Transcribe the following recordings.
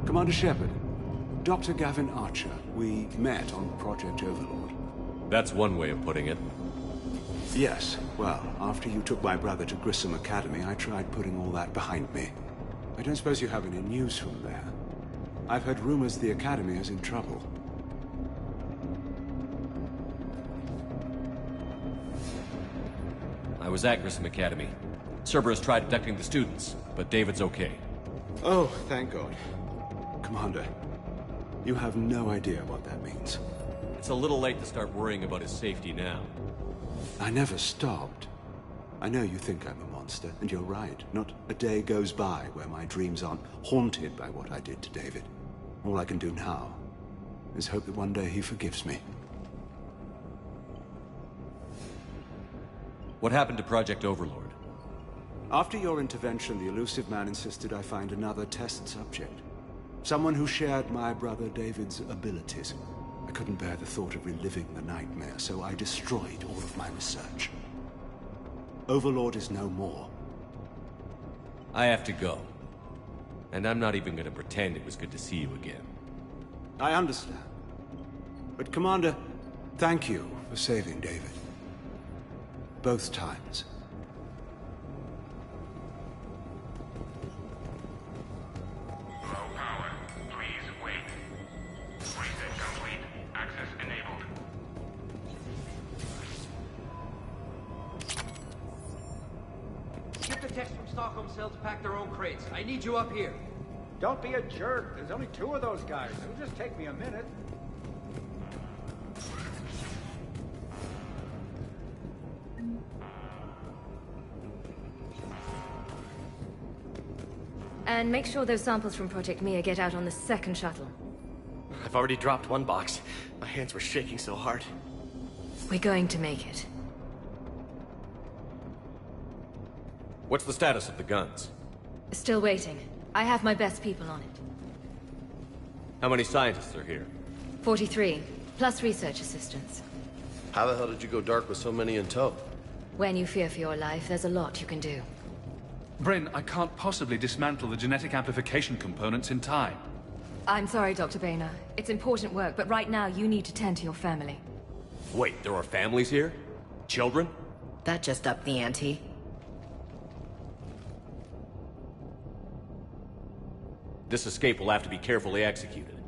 Commander Shepard, Dr. Gavin Archer, we met on Project Overlord. That's one way of putting it. Yes, well, after you took my brother to Grissom Academy, I tried putting all that behind me. I don't suppose you have any news from there. I've heard rumors the Academy is in trouble. I was at Grissom Academy. Cerberus tried abducting the students, but David's okay. Oh, thank God. Commander, you have no idea what that means. It's a little late to start worrying about his safety now. I never stopped. I know you think I'm a monster, and you're right. Not a day goes by where my dreams aren't haunted by what I did to David. All I can do now is hope that one day he forgives me. What happened to Project Overlord? After your intervention, the elusive man insisted I find another test subject. Someone who shared my brother David's abilities. I couldn't bear the thought of reliving the nightmare, so I destroyed all of my research. Overlord is no more. I have to go. And I'm not even gonna pretend it was good to see you again. I understand. But Commander, thank you for saving David. Both times. Low power. Please wait. Reset complete. Access enabled. Get the techs from Stockholm Cell to pack their own crates. I need you up here. Don't be a jerk. There's only 2 of those guys. It'll just take me a minute. And make sure those samples from Project Mia get out on the second shuttle. I've already dropped one box. My hands were shaking so hard. We're going to make it. What's the status of the guns? Still waiting. I have my best people on it. How many scientists are here? 43, plus research assistants. How the hell did you go dark with so many in tow? When you fear for your life, there's a lot you can do. Bryn, I can't possibly dismantle the genetic amplification components in time. I'm sorry, Dr. Boehner. It's important work, but right now you need to tend to your family. Wait, there are families here? Children? That just upped the ante. This escape will have to be carefully executed.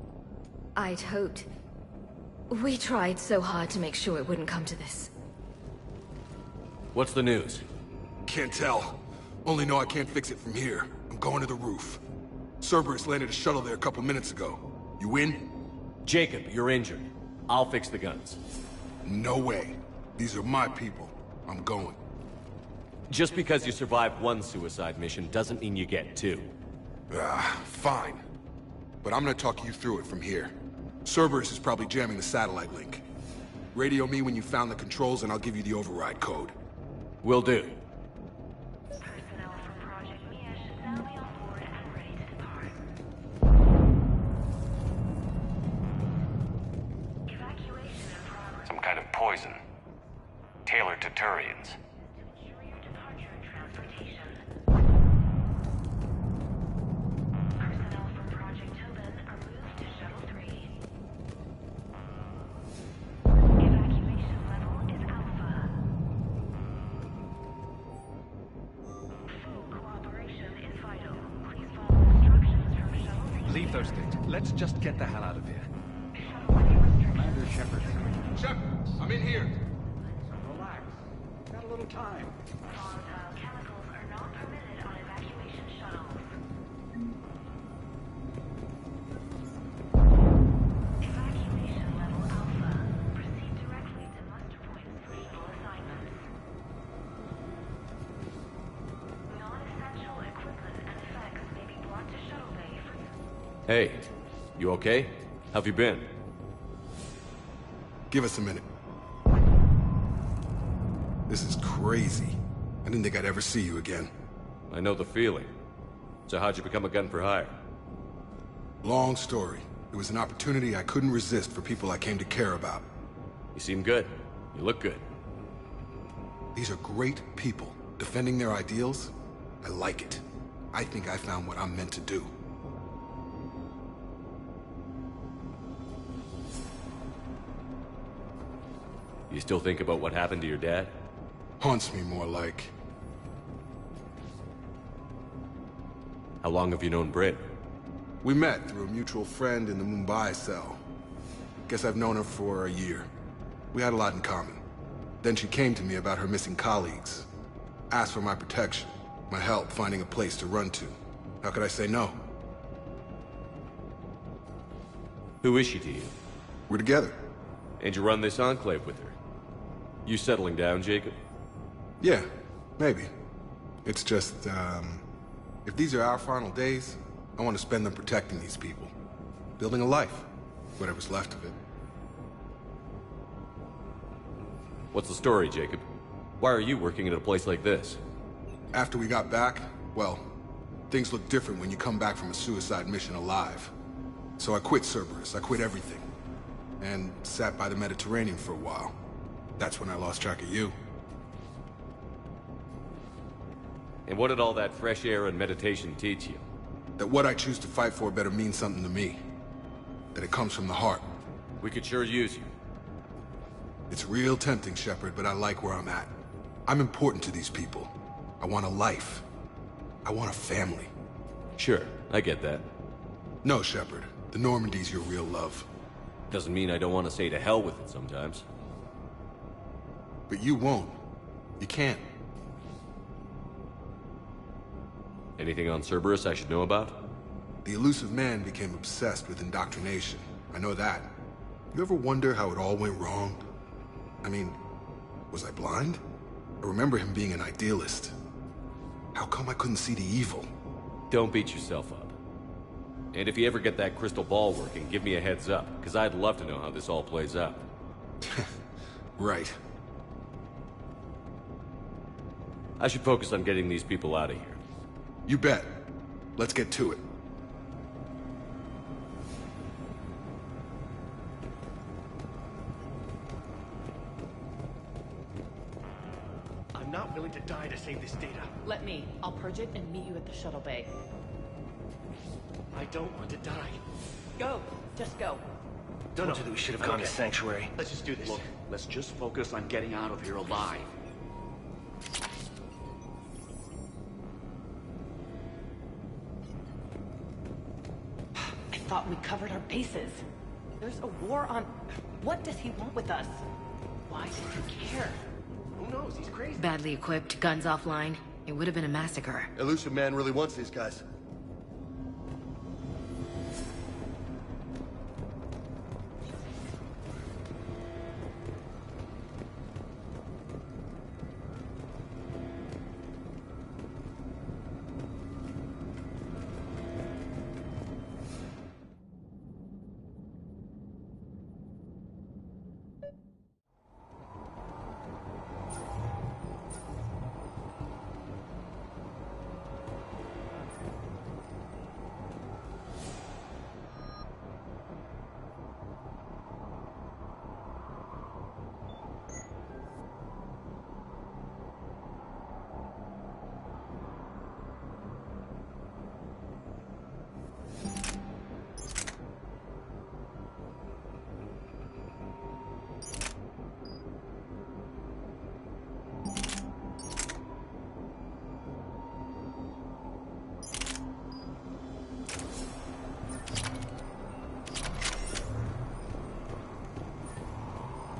I'd hoped. We tried so hard to make sure it wouldn't come to this. What's the news? Can't tell. Only know I can't fix it from here. I'm going to the roof. Cerberus landed a shuttle there a couple minutes ago. You in? Jacob, you're injured. I'll fix the guns. No way. These are my people. I'm going. Just because you survived one suicide mission doesn't mean you get 2. Fine. But I'm gonna talk you through it from here. Cerberus is probably jamming the satellite link. Radio me when you found the controls and I'll give you the override code. Will do. Personnel from Project Mia should now be on board and ready to depart. Evacuation in progress. Some kind of poison. Tailored to Turians. Ensure your departure and transportation. Personnel from Project Tobin are moved to Shuttle 3. Evacuation level is Alpha. Full cooperation is vital. Please follow instructions from Shuttle 3. Leave those things. Let's just get the hell out of here. Shuttle 3 restrictions. Commander Shepard. Shepard, I'm in here. Relax. Got a little time. Volatile chemicals are not permitted on evacuation shuttles. Evacuation level Alpha. Proceed directly to muster points for shuttle assignments. Non-essential equipment and effects may be brought to shuttle bay for... Hey, you okay? How've you been? Give us a minute. This is crazy. I didn't think I'd ever see you again. I know the feeling. So how'd you become a gun for hire? Long story. It was an opportunity I couldn't resist for people I came to care about. You seem good. You look good. These are great people, defending their ideals. I like it. I think I found what I'm meant to do. You still think about what happened to your dad? Haunts me more like. How long have you known Britt? We met through a mutual friend in the Mumbai cell. Guess I've known her for a year. We had a lot in common. Then she came to me about her missing colleagues. Asked for my protection, my help finding a place to run to. How could I say no? Who is she to you? We're together. And you run this enclave with her? You settling down, Jacob? Yeah, maybe. It's just, if these are our final days, I want to spend them protecting these people. Building a life. Whatever's left of it. What's the story, Jacob? Why are you working at a place like this? After we got back, well, things look different when you come back from a suicide mission alive. So I quit Cerberus, I quit everything. And sat by the Mediterranean for a while. That's when I lost track of you. And what did all that fresh air and meditation teach you? That what I choose to fight for better mean something to me. That it comes from the heart. We could sure use you. It's real tempting, Shepard, but I like where I'm at. I'm important to these people. I want a life. I want a family. Sure, I get that. No, Shepard. The Normandy's your real love. Doesn't mean I don't want to say to hell with it sometimes. But you won't. You can't. Anything on Cerberus I should know about? The elusive man became obsessed with indoctrination. I know that. You ever wonder how it all went wrong? I mean, was I blind? I remember him being an idealist. How come I couldn't see the evil? Don't beat yourself up. And if you ever get that crystal ball working, give me a heads up, because I'd love to know how this all plays out. Right. I should focus on getting these people out of here. You bet. Let's get to it. I'm not willing to die to save this data. Let me. I'll purge it and meet you at the shuttle bay. I don't want to die. Go. Just go. Don't know that we should have gone to Sanctuary. Let's just do this. Look, let's just focus on getting out of here alive. I thought we covered our bases. There's a war on... What does he want with us? Why does he care? Who knows? He's crazy. Badly equipped, guns offline. It would have been a massacre. Elusive Man really wants these guys.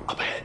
Up ahead.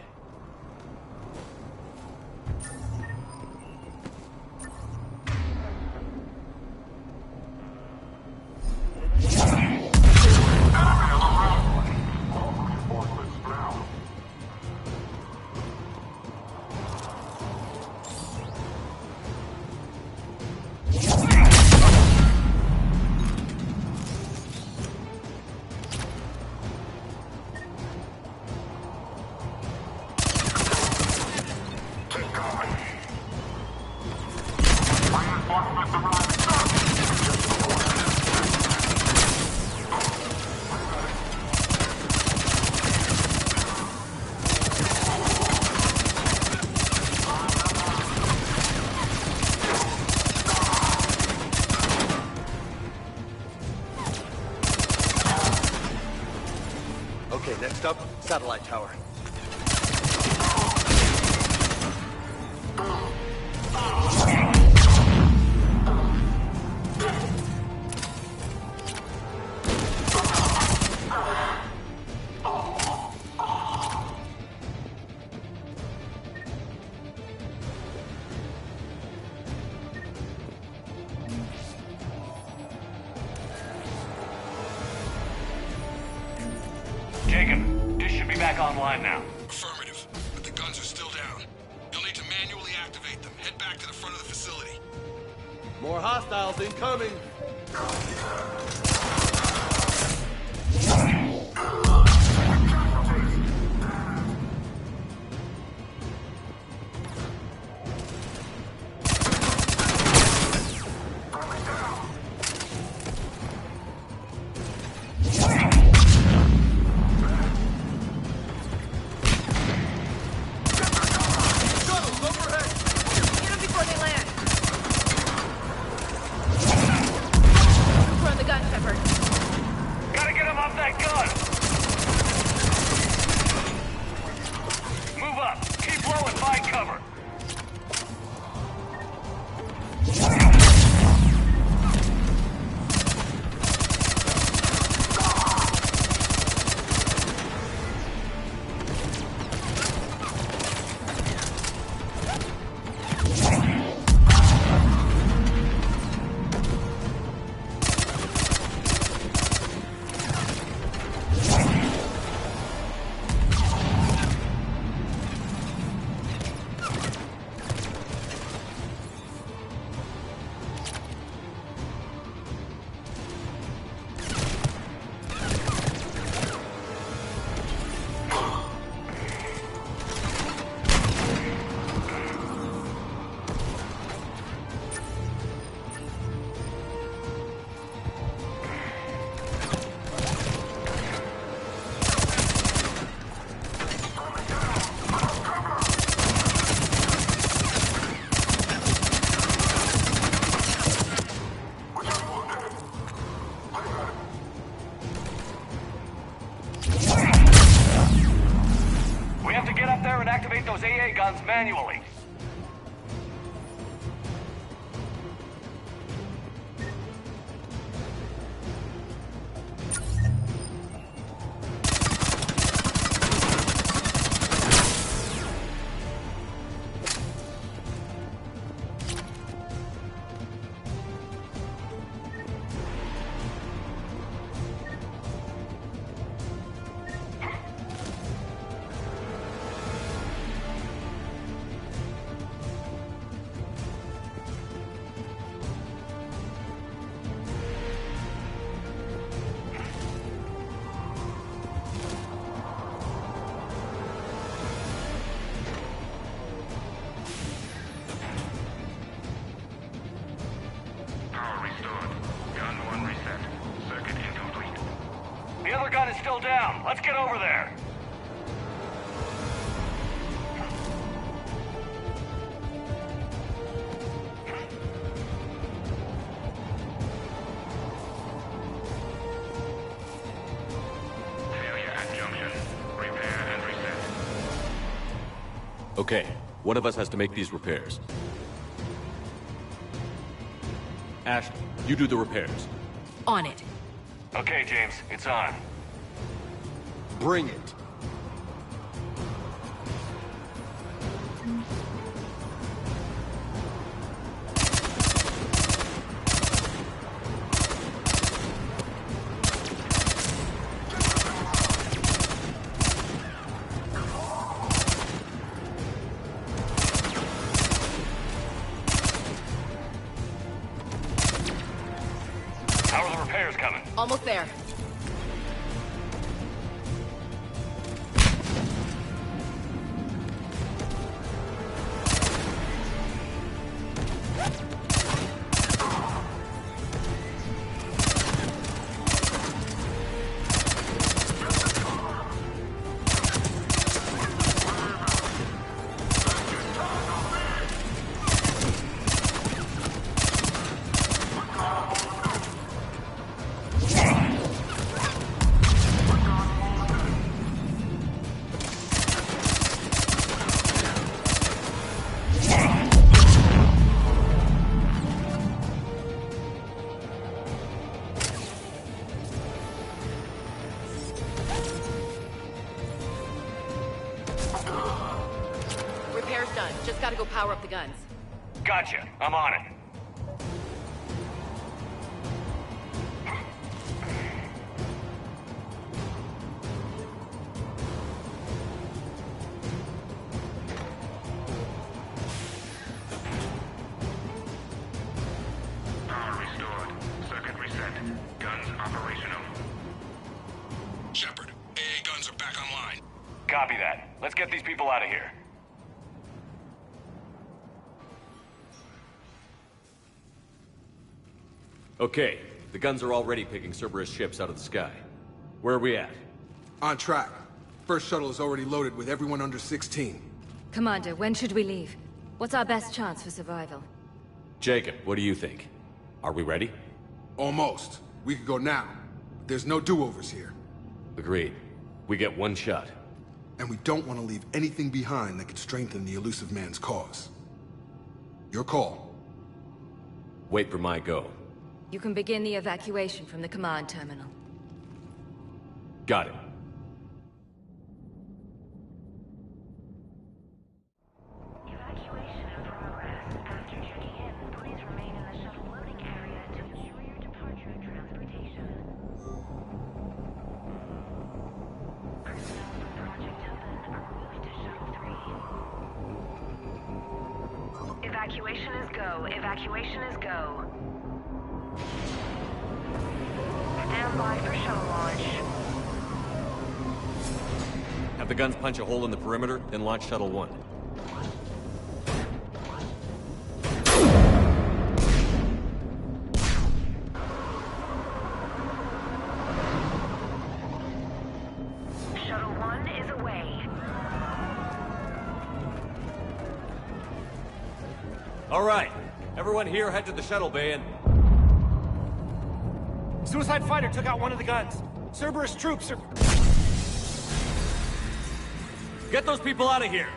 Okay, next up, satellite tower. back online now. Affirmative, but the guns are still down. You'll need to manually activate them. Head back to the front of the facility. More hostiles incoming. Activate those AA guns manually. Gun is still down. Let's get over there. Failure at junction. Repair and reset. Okay, one of us has to make these repairs. Ashley, you do the repairs. On it. Okay, James, it's on. Bring it. How are the repairs coming? Almost there. Done. Just gotta go power up the guns. Gotcha. I'm on it. command. Guns operational. Shepard, AA guns are back online. Copy that. Let's get these people out of here. Okay, the guns are already picking Cerberus ships out of the sky. Where are we at? On track. First shuttle is already loaded with everyone under 16. Commander, when should we leave? What's our best chance for survival? Jacob, what do you think? Are we ready? Almost. We could go now. There's no do-overs here. Agreed. We get one shot. And we don't want to leave anything behind that could strengthen the elusive man's cause. Your call. Wait for my go. You can begin the evacuation from the command terminal. Got it. Evacuation in progress. After checking in, please remain in the shuttle loading area to ensure your departure and transportation. Personnel from Project Open are moved to Shuttle 3. Evacuation is go. Evacuation is go. Stand by for shuttle launch. Have the guns punch a hole in the perimeter, then launch Shuttle 1. Shuttle 1 is away. All right, everyone here head to the shuttle bay and... Suicide fighter took out one of the guns. Cerberus troops are... Get those people out of here!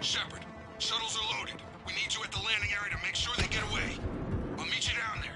Shepard, shuttles are loaded. We need you at the landing area to make sure they get away. I'll meet you down there.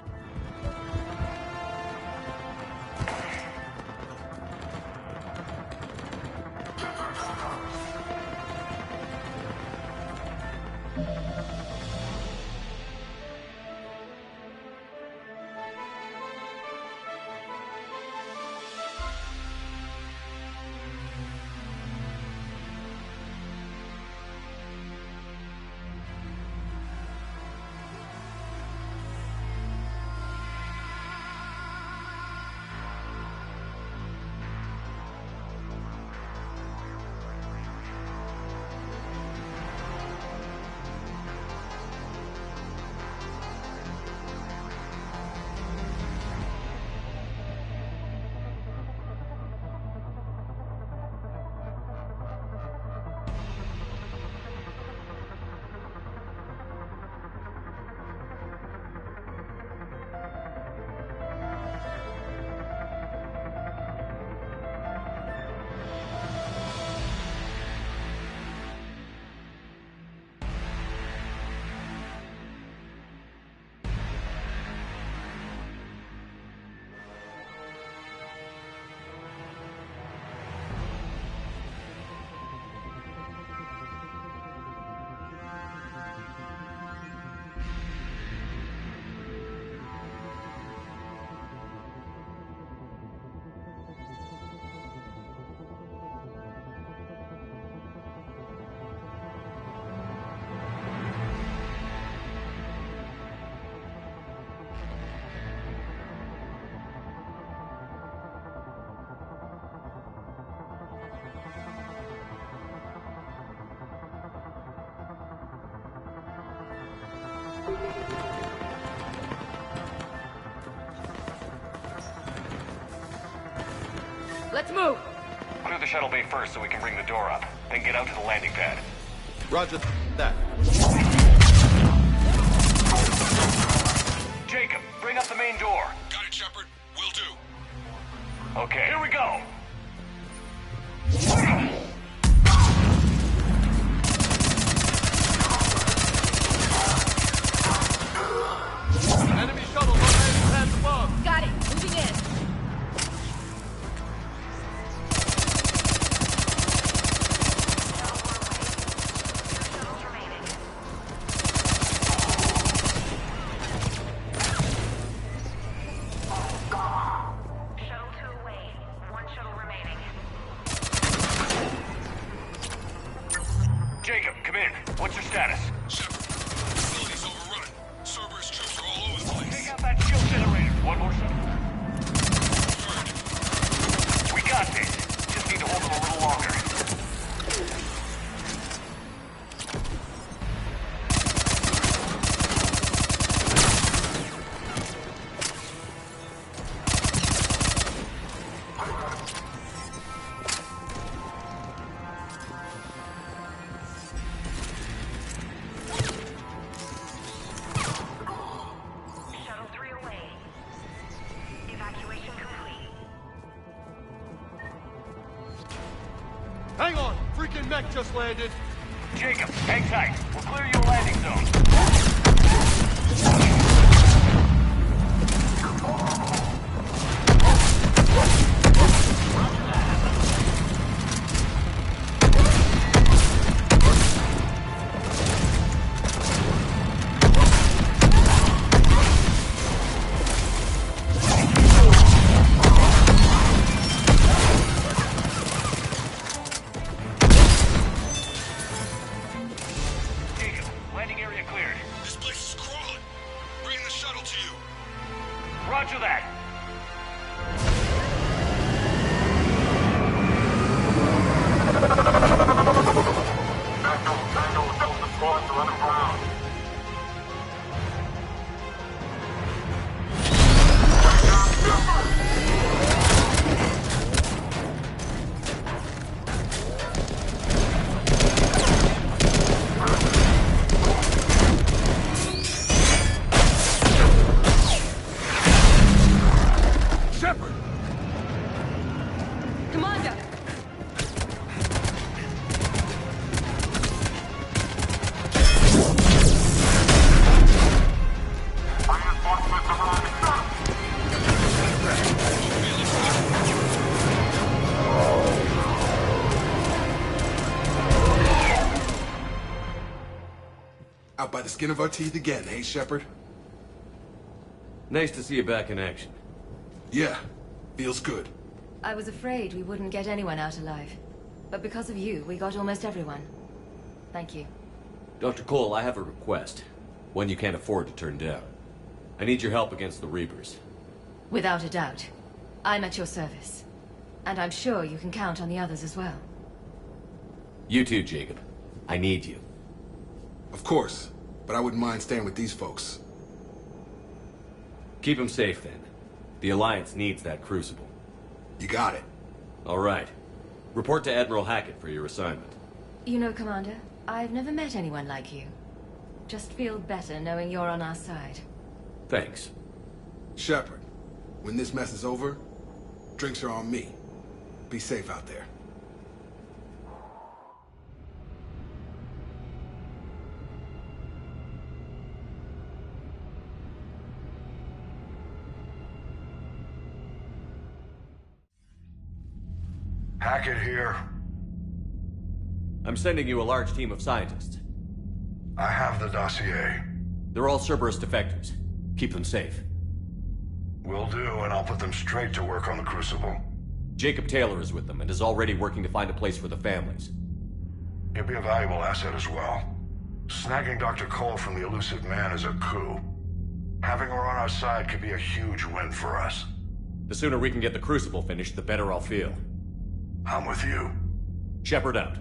Let's move! Clear the shuttle bay first so we can bring the door up. Then get out to the landing pad. Roger that. Jacob, bring up the main door. Got it, Shepard. Will do. Okay, here we go. Enemy shuttle located past above. Got it! Moving in! status? Shepard, facility's overrun. Cerberus troops are all over the place. Take out that shield generator. One more shot. We got this. Just need to hold them a little longer. Shuttle 3 away. Evacuation complete. Hang on! Freaking mech just landed! Jacob, hang tight. We'll clear your landing zone. Jacob, landing area cleared. This place is crawling. Bringing the shuttle to you. Roger that. Shepard! Commander! Out by the skin of our teeth again, hey, Shepard? Nice to see you back in action. Yeah, feels good. I was afraid we wouldn't get anyone out alive. But because of you, we got almost everyone. Thank you. Dr. Cole, I have a request. One you can't afford to turn down. I need your help against the Reapers. Without a doubt. I'm at your service. And I'm sure you can count on the others as well. You too, Jacob. I need you. Of course, but I wouldn't mind staying with these folks. Keep them safe, then. The Alliance needs that crucible. You got it. All right. Report to Admiral Hackett for your assignment. You know, Commander, I've never met anyone like you. Just feel better knowing you're on our side. Thanks. Shepard, when this mess is over, drinks are on me. Be safe out there. Hackett here. I'm sending you a large team of scientists. I have the dossier. They're all Cerberus defectors. Keep them safe. Will do, and I'll put them straight to work on the Crucible. Jacob Taylor is with them and is already working to find a place for the families. He'll be a valuable asset as well. Snagging Dr. Cole from the elusive man is a coup. Having her on our side could be a huge win for us. The sooner we can get the Crucible finished, the better I'll feel. I'm with you. Shepard out.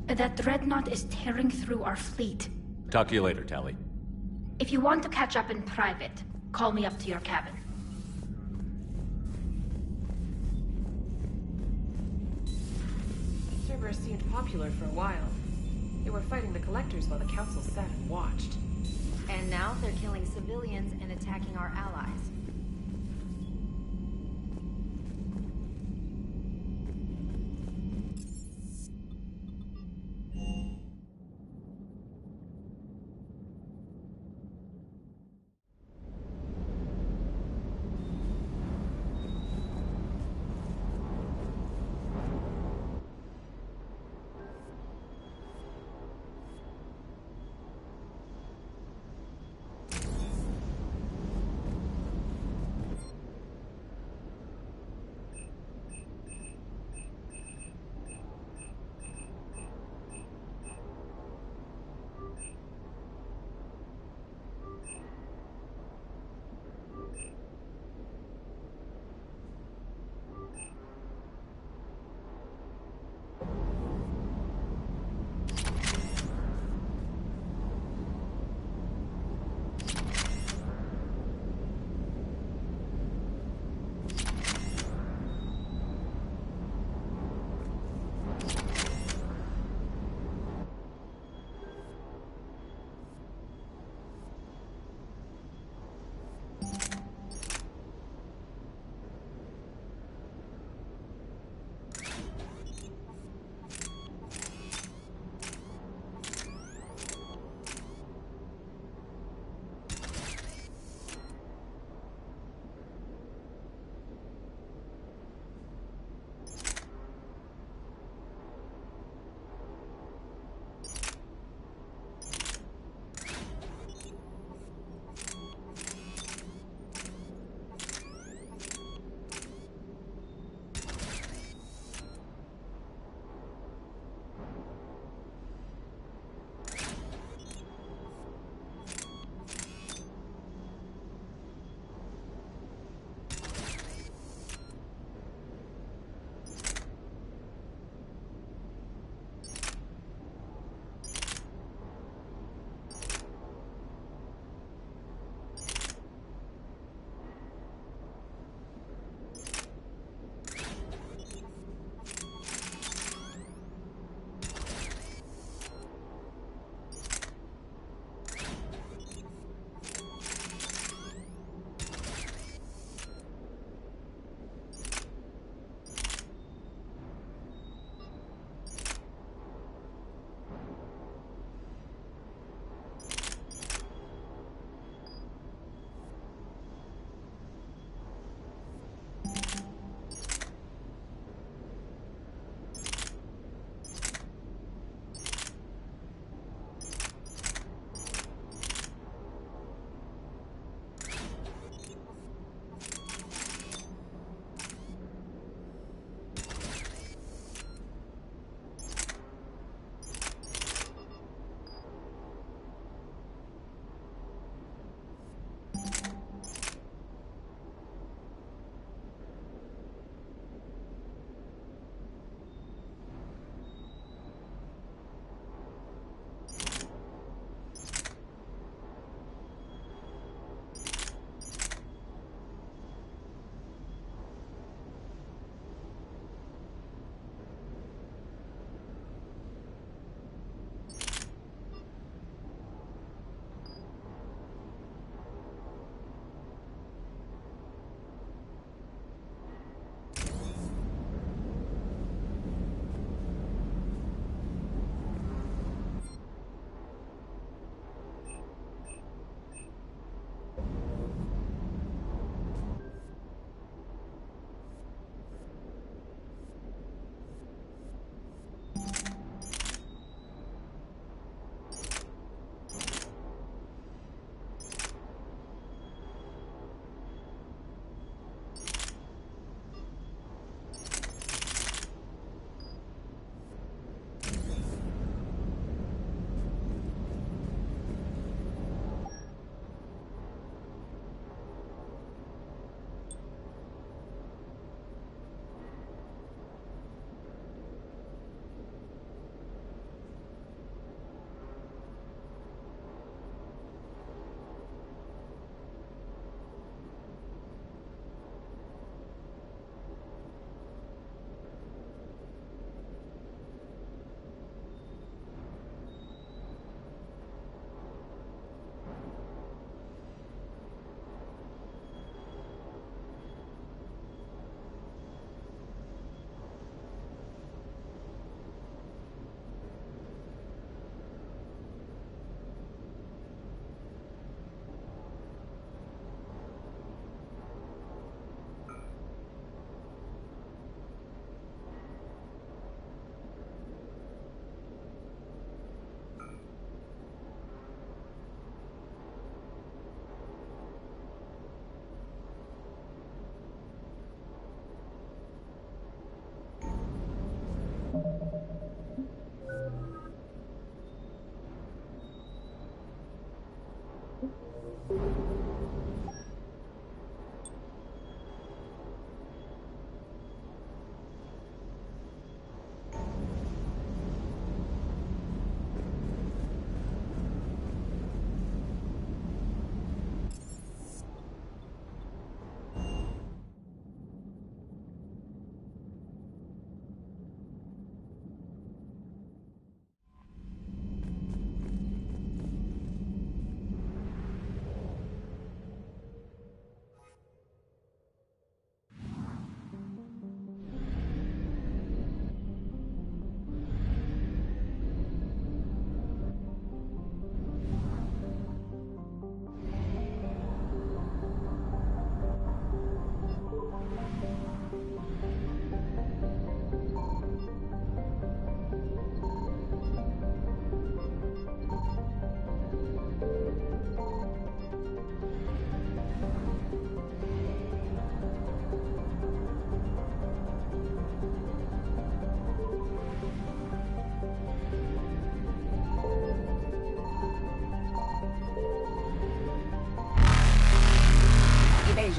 That dreadnought is tearing through our fleet. Talk to you later, Tally. If you want to catch up in private, call me up to your cabin. Cerberus seemed popular for a while. They were fighting the Collectors while the Council sat and watched. And now they're killing civilians and attacking our allies.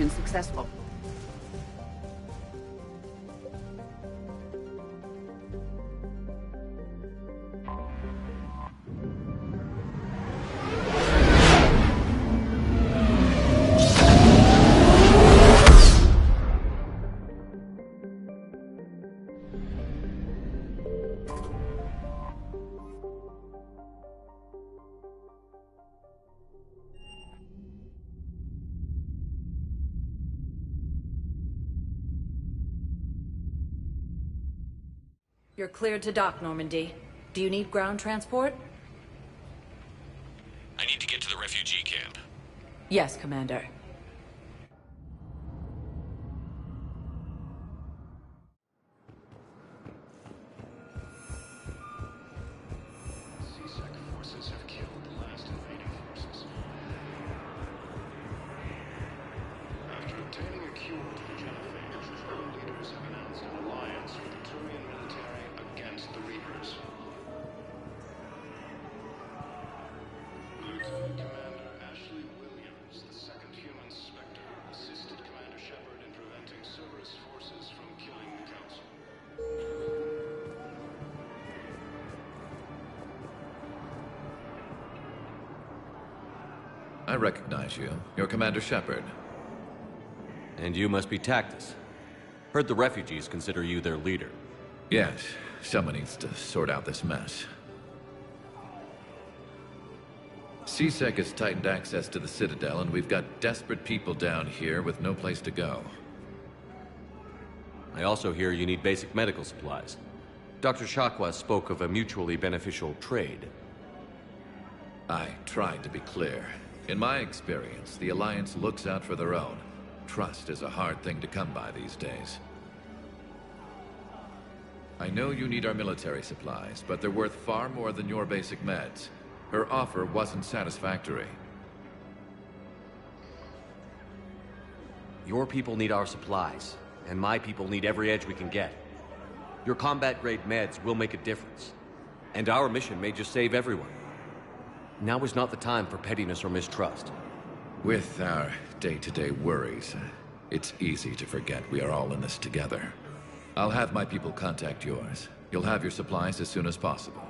mission successful. You're cleared to dock, Normandy. Do you need ground transport? I need to get to the refugee camp. Yes, Commander. Forces have killed the last invading forces. After obtaining a cure to the genophage, our leaders have announced an alliance with the Turian military against the Reapers. Lieutenant Commander Ashley Williams, the second human Spectre, assisted Commander Shepard in preventing Cerberus forces from killing the Council. I recognize you. You're Commander Shepard. And you must be Tactus. Heard the refugees consider you their leader. Yes, someone needs to sort out this mess. CSEC has tightened access to the Citadel, and we've got desperate people down here with no place to go. I also hear you need basic medical supplies. Dr. Shakwa spoke of a mutually beneficial trade. I tried to be clear. In my experience, the Alliance looks out for their own. Trust is a hard thing to come by these days. I know you need our military supplies, but they're worth far more than your basic meds. Her offer wasn't satisfactory. Your people need our supplies, and my people need every edge we can get. Your combat-grade meds will make a difference, and our mission may just save everyone. Now is not the time for pettiness or mistrust. With our day-to-day worries, it's easy to forget we are all in this together. I'll have my people contact yours. You'll have your supplies as soon as possible.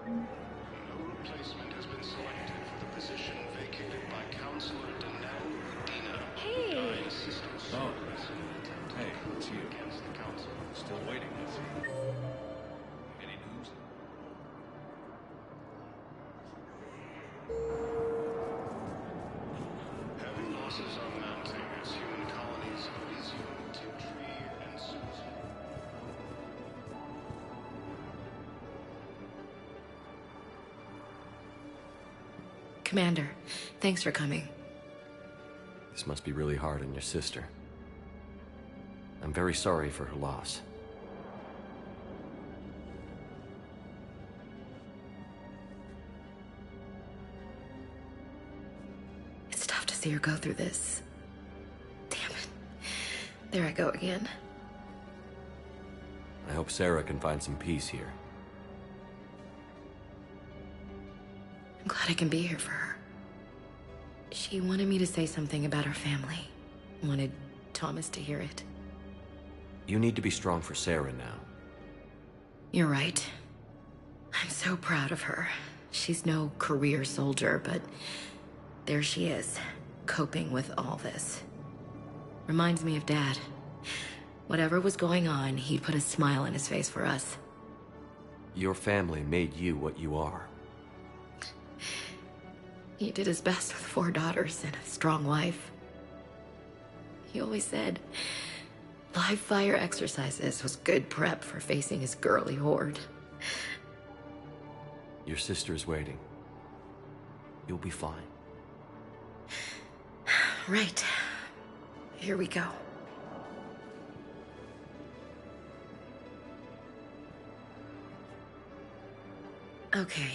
No replacement has been selected for the position vacated by Counselor Danelle Medina. Hey! Oh. Hey, it's you. Against the Council. Still waiting, I see. Any news? Heavy losses are mounting as human colonies of Elysium, Tiptree, and Susan. Commander, thanks for coming. This must be really hard on your sister. I'm very sorry for her loss. It's tough to see her go through this. Damn it. There I go again. I hope Sarah can find some peace here. I'm glad I can be here for her. She wanted me to say something about her family. Wanted Thomas to hear it. You need to be strong for Sarah now. You're right. I'm so proud of her. She's no career soldier, but there she is, coping with all this. Reminds me of Dad. Whatever was going on, he put a smile on his face for us. Your family made you what you are. He did his best with 4 daughters and a strong wife. He always said live fire exercises was good prep for facing his girly horde. Your sister's waiting. You'll be fine. Right. Here we go. Okay.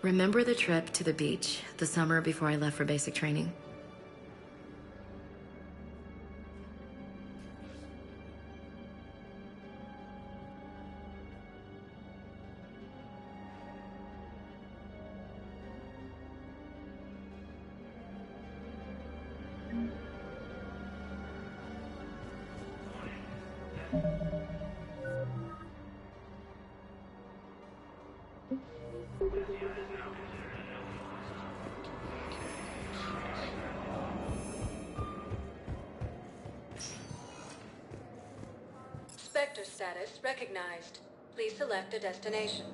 Remember the trip to the beach the summer before I left for basic training? Spectre status recognized. Please select a destination.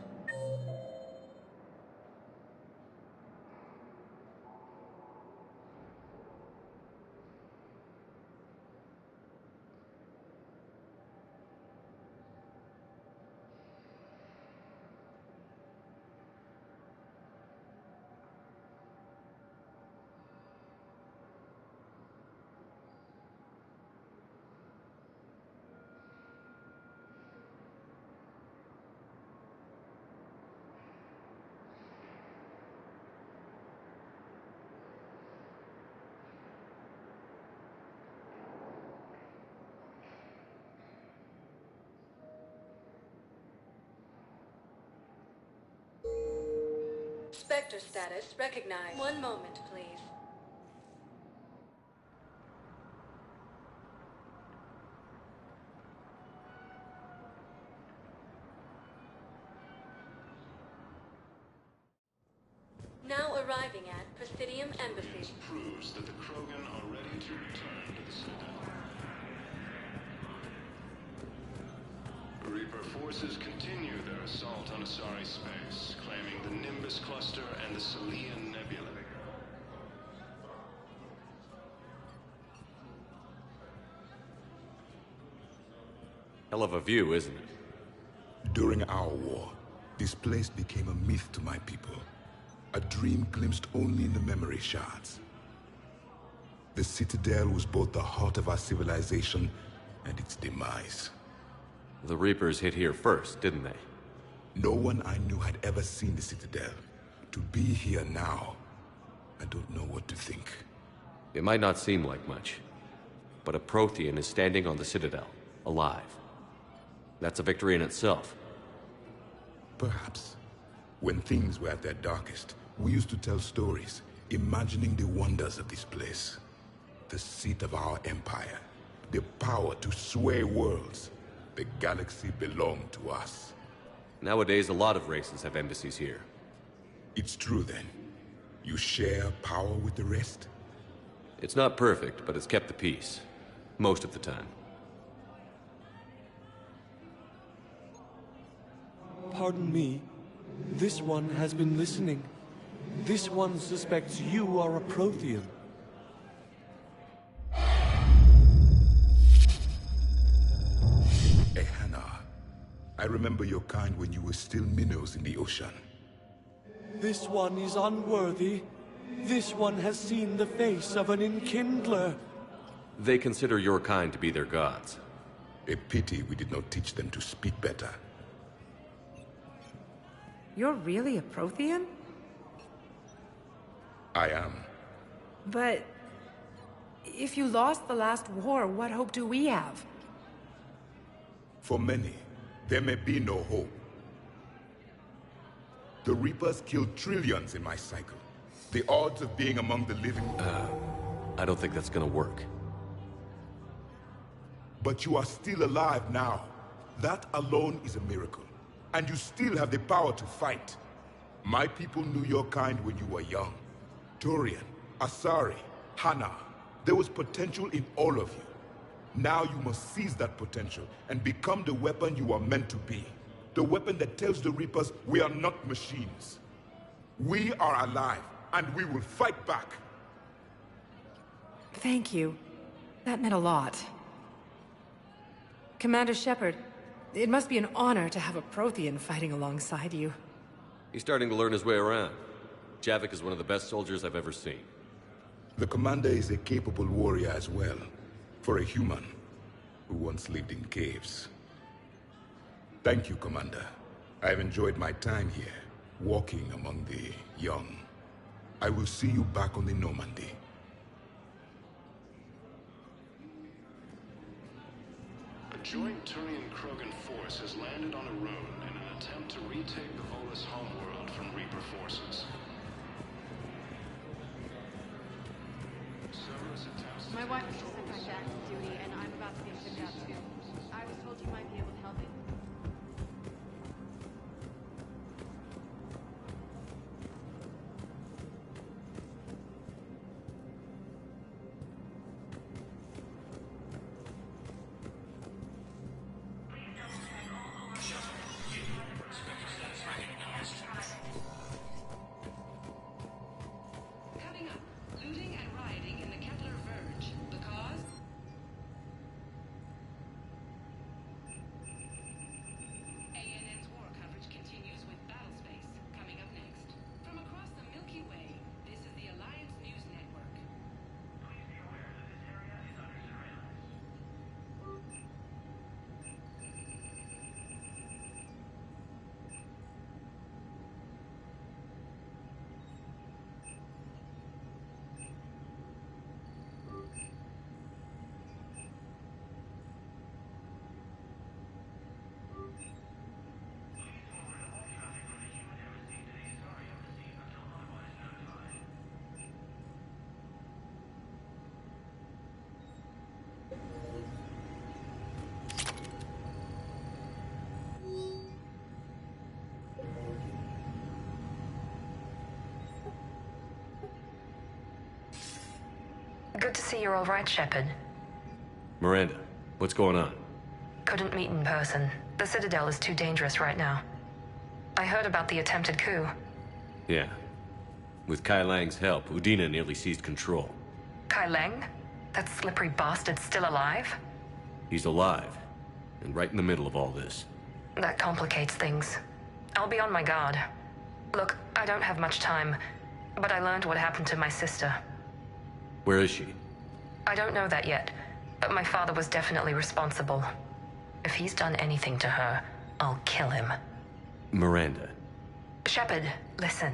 Spectre status recognized. One moment, please. Now arriving at Presidium Embassy. Proves that the Krogan are ready to return to the Citadel. Reaper forces continue their assault on Asari space, claiming the Nimbus Cluster and the Salian Nebula. Hell of a view, isn't it? During our war, this place became a myth to my people. A dream glimpsed only in the memory shards. The Citadel was both the heart of our civilization and its demise. The Reapers hit here first, didn't they? No one I knew had ever seen the Citadel. To be here now, I don't know what to think. It might not seem like much, but a Prothean is standing on the Citadel, alive. That's a victory in itself. Perhaps. When things were at their darkest, we used to tell stories, imagining the wonders of this place. The seat of our empire, the power to sway worlds. The galaxy belonged to us. Nowadays, a lot of races have embassies here. It's true then. You share power with the rest? It's not perfect, but it's kept the peace. Most of the time. Pardon me. This one has been listening. This one suspects you are a Prothean. Ehana, I remember your kind when you were still minnows in the ocean. This one is unworthy. This one has seen the face of an enkindler. They consider your kind to be their gods. A pity we did not teach them to speak better. You're really a Prothean? I am. But if you lost the last war, what hope do we have? For many, there may be no hope. The Reapers killed trillions in my cycle. The odds of being among the living... I don't think that's gonna work. But you are still alive now. That alone is a miracle. And you still have the power to fight. My people knew your kind when you were young. Turian, Asari, Hana. There was potential in all of you. Now you must seize that potential and become the weapon you are meant to be. The weapon that tells the Reapers we are not machines. We are alive, and we will fight back. Thank you. That meant a lot. Commander Shepard, it must be an honor to have a Prothean fighting alongside you. He's starting to learn his way around. Javik is one of the best soldiers I've ever seen. The commander is a capable warrior as well, for a human who once lived in caves. Thank you, Commander. I've enjoyed my time here, walking among the young. I will see you back on the Normandy. A joint Turian-Krogan force has landed on Arun in an attempt to retake the Volus homeworld from Reaper forces. My wife was just sent back to active duty, and I'm about to be picked up too. I was told you might be able to help me. Good to see you're all right, Shepard. Miranda, what's going on? Couldn't meet in person. The Citadel is too dangerous right now. I heard about the attempted coup. Yeah. With Kai Lang's help, Udina nearly seized control. Kai Lang? That slippery bastard's still alive? He's alive, and right in the middle of all this. That complicates things. I'll be on my guard. Look, I don't have much time, but I learned what happened to my sister. Where is she? I don't know that yet, but my father was definitely responsible. If he's done anything to her, I'll kill him. Miranda. Shepard, listen.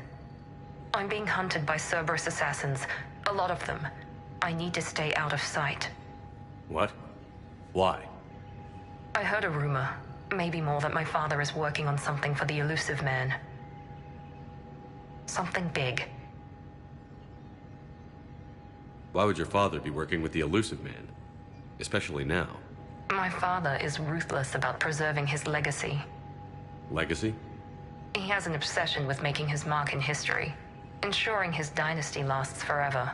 I'm being hunted by Cerberus assassins. A lot of them. I need to stay out of sight. What? Why? I heard a rumor, maybe more, that my father is working on something for the Elusive Man. Something big. Why would your father be working with the Elusive Man? Especially now. My father is ruthless about preserving his legacy. Legacy? He has an obsession with making his mark in history, ensuring his dynasty lasts forever.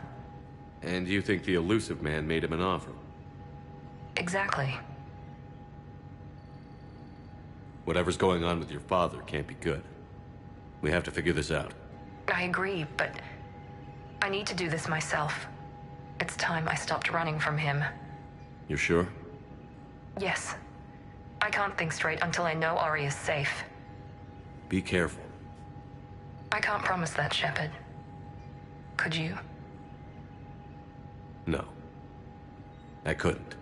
And you think the Elusive Man made him an offer? Exactly. Whatever's going on with your father can't be good. We have to figure this out. I agree, but I need to do this myself. It's time I stopped running from him. You're sure? Yes. I can't think straight until I know Ori is safe. Be careful. I can't promise that, Shepard. Could you? No. I couldn't.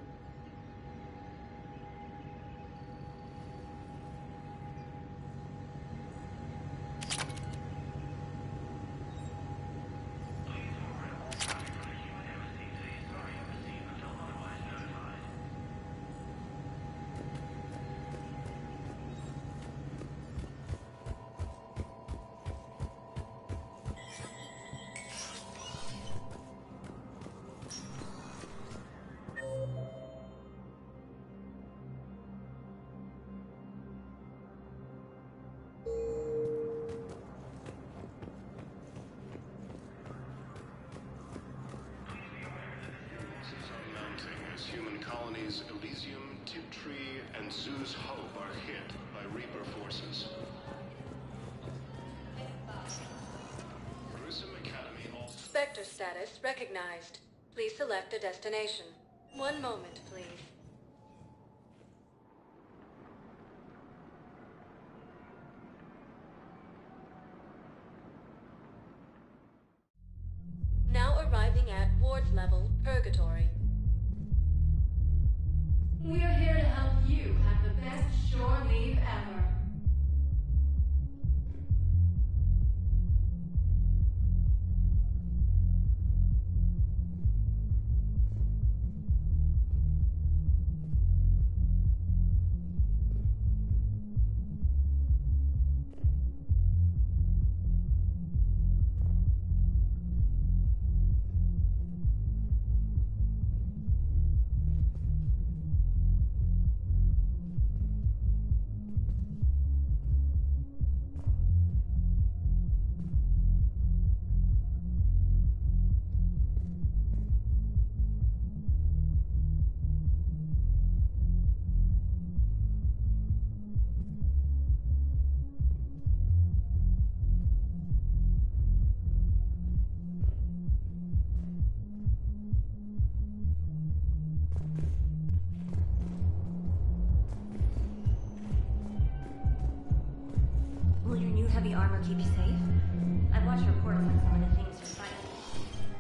Elysium, Tiptree, and Zoo's Hope are hit by Reaper forces. Gruesome Academy also... Spectre status recognized. Please select a destination. One moment, please. Now arriving at Ward's level, Purgatory. We're here to help you have the best shore leave ever. Will your new heavy armor keep you safe? I've watched reports on some of the things you're fighting.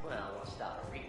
Well, we'll stop a Reaper.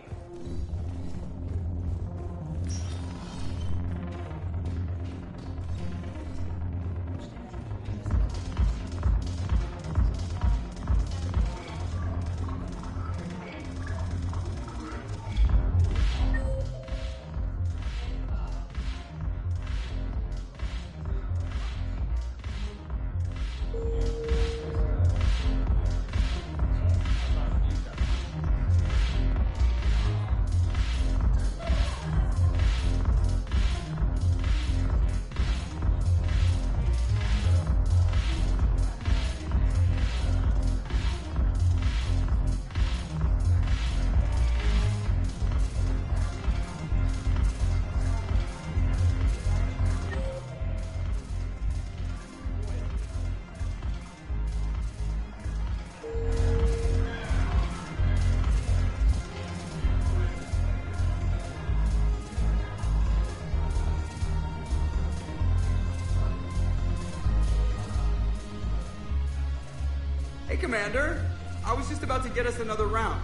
Hey, Commander. I was just about to get us another round.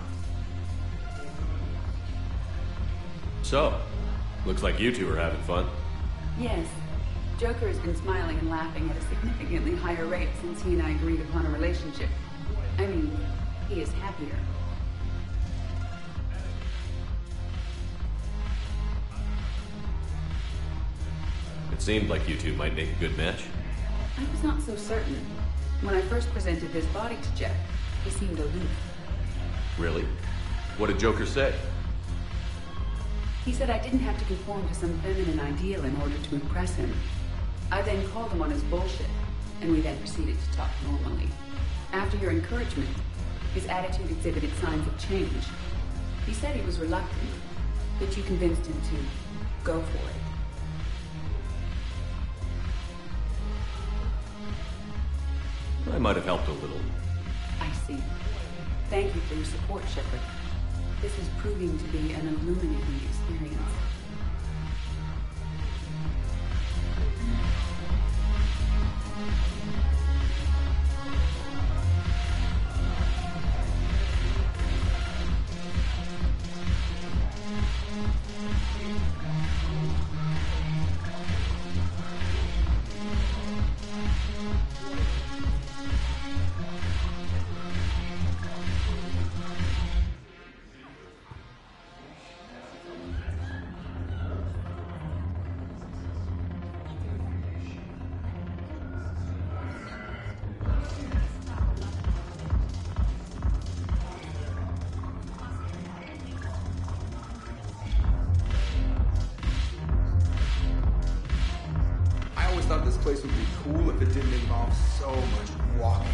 So, looks like you two are having fun. Yes. Joker has been smiling and laughing at a significantly higher rate since he and I agreed upon a relationship. I mean, he is happier. It seemed like you two might make a good match. I was not so certain. When I first presented this body to Jeff, he seemed aloof. Really? What did Joker say? He said I didn't have to conform to some feminine ideal in order to impress him. I then called him on his bullshit, and we then proceeded to talk normally. After your encouragement, his attitude exhibited signs of change. He said he was reluctant, but you convinced him to go for it. I might have helped a little. I see. Thank you for your support, Shepard. This is proving to be an illuminating experience. Place would be cool if it didn't involve so much walking.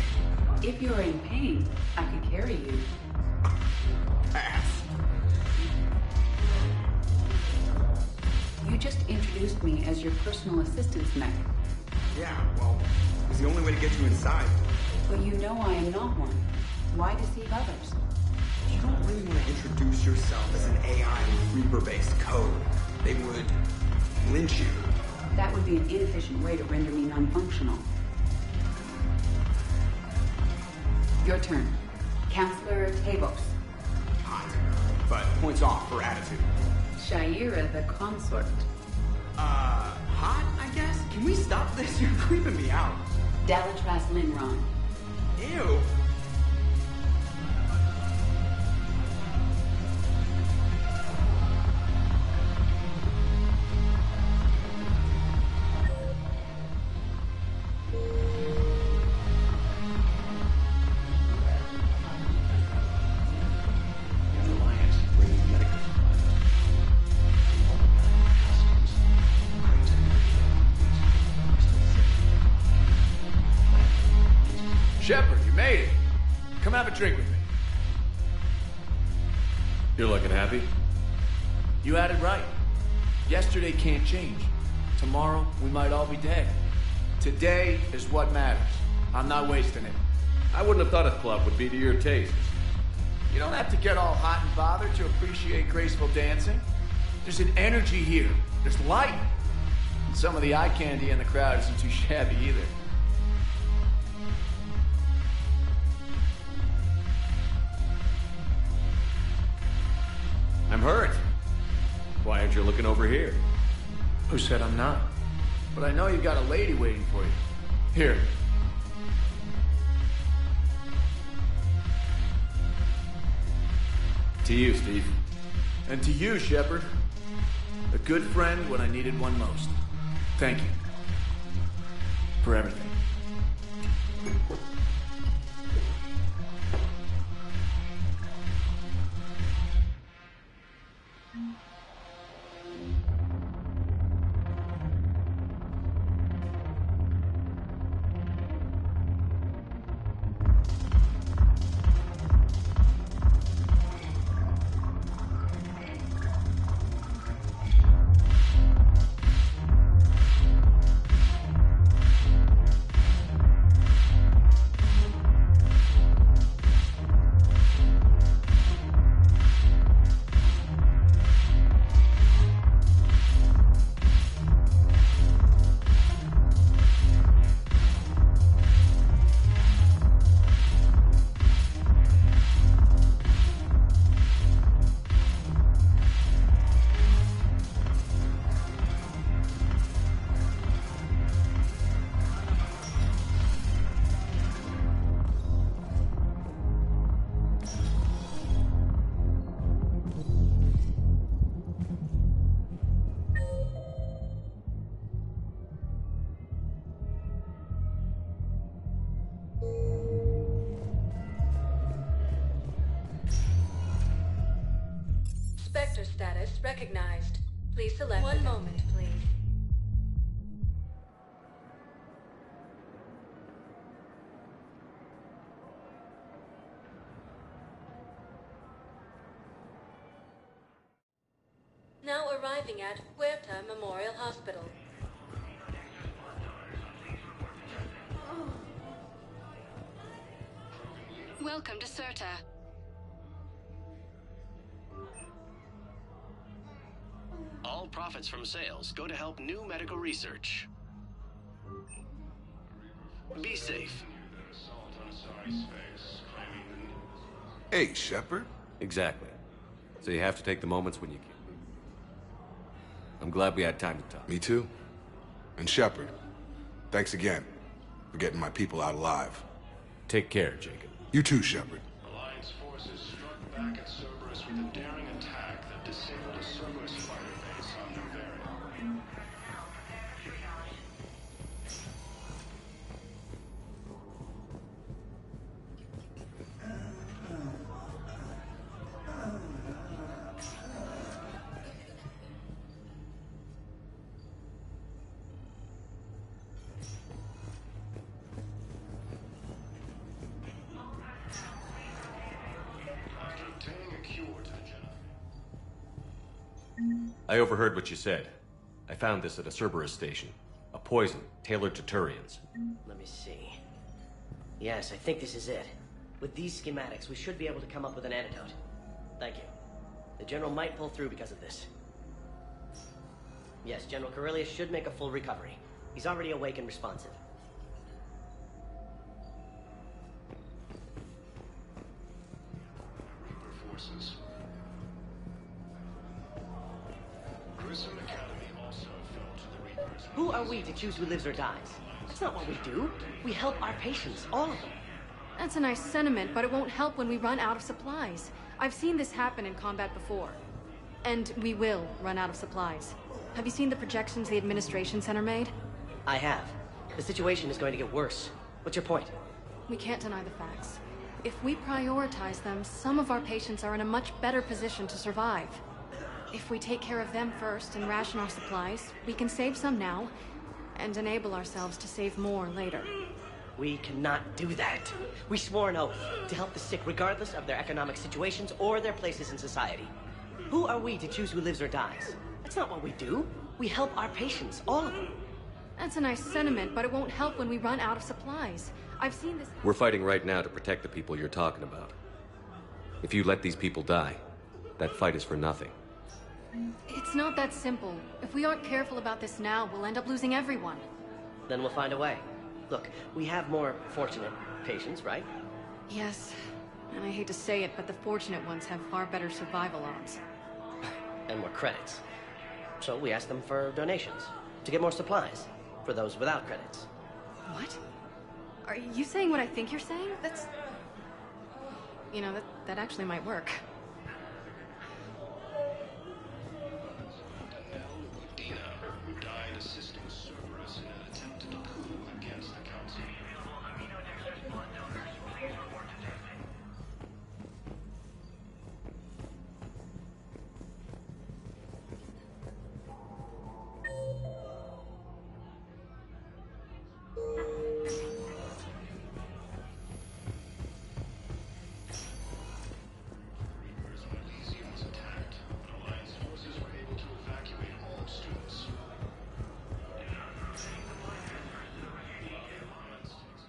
If you're in pain, I could carry you. Ass. You just introduced me as your personal assistance mech. Yeah, well, it was the only way to get you inside. But you know I am not one. Why deceive others? You don't really want to introduce yourself as an AI with Reaper-based code. They would lynch you. That would be an inefficient way to render me non-functional. Your turn. Counselor Tavos. Hot. But points off for attitude. Shaira the consort. Hot, I guess? Can we stop this? You're creeping me out. Dalatras Linron. Ew. Shepard, you made it. Come have a drink with me. You're looking happy? You had it right. Yesterday can't change. Tomorrow, we might all be dead. Today is what matters. I'm not wasting it. I wouldn't have thought a club would be to your taste. You don't have to get all hot and bothered to appreciate graceful dancing. There's an energy here. There's light. And some of the eye candy in the crowd isn't too shabby either. I'm hurt. Why aren't you looking over here? Who said I'm not? But I know you've got a lady waiting for you. Here. To you, Steve. And to you, Shepard. A good friend when I needed one most. Thank you. For everything. Spectre status recognized. Please select. One moment, please. Now arriving at Huerta Memorial Hospital. Welcome to Cirta. All profits from sales go to help new medical research. Be safe. Hey, Shepard. Exactly. So you have to take the moments when you can. I'm glad we had time to talk. Me too. And Shepard, thanks again for getting my people out alive. Take care, Jacob. You too, Shepard. Alliance forces struck back at Cerberus with a daring attack that disabled a Cerberus fighter base on Novaria. I overheard what you said. I found this at a Cerberus station. A poison tailored to Turians. Let me see. Yes, I think this is it. With these schematics, we should be able to come up with an antidote. Thank you. The General might pull through because of this. Yes, General Corellius should make a full recovery. He's already awake and responsive. Reaper forces. Grissom Academy also fell to the Reapers. Who are we to choose who lives or dies? That's not what we do. We help our patients, all of them. That's a nice sentiment, but it won't help when we run out of supplies. I've seen this happen in combat before. And we will run out of supplies. Have you seen the projections the Administration Center made? I have. The situation is going to get worse. What's your point? We can't deny the facts. If we prioritize them, some of our patients are in a much better position to survive. If we take care of them first and ration our supplies, we can save some now, and enable ourselves to save more later. We cannot do that. We swore an oath to help the sick regardless of their economic situations or their places in society. Who are we to choose who lives or dies? That's not what we do. We help our patients, all of them. That's a nice sentiment, but it won't help when we run out of supplies. I've seen this... We're fighting right now to protect the people you're talking about. If you let these people die, that fight is for nothing. It's not that simple. If we aren't careful about this now, we'll end up losing everyone. Then we'll find a way. Look, we have more fortunate patients, right? Yes. And I hate to say it, but the fortunate ones have far better survival odds. And more credits. So we asked them for donations, to get more supplies, for those without credits. What? Are you saying what I think you're saying? That's... You know, that actually might work. Who died assisting Cerberus in an attempted coup against the Council. Reapers Milesium was attacked, but Alliance forces were able to evacuate all students.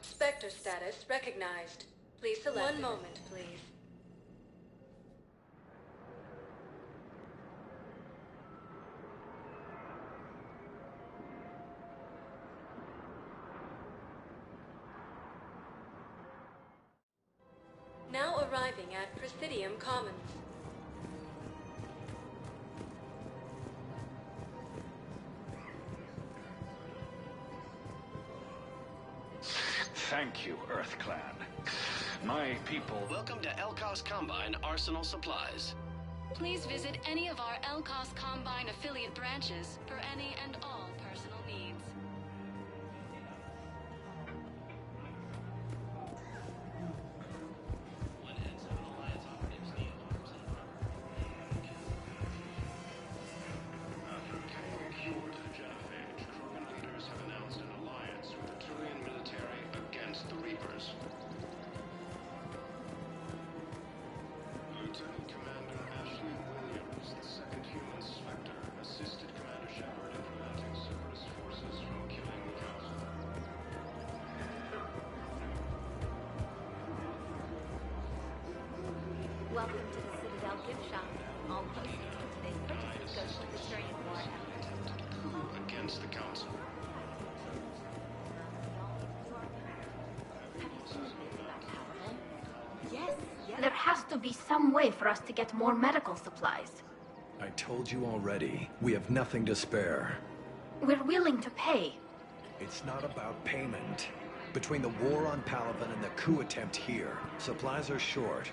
Spectre status recognized. Please select. One moment, please. Now arriving at Presidium Commons. Thank you, Earth Clan. My people... Welcome to Elcos Combine Arsenal Supplies. Please visit any of our Elcos Combine affiliate branches for any and all personal needs. Welcome to the Citadel gift shop. All proceeds from today's purchases go to the Turian War effort. Coup against the Council. Yes, there has to be some way for us to get more medical supplies. I told you already, we have nothing to spare. We're willing to pay. It's not about payment. Between the war on Palaven and the coup attempt here, supplies are short.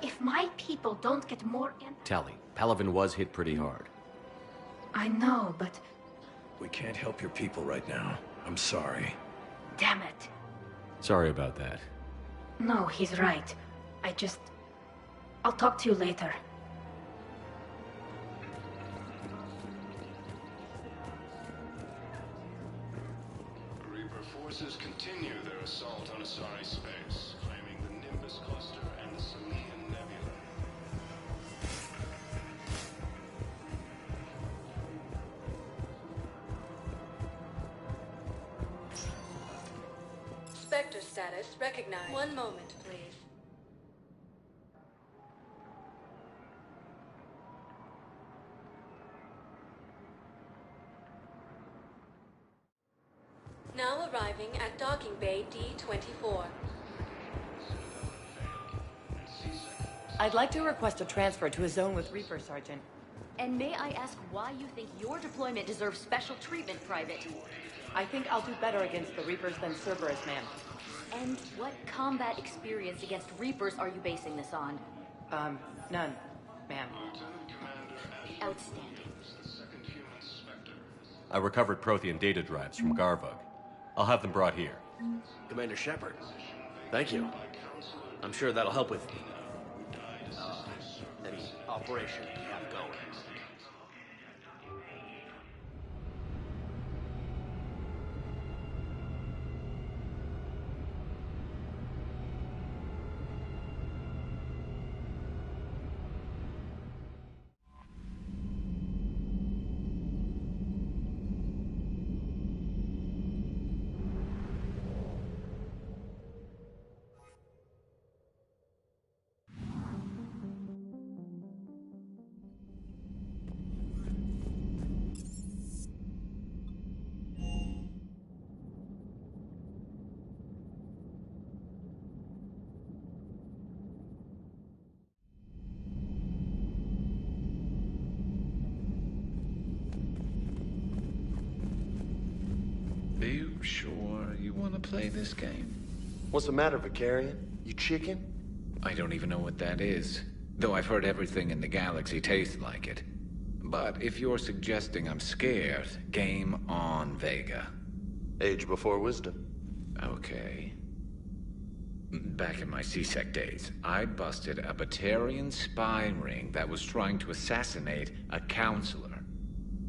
If my people don't get more in... Tally, Palaven was hit pretty hard. I know, but... We can't help your people right now. I'm sorry. Damn it. Sorry about that. No, he's right. I'll talk to you later. Reaper forces continue their assault on Asari space, claiming the Nimbus cluster and the Salian Nebula. Spectre status recognized. One moment, please. Now arriving at docking bay D-24. I'd like to request a transfer to a zone with Reaper, Sergeant. And may I ask why you think your deployment deserves special treatment, Private? I think I'll do better against the Reapers than Cerberus, ma'am. And what combat experience against Reapers are you basing this on? None, ma'am. Outstanding. I recovered Prothean data drives from Garvug. I'll have them brought here. Commander Shepard, thank you. I'm sure that'll help with any operation you have going. Are you sure you want to play this game? What's the matter, Vicarian? You chicken? I don't even know what that is, though I've heard everything in the galaxy tastes like it. But if you're suggesting I'm scared, game on, Vega. Age before wisdom. Okay. Back in my C-Sec days, I busted a Batarian spy ring that was trying to assassinate a counselor.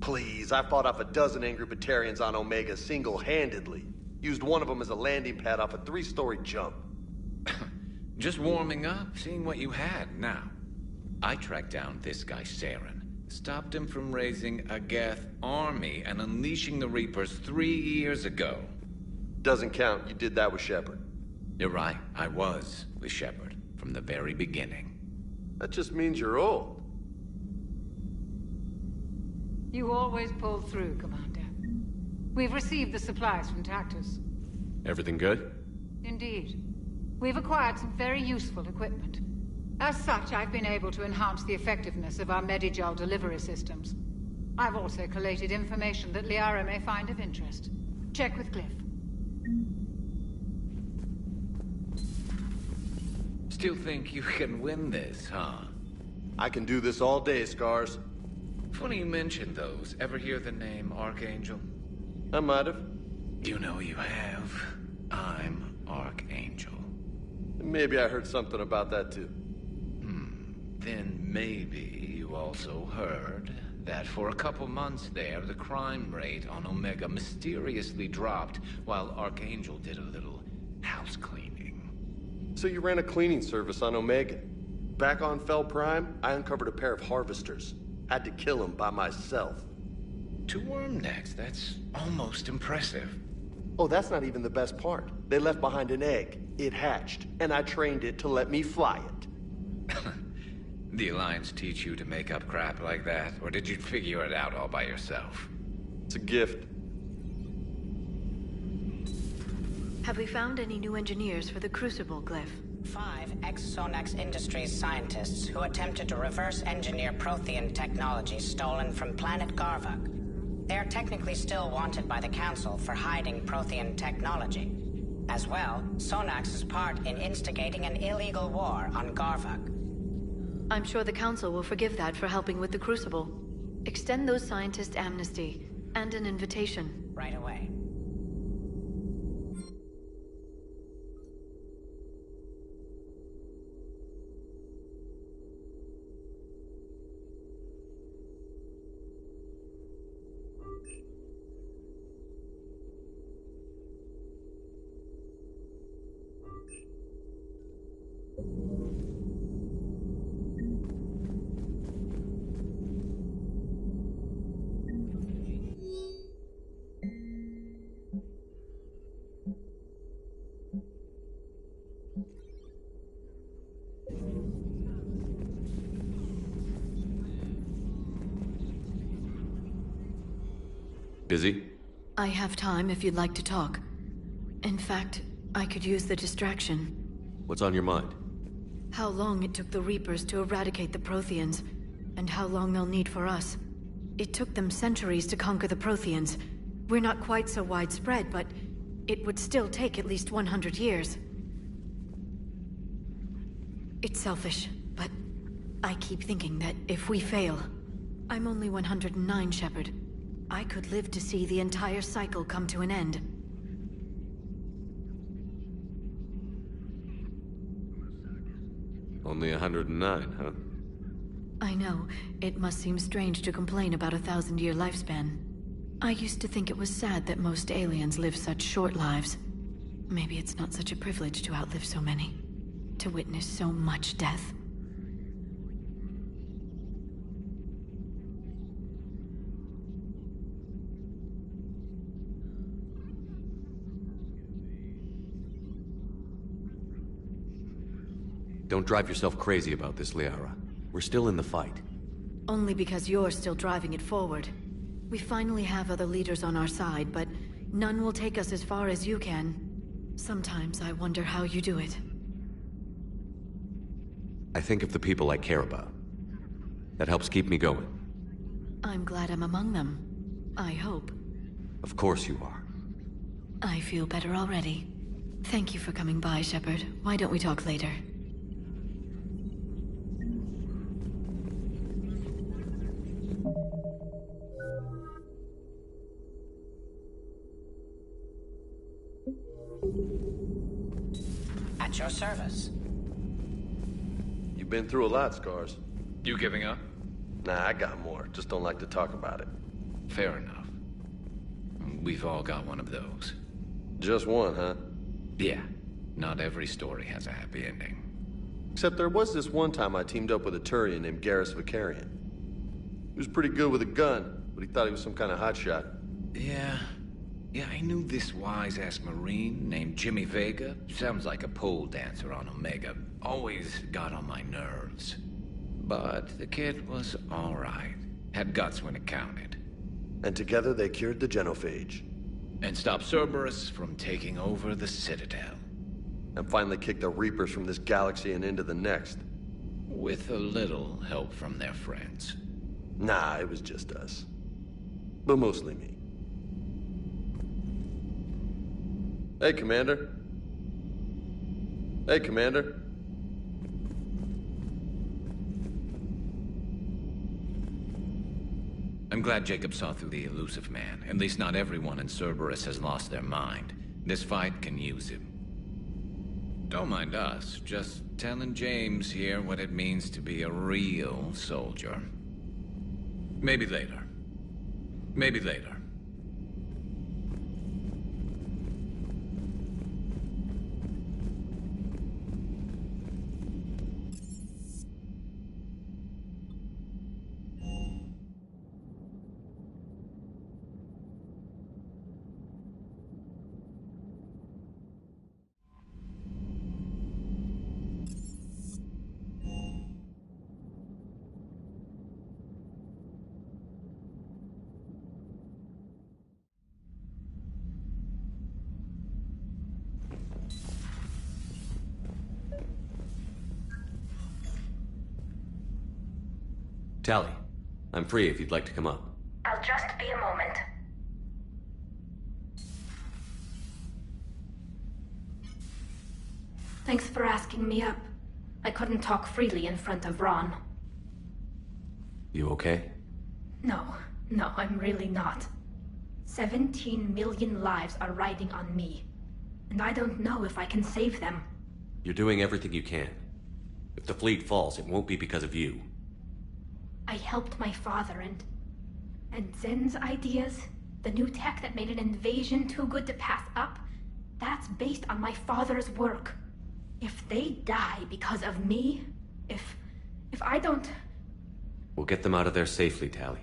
Please, I fought off a dozen angry Batarians on Omega single-handedly. Used one of them as a landing pad off a 3-story jump. Just warming up, seeing what you had. Now, I tracked down this guy, Saren. Stopped him from raising a Geth army and unleashing the Reapers 3 years ago. Doesn't count. You did that with Shepard. You're right. I was with Shepard from the very beginning. That just means you're old. You always pull through, Commander. We've received the supplies from Tactus. Everything good? Indeed. We've acquired some very useful equipment. As such, I've been able to enhance the effectiveness of our Medigel delivery systems. I've also collated information that Liara may find of interest. Check with Glyph. Still think you can win this, huh? I can do this all day, Scars. Funny you mentioned those. Ever hear the name Archangel? I might have. You know you have. I'm Archangel. Maybe I heard something about that too. Then maybe you also heard that for a couple months there, the crime rate on Omega mysteriously dropped while Archangel did a little house cleaning. So you ran a cleaning service on Omega. Back on Fel Prime, I uncovered a pair of harvesters. Had to kill them by myself. 2 worm necks, that's almost impressive. Oh, that's not even the best part. They left behind an egg. It hatched, and I trained it to let me fly it. The Alliance teach you to make up crap like that, or did you figure it out all by yourself? It's a gift. Have we found any new engineers for the Crucible glyph? 5 ex-Sonax Industries scientists who attempted to reverse engineer Prothean technology stolen from planet Garvuk. They are technically still wanted by the Council for hiding Prothean technology. As well, Sonax's part in instigating an illegal war on Garvuk. I'm sure the Council will forgive that for helping with the Crucible. Extend those scientists amnesty and an invitation. Right away. Busy? I have time if you'd like to talk. In fact, I could use the distraction. What's on your mind? How long it took the Reapers to eradicate the Protheans, and how long they'll need for us. It took them centuries to conquer the Protheans. We're not quite so widespread, but it would still take at least 100 years. It's selfish, but I keep thinking that if we fail... I'm only 109, Shepard. I could live to see the entire cycle come to an end. Only 109, huh? I know. It must seem strange to complain about a 1,000-year lifespan. I used to think it was sad that most aliens live such short lives. Maybe it's not such a privilege to outlive so many. To witness so much death. Don't drive yourself crazy about this, Liara. We're still in the fight. Only because you're still driving it forward. We finally have other leaders on our side, but none will take us as far as you can. Sometimes I wonder how you do it. I think of the people I care about. That helps keep me going. I'm glad I'm among them. I hope. Of course you are. I feel better already. Thank you for coming by, Shepard. Why don't we talk later? At your service. You've been through a lot, Scars. You giving up? Nah, I got more. Just don't like to talk about it. Fair enough. We've all got one of those. Just one, huh? Yeah. Not every story has a happy ending. Except there was this one time I teamed up with a Turian named Garrus Vicarian. He was pretty good with a gun, but he thought he was some kind of hotshot. Yeah, I knew this wise-ass Marine named Jimmy Vega. Sounds like a pole dancer on Omega. Always got on my nerves. But the kid was all right. Had guts when it counted. And together they cured the genophage. And stopped Cerberus from taking over the Citadel. And finally kicked the Reapers from this galaxy and into the next. With a little help from their friends. Nah, it was just us. But mostly me. Hey, Commander. Hey, Commander. I'm glad Jacob saw through the elusive man. At least not everyone in Cerberus has lost their mind. This fight can use him. Don't mind us, just telling James here what it means to be a real soldier. Maybe later. Maybe later. Tally, I'm free if you'd like to come up. I'll just be a moment. Thanks for asking me up. I couldn't talk freely in front of Ron. You okay? No, I'm really not. 17 million lives are riding on me. And I don't know if I can save them. You're doing everything you can. If the fleet falls, it won't be because of you. I helped my father and Zen's ideas, the new tech that made an invasion too good to pass up, that's based on my father's work. If they die because of me, if I don't... We'll get them out of there safely, Tally.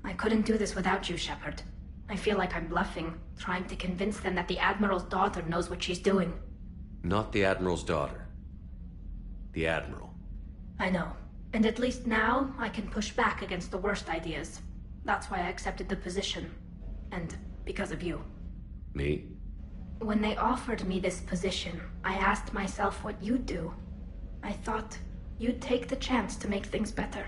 I couldn't do this without you, Shepard. I feel like I'm bluffing, trying to convince them that the Admiral's daughter knows what she's doing. Not the Admiral's daughter. The Admiral. I know. And at least now, I can push back against the worst ideas. That's why I accepted the position. And because of you. Me? When they offered me this position, I asked myself what you'd do. I thought you'd take the chance to make things better.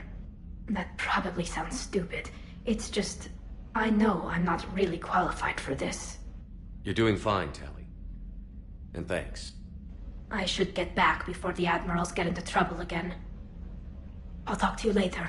That probably sounds stupid. It's just, I know I'm not really qualified for this. You're doing fine, Tally. And thanks. I should get back before the Admirals get into trouble again. I'll talk to you later.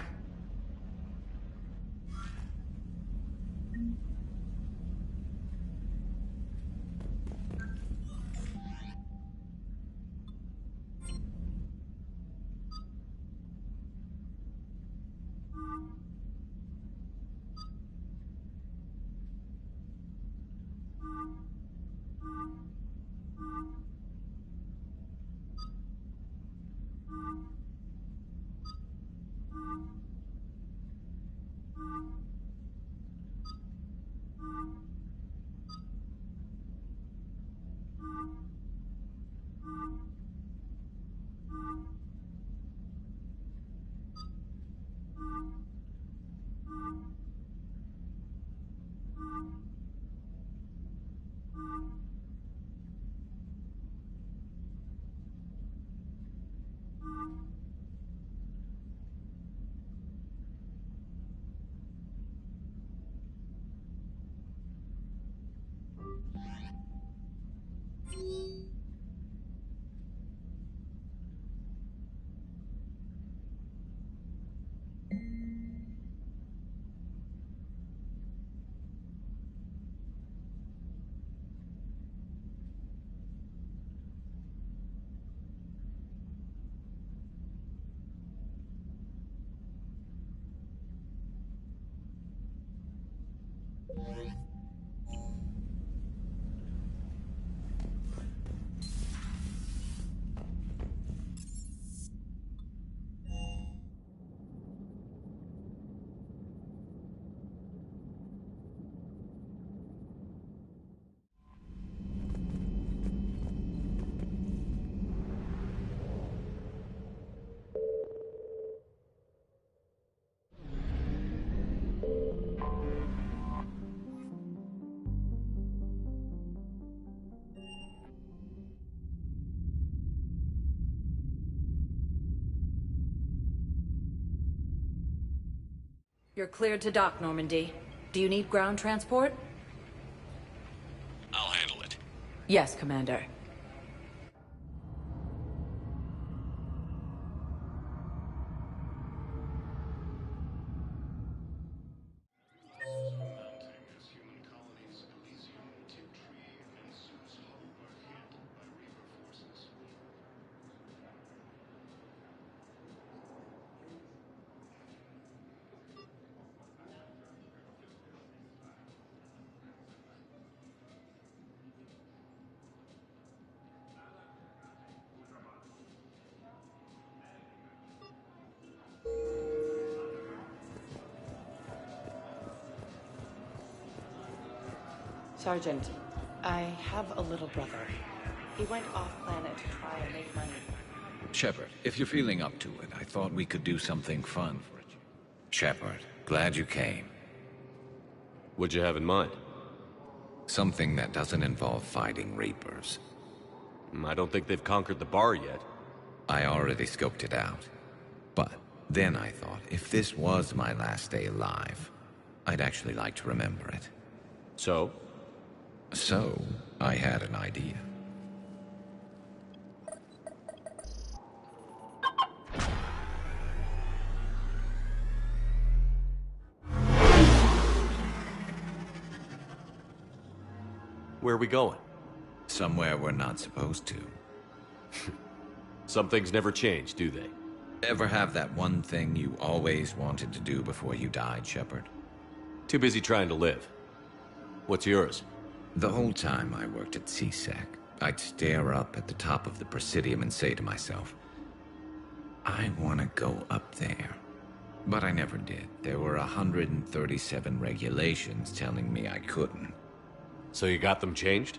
You're cleared to dock, Normandy. Do you need ground transport? I'll handle it. Yes, Commander. Sergeant, I have a little brother. He went off-planet to try and make money. Shepard, if you're feeling up to it, I thought we could do something fun for it. Shepard, glad you came. What'd you have in mind? Something that doesn't involve fighting Reapers. I don't think they've conquered the bar yet. I already scoped it out. But Then I thought, if this was my last day alive, I'd actually like to remember it. So? So, I had an idea. Where are we going? Somewhere we're not supposed to. Some things never change, do they? Ever have that one thing you always wanted to do before you died, Shepard? Too busy trying to live. What's yours? The whole time I worked at CSEC, I'd stare up at the top of the Presidium and say to myself, I want to go up there. But I never did. There were 137 regulations telling me I couldn't. So you got them changed?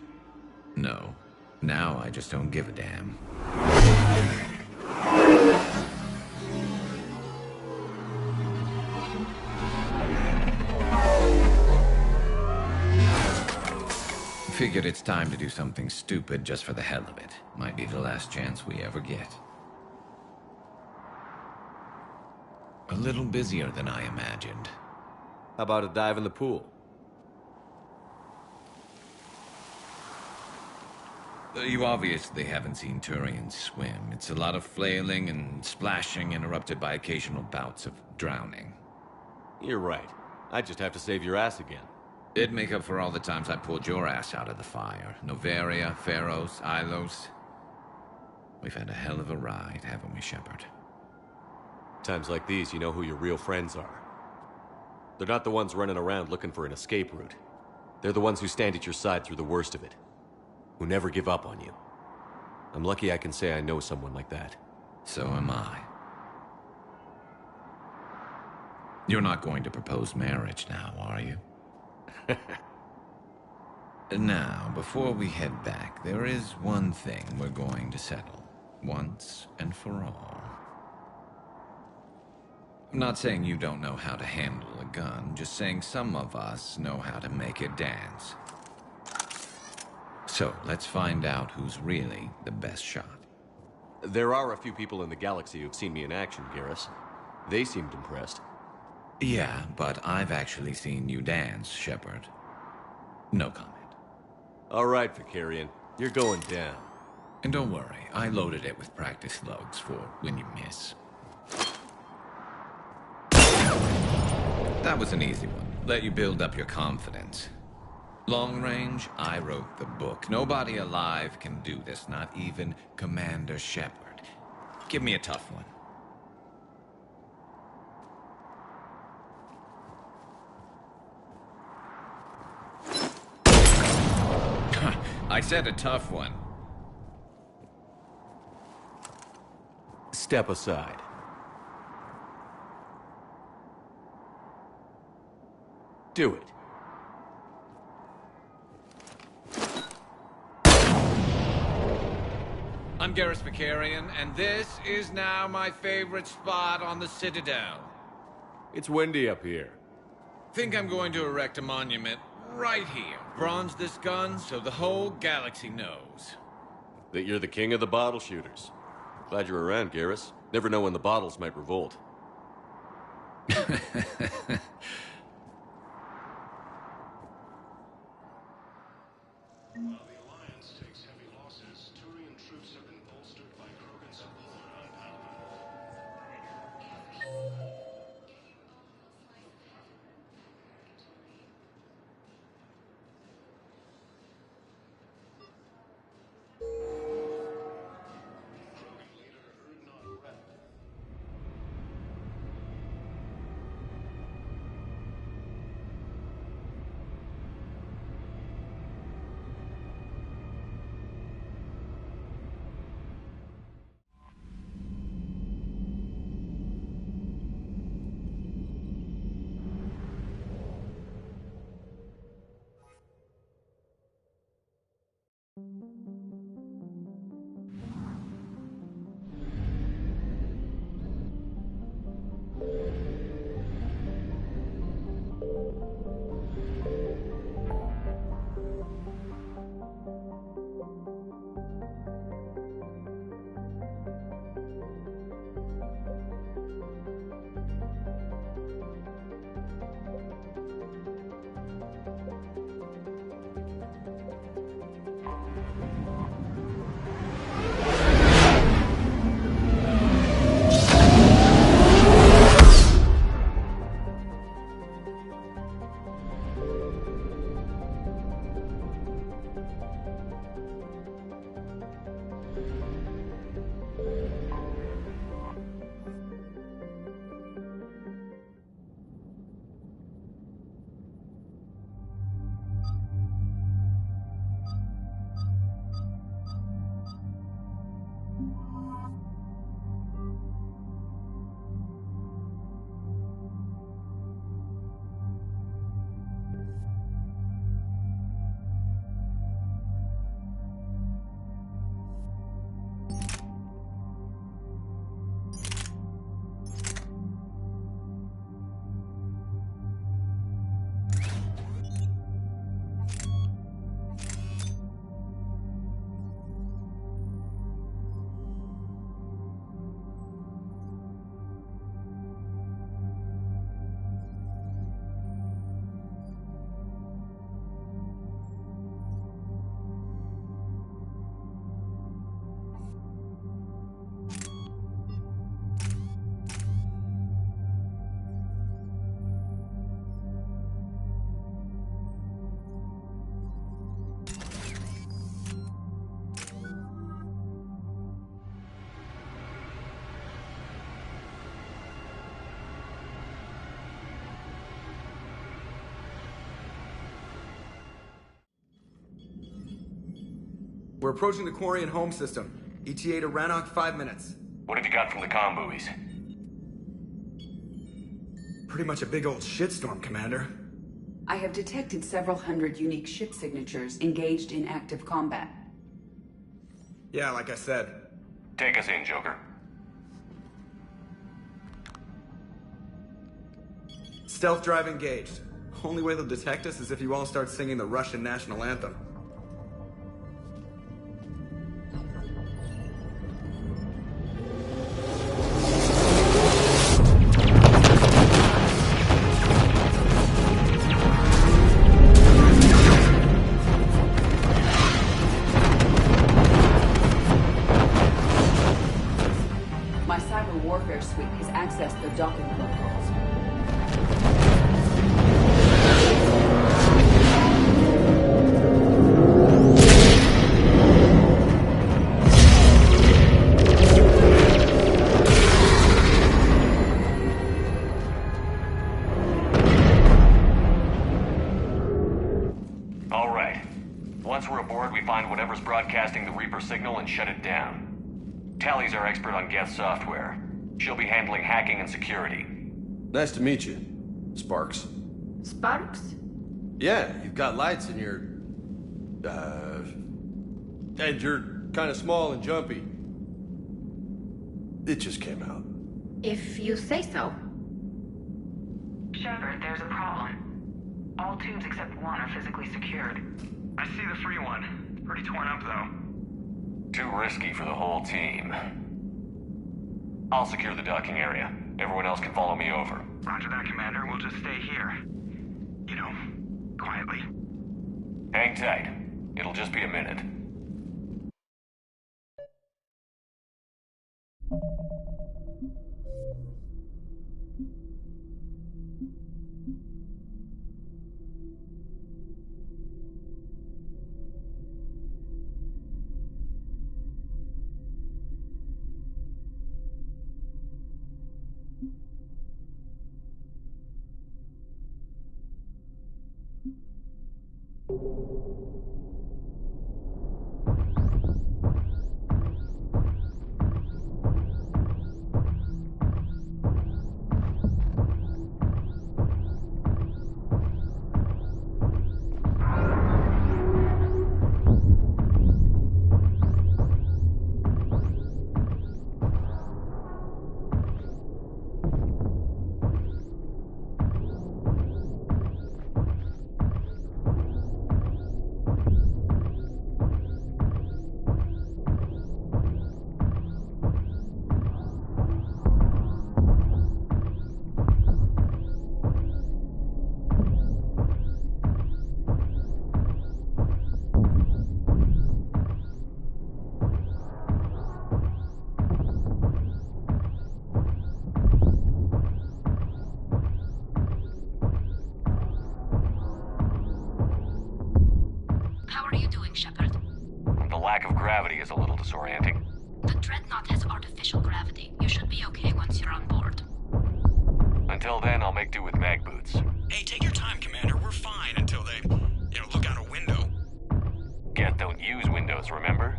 No. Now I just don't give a damn. Figured it's time to do something stupid just for the hell of it. Might be the last chance we ever get. A little busier than I imagined. How about a dive in the pool? You obviously haven't seen Turians swim. It's a lot of flailing and splashing, interrupted by occasional bouts of drowning. You're right. I just have to save your ass again. It'd make up for all the times I pulled your ass out of the fire. Noveria, Pharos, Ilos. We've had a hell of a ride, haven't we, Shepard? Times like these, you know who your real friends are. They're not the ones running around looking for an escape route. They're the ones who stand at your side through the worst of it. Who never give up on you. I'm lucky I can say I know someone like that. So am I. You're not going to propose marriage now, are you? Now, before we head back, there is one thing we're going to settle. Once and for all. I'm not saying you don't know how to handle a gun, just saying some of us know how to make it dance. So, let's find out who's really the best shot. There are a few people in the galaxy who've seen me in action, Garrus. They seemed impressed. Yeah, but I've actually seen you dance, Shepard. No comment. All right, Vicarian. You're going down. And don't worry, I loaded it with practice slugs for when you miss. That was an easy one. Let you build up your confidence. Long range, I wrote the book. Nobody alive can do this, not even Commander Shepard. Give me a tough one. I said a tough one. Step aside. Do it. I'm Garrus Vicarian, and this is now my favorite spot on the Citadel. It's windy up here. Think I'm going to erect a monument right here. Bronze this gun so the whole galaxy knows. That you're the king of the bottle shooters. Glad you're around, Garrus. Never know when the bottles might revolt. We're approaching the quarry and home system. ETA to Rannoch, 5 minutes. What have you got from the comm buoys? Pretty much a big old shitstorm, Commander. I have detected several hundred unique ship signatures engaged in active combat. Yeah, like I said. Take us in, Joker. Stealth drive engaged. Only way they'll detect us is if you all start singing the Russian national anthem. My cyber warfare suite has accessed the docking protocols. All right. Once we're aboard, we find whatever's broadcasting the Reaper signal and shut it down. Tally's our expert on Geth software. She'll be handling hacking and security. Nice to meet you, Sparks. Sparks? Yeah, you've got lights in your... and you're kind of small and jumpy. It just came out. If you say so. Shepard, there's a problem. All tubes except one are physically secured. I see the free one. Pretty torn up, though. Too risky for the whole team. I'll secure the docking area. Everyone else can follow me over. Roger that, Commander. We'll just stay here. You know, quietly. Hang tight. It'll just be a minute. Shepard. The lack of gravity is a little disorienting. The Dreadnought has artificial gravity. You should be okay once you're on board. Until then, I'll make do with mag boots. Hey, take your time, Commander. We're fine until they, look out a window. Geth don't use windows, remember?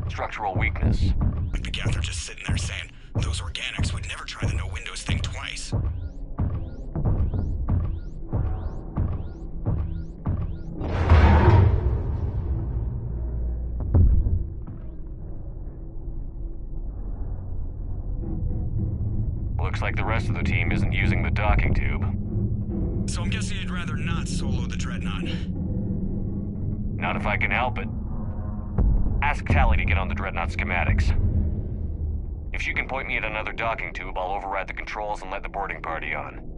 Structural weakness. Like the Geth are just sitting there saying, those organics would never try the no windows thing twice. Looks like the rest of the team isn't using the docking tube. So I'm guessing you'd rather not solo the Dreadnought. Not if I can help it. Ask Tally to get on the Dreadnought schematics. If she can point me at another docking tube, I'll override the controls and let the boarding party on.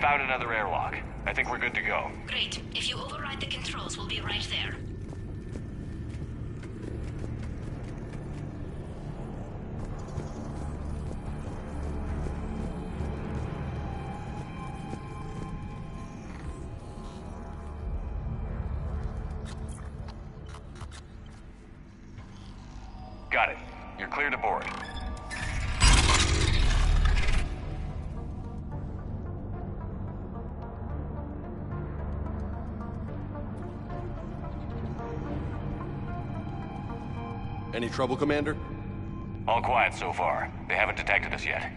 Found another airlock. I think we're good to go. Great. If you override the controls, we'll be right there. Got it. You're clear to board. Any trouble, Commander? All quiet so far. They haven't detected us yet.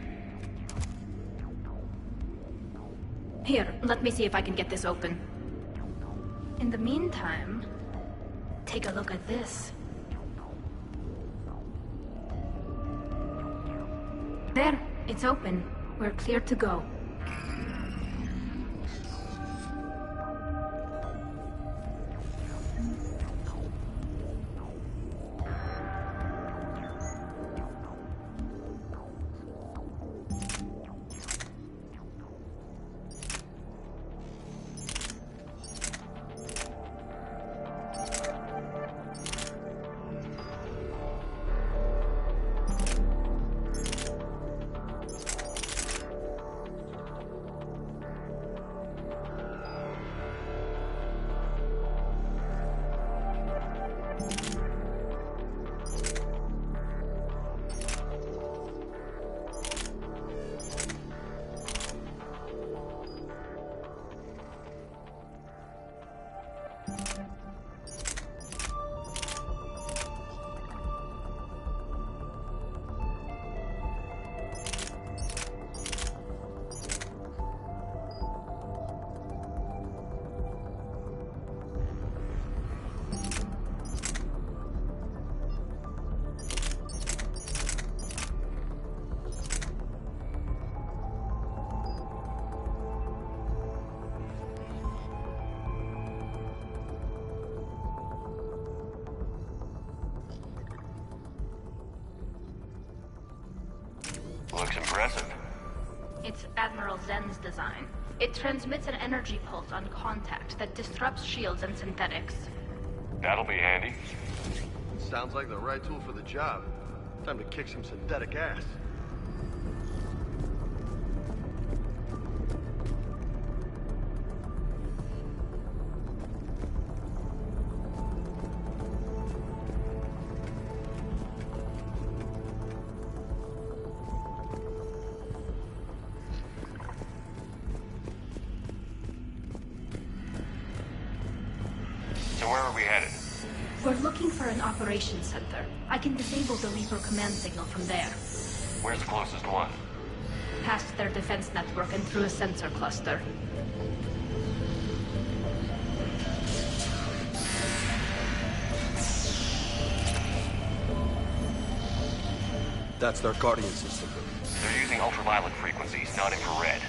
Here, let me see if I can get this open. In the meantime, take a look at this. There, it's open. We're clear to go. Looks impressive. It's Admiral Zen's design. It transmits an energy pulse on contact that disrupts shields and synthetics. That'll be handy. Sounds like the right tool for the job. Time to kick some synthetic ass. So where are we headed? We're looking for an operations center. I can disable the Reaper command signal from there. Where's the closest one? Past their defense network and through a sensor cluster. That's their Guardian system. They're using ultraviolet frequencies, not infrared.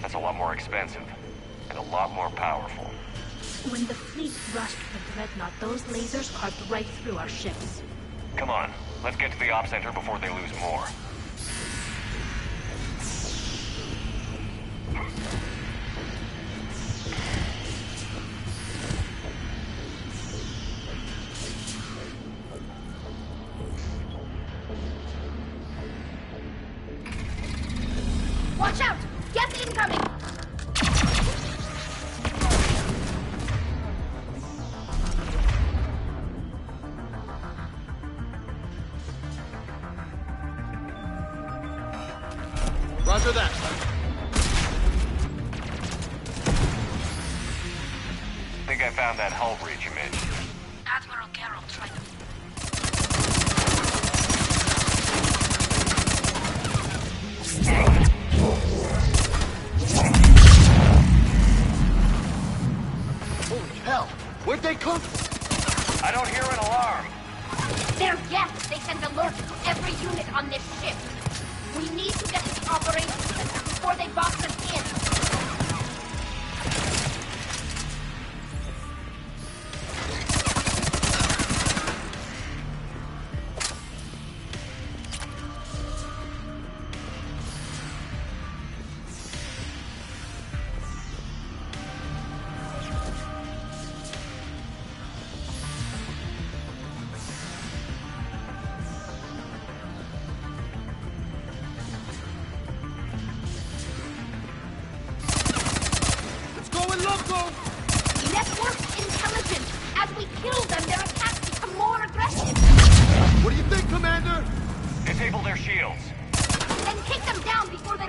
That's a lot more expensive. And a lot more powerful. When the fleet rushed the Dreadnought, those lasers carved right through our ships. Come on, let's get to the op center before they lose more. Watch out! Gas incoming! Roger that. Think I found that hull breach you mentioned. Admiral Geralt tried to... Holy hell! Where'd they come from? I don't hear an alarm. They're guests! They send alerts to every unit on this ship! We need to get to the operations center before they box us in!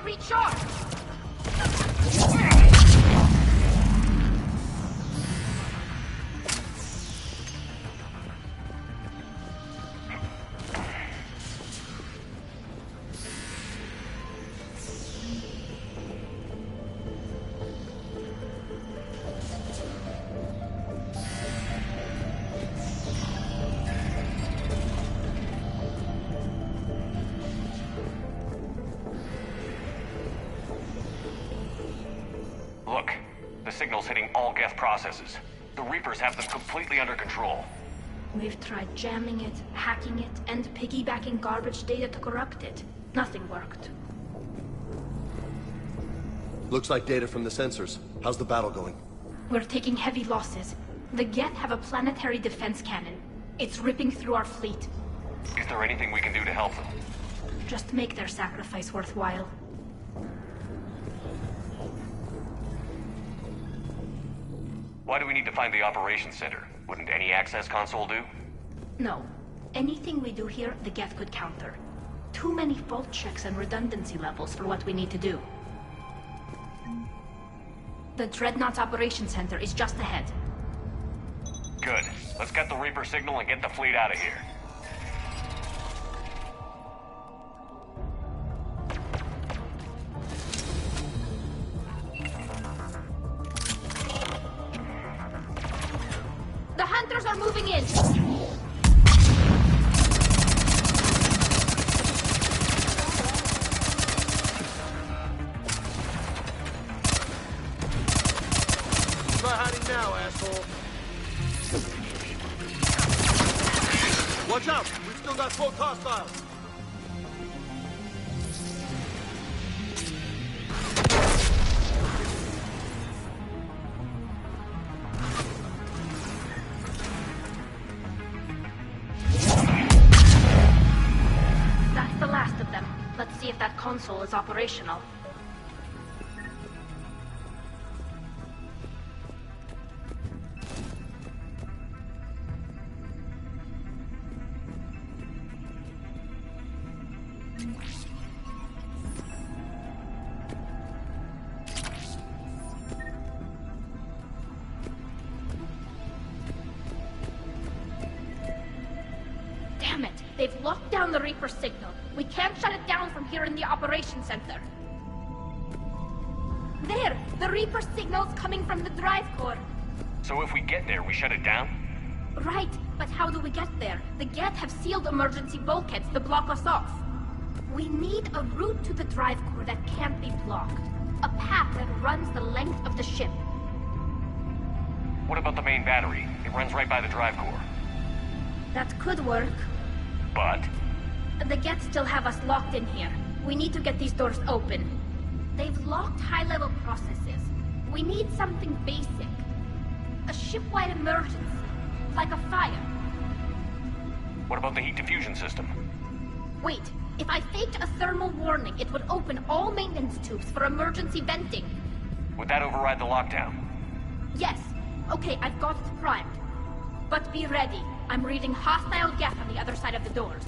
recharge! Look, the signal's hitting all Geth processes. The Reapers have them completely under control. We've tried jamming it, hacking it, and piggybacking garbage data to corrupt it. Nothing worked. Looks like data from the sensors. How's the battle going? We're taking heavy losses. The Geth have a planetary defense cannon. It's ripping through our fleet. Is there anything we can do to help them? Just make their sacrifice worthwhile. Why do we need to find the operations center? Wouldn't any access console do? No. Anything we do here, the Geth could counter. Too many fault checks and redundancy levels for what we need to do. The Dreadnought's operations center is just ahead. Good. Let's get the Reaper signal and get the fleet out of here. The hunters are moving in! Try hiding now, asshole. Watch out! We've still got 4 hostiles! That's the last of them. Let's see if that console is operational. Damn it! They've locked down the Reaper signal. We can't shut it down from here in the operations center. There! The Reaper signal's coming from the drive core. So if we get there, we shut it down? Right, but how do we get there? The Geth have sealed emergency bulkheads to block us off. We need a route to the drive core that can't be blocked. A path that runs the length of the ship. What about the main battery? It runs right by the drive core. That could work. But? The Geth still have us locked in here. We need to get these doors open. They've locked high-level processes. We need something basic. A ship-wide emergency. Like a fire. What about the heat diffusion system? Wait, if I faked a thermal warning, it would open all maintenance tubes for emergency venting. Would that override the lockdown? Yes. Okay, I've got it primed. But be ready. I'm reading hostile Geth on the other side of the doors.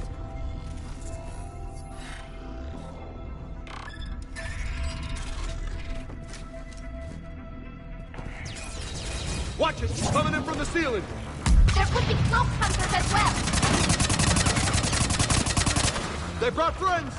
Watch it! Coming in from the ceiling! There could be cloak hunters as well! They brought friends!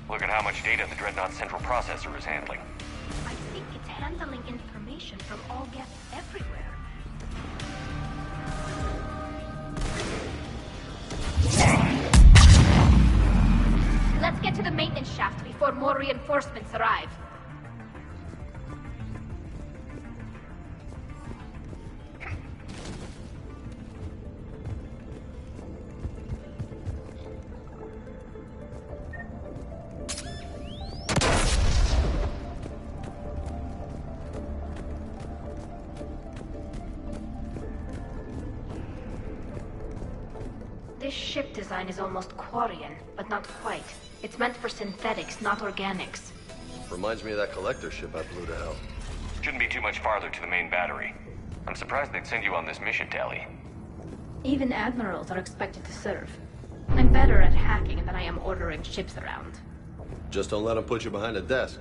Look at how much data the Dreadnought central processor is handling. I think it's handling information from all Geth everywhere. the maintenance shaft before more reinforcements arrive. This ship design is almost Quarian, but not quite. It's meant for synthetics, not organics. Reminds me of that collector ship I blew to hell. Shouldn't be too much farther to the main battery. I'm surprised they'd send you on this mission, Tally. Even admirals are expected to serve. I'm better at hacking than I am ordering ships around. Just don't let them put you behind a desk.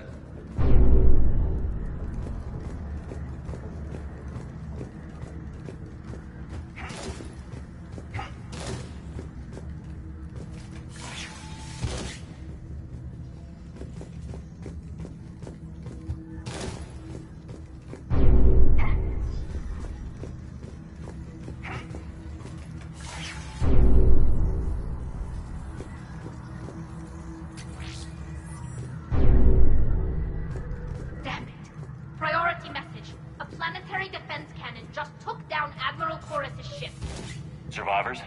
Survivors?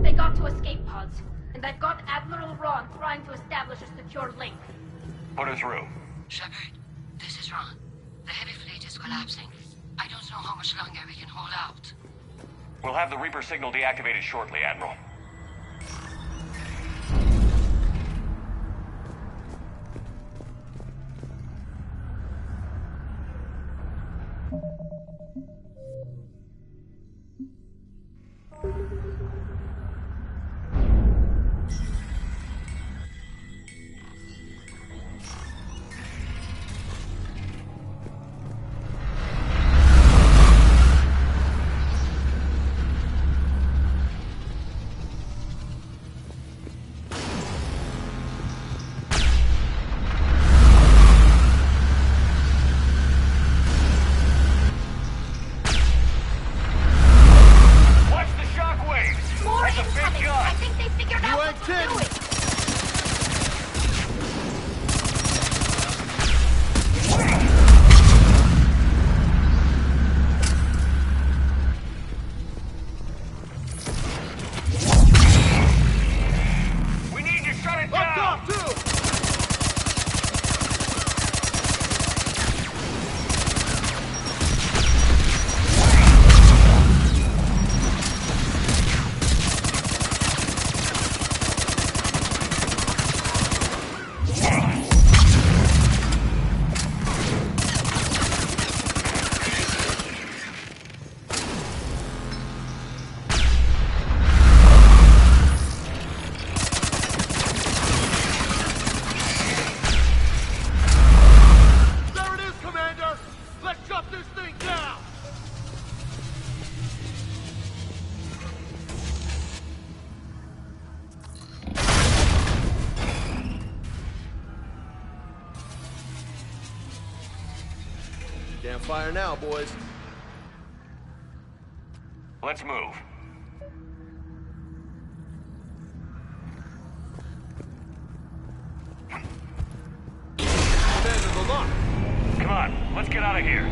They got to escape pods, and I've got Admiral Ron trying to establish a secure link. Put her through. Shepard, this is Ron. The heavy fleet is collapsing. I don't know how much longer we can hold out. We'll have the Reaper signal deactivated shortly, Admiral. Can't fire now, boys. Let's move. Come on, let's get out of here.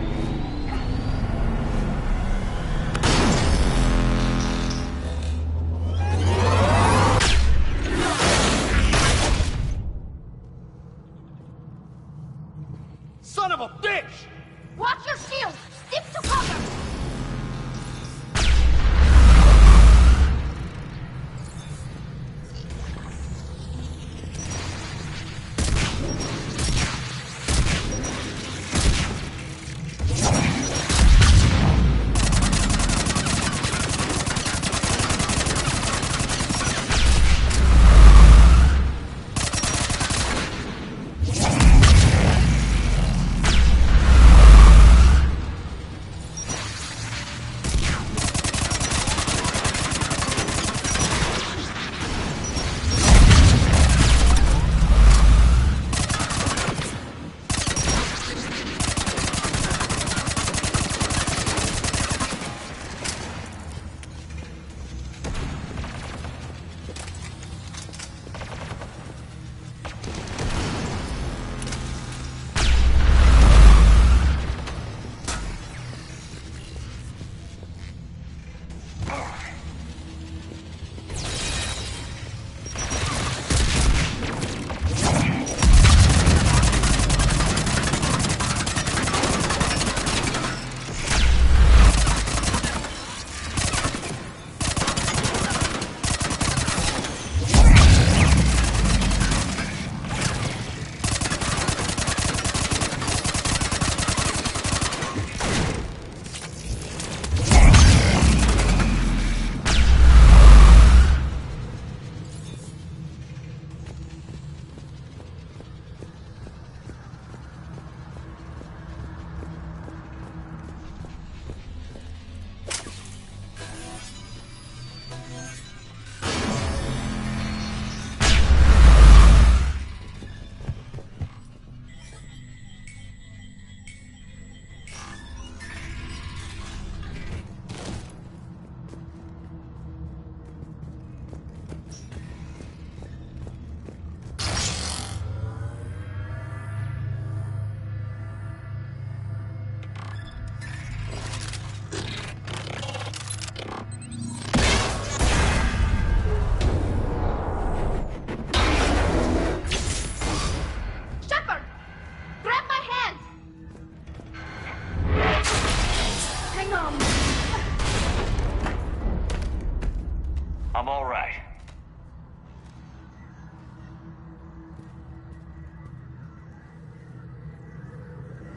Son of a bitch! Watch your shield! Stick to cover!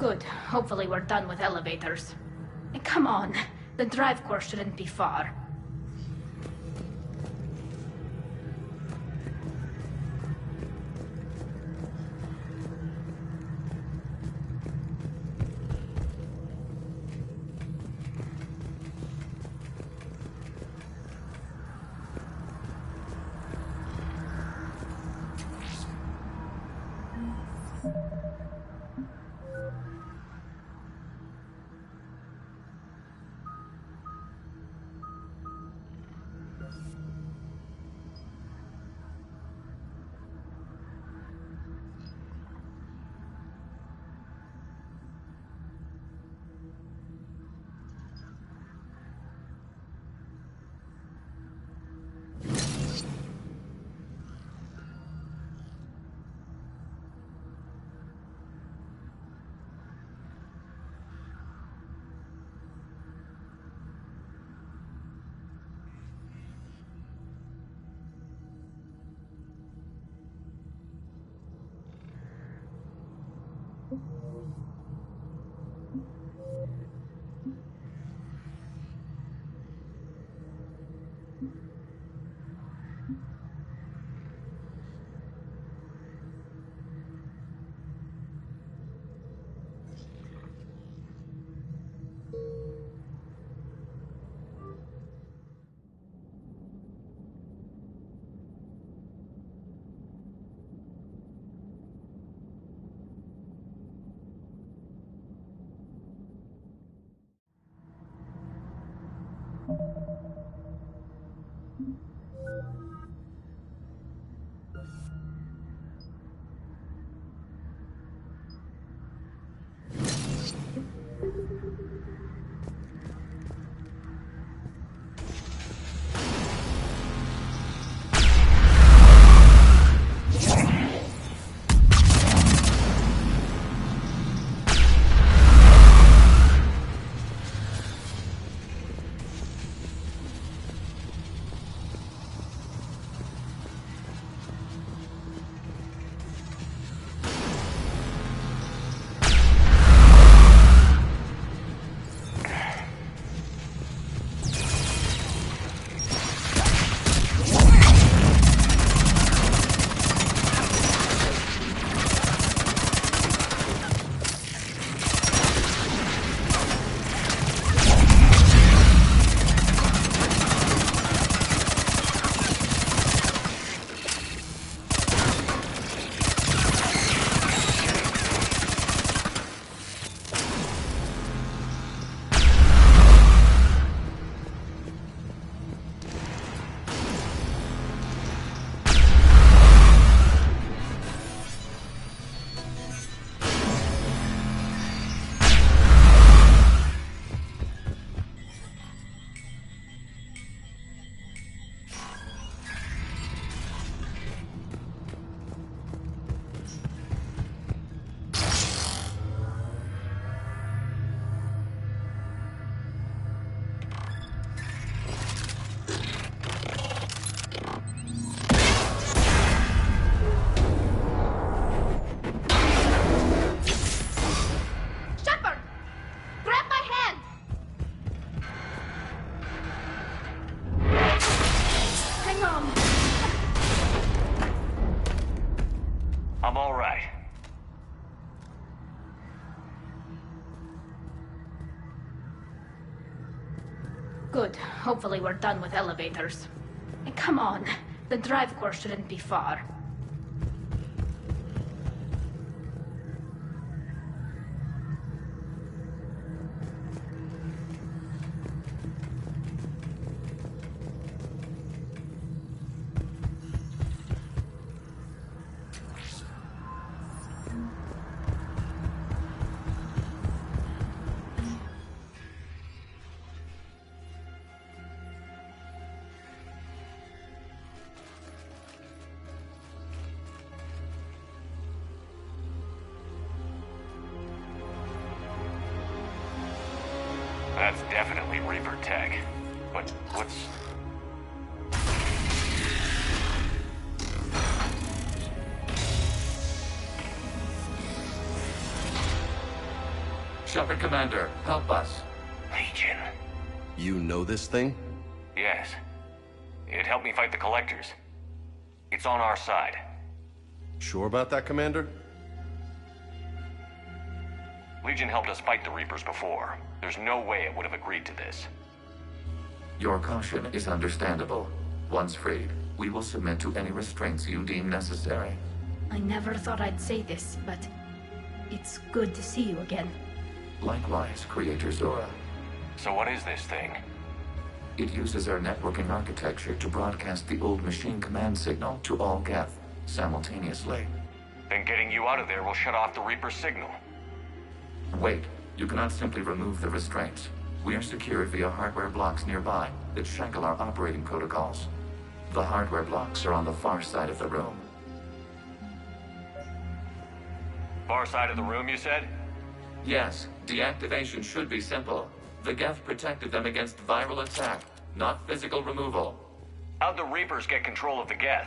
Good. Hopefully we're done with elevators. Come on. The drive course shouldn't be far. I'm all right. Good. Hopefully we're done with elevators. Come on. The drive course shouldn't be far. That's definitely Reaper tech. But what's... Shepard Commander, help us. Legion. You know this thing? Yes. It helped me fight the Collectors. It's on our side. Sure about that, Commander? Legion helped us fight the Reapers before. There's no way it would have agreed to this. Your caution is understandable. Once freed, we will submit to any restraints you deem necessary. I never thought I'd say this, but it's good to see you again. Likewise, Creator Zora. So what is this thing? It uses our networking architecture to broadcast the old machine command signal to all Geth simultaneously. Then getting you out of there will shut off the Reaper's signal. Wait, you cannot simply remove the restraints. We are secured via hardware blocks nearby that shackle our operating protocols. The hardware blocks are on the far side of the room. Far side of the room, you said? Yes, deactivation should be simple. The Geth protected them against viral attack, not physical removal. How'd the Reapers get control of the Geth?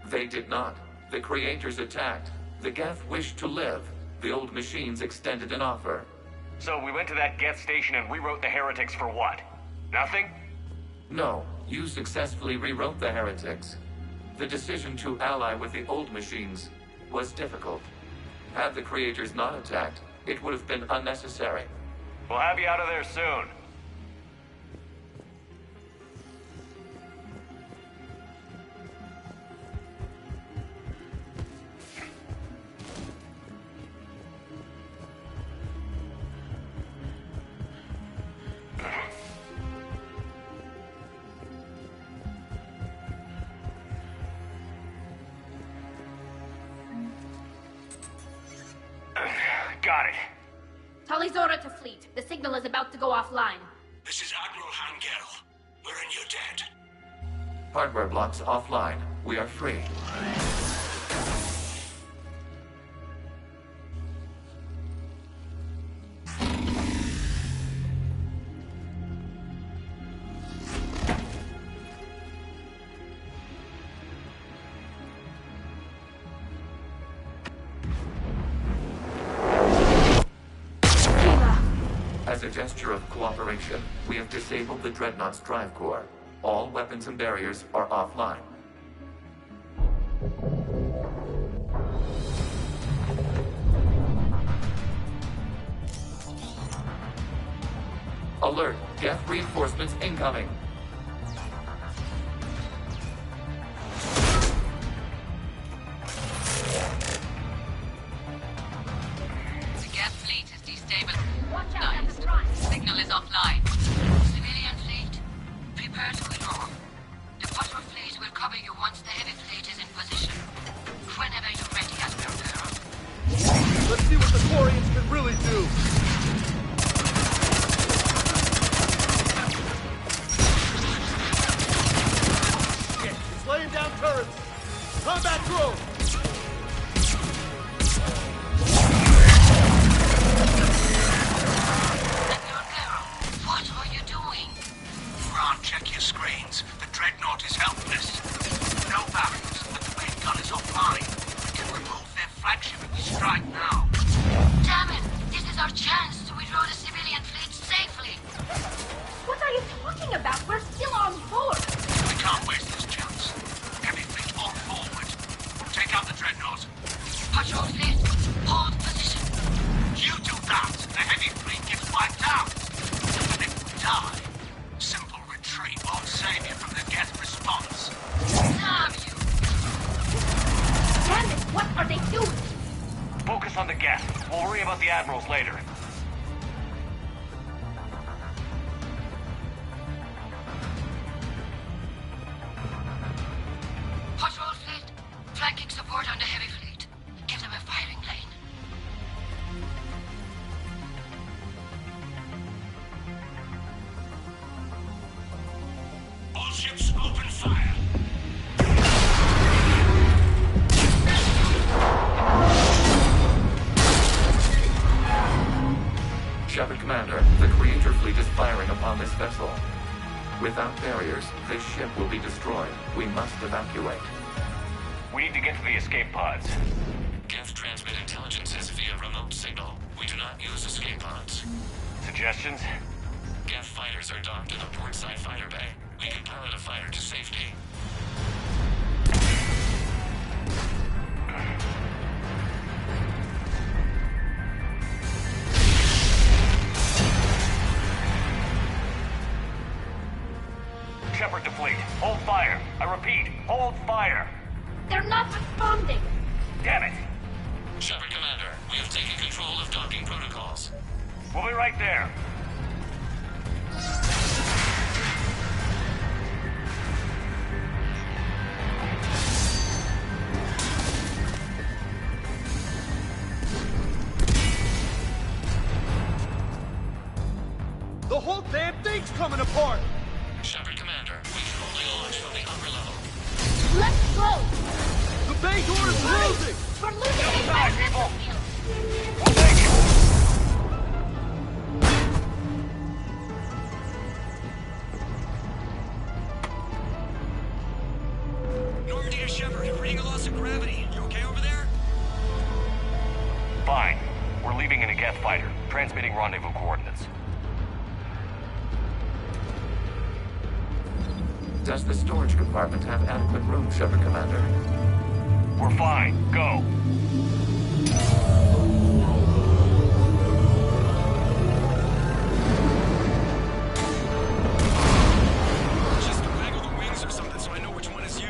They did not. The Creators attacked. The Geth wished to live. The old machines extended an offer. So we went to that Geth station and rewrote the heretics for what? Nothing? No, you successfully rewrote the heretics. The decision to ally with the old machines was difficult. Had the Creators not attacked, it would have been unnecessary. We'll have you out of there soon. Got it. Talizora to fleet. The signal is about to go offline. This is Admiral Hangel. We're in your debt. Hardware blocks offline. We are free. As a gesture of cooperation, we have disabled the Dreadnought's drive core. All weapons and barriers are offline. Alert! Geth reinforcements incoming! The Geth fleet is destabilized. Signal is offline. Civilian fleet, prepare to withdraw. The patrol fleet will cover you once the heavy fleet is in position. Whenever you're ready, Admiral Girl. Let's see what the Quarians can really do! It's laying down turrets! Combat drone! What are you doing? Ron, check your screens. The Dreadnought is helpless. No barriers, but the main gun is offline. We can remove their flagship if we strike now. Damn it! This is our chance to withdraw the civilian fleet safely. What are you talking about? We're still on board. We can't waste this chance. Heavy fleet on forward. Take out the Dreadnought. Patrol fleet, hold position. You do that, the heavy fleet gets wiped out. And if we die, simple retreat won't save you from the Geth response. Damn you! Damn it! What are they doing? Focus on the Geth. We'll worry about the admirals later. Patrol fleet, flanking support on the heavy fleet. Give them a firing lane. All ships open fire. Shepard Commander, the Creator fleet is firing upon this vessel. Without barriers, this ship will be destroyed. We must evacuate. We need to get to the escape pods. Geth transmit intelligences via remote signal. We do not use escape pods. Suggestions? Geth fighters are docked in a portside fighter bay. We can pilot a fighter to safety. Shepard to fleet. Hold fire. I repeat, hold fire. They're not responding. Damn it. Shepard Commander, we have taken control of docking protocols. We'll be right there. The whole damn thing's coming apart! Shepard Commander, we can only launch from the upper level. Let's go! The bay door is closing! We're losing Outside, people! Normandy to Shepard, I'm reading a loss of gravity. You okay over there? Fine. We're leaving in a Geth fighter. Transmitting rendezvous coordinates. Does the storage compartment have adequate room, Shepard Commander? We're fine. Go. Just waggle the wings or something so I know which one is you.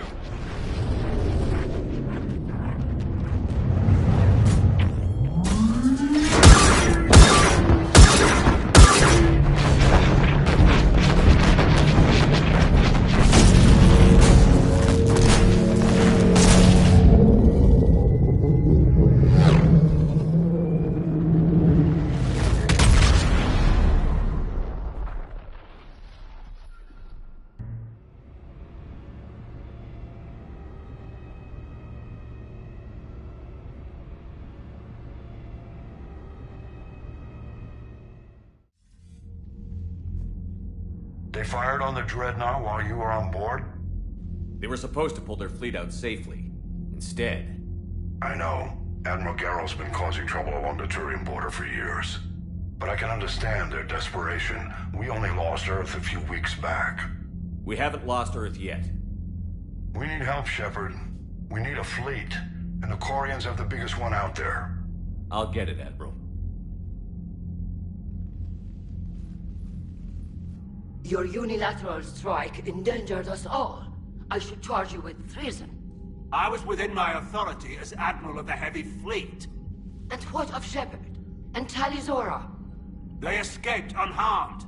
They fired on the Dreadnought while you were on board? They were supposed to pull their fleet out safely. Instead... I know. Admiral Garrow's been causing trouble along the Turian border for years. But I can understand their desperation. We only lost Earth a few weeks back. We haven't lost Earth yet. We need help, Shepard. We need a fleet. And the Quarians have the biggest one out there. I'll get it, Admiral. Your unilateral strike endangered us all. I should charge you with treason. I was within my authority as Admiral of the Heavy Fleet. And what of Shepard? And Talizora? They escaped unharmed.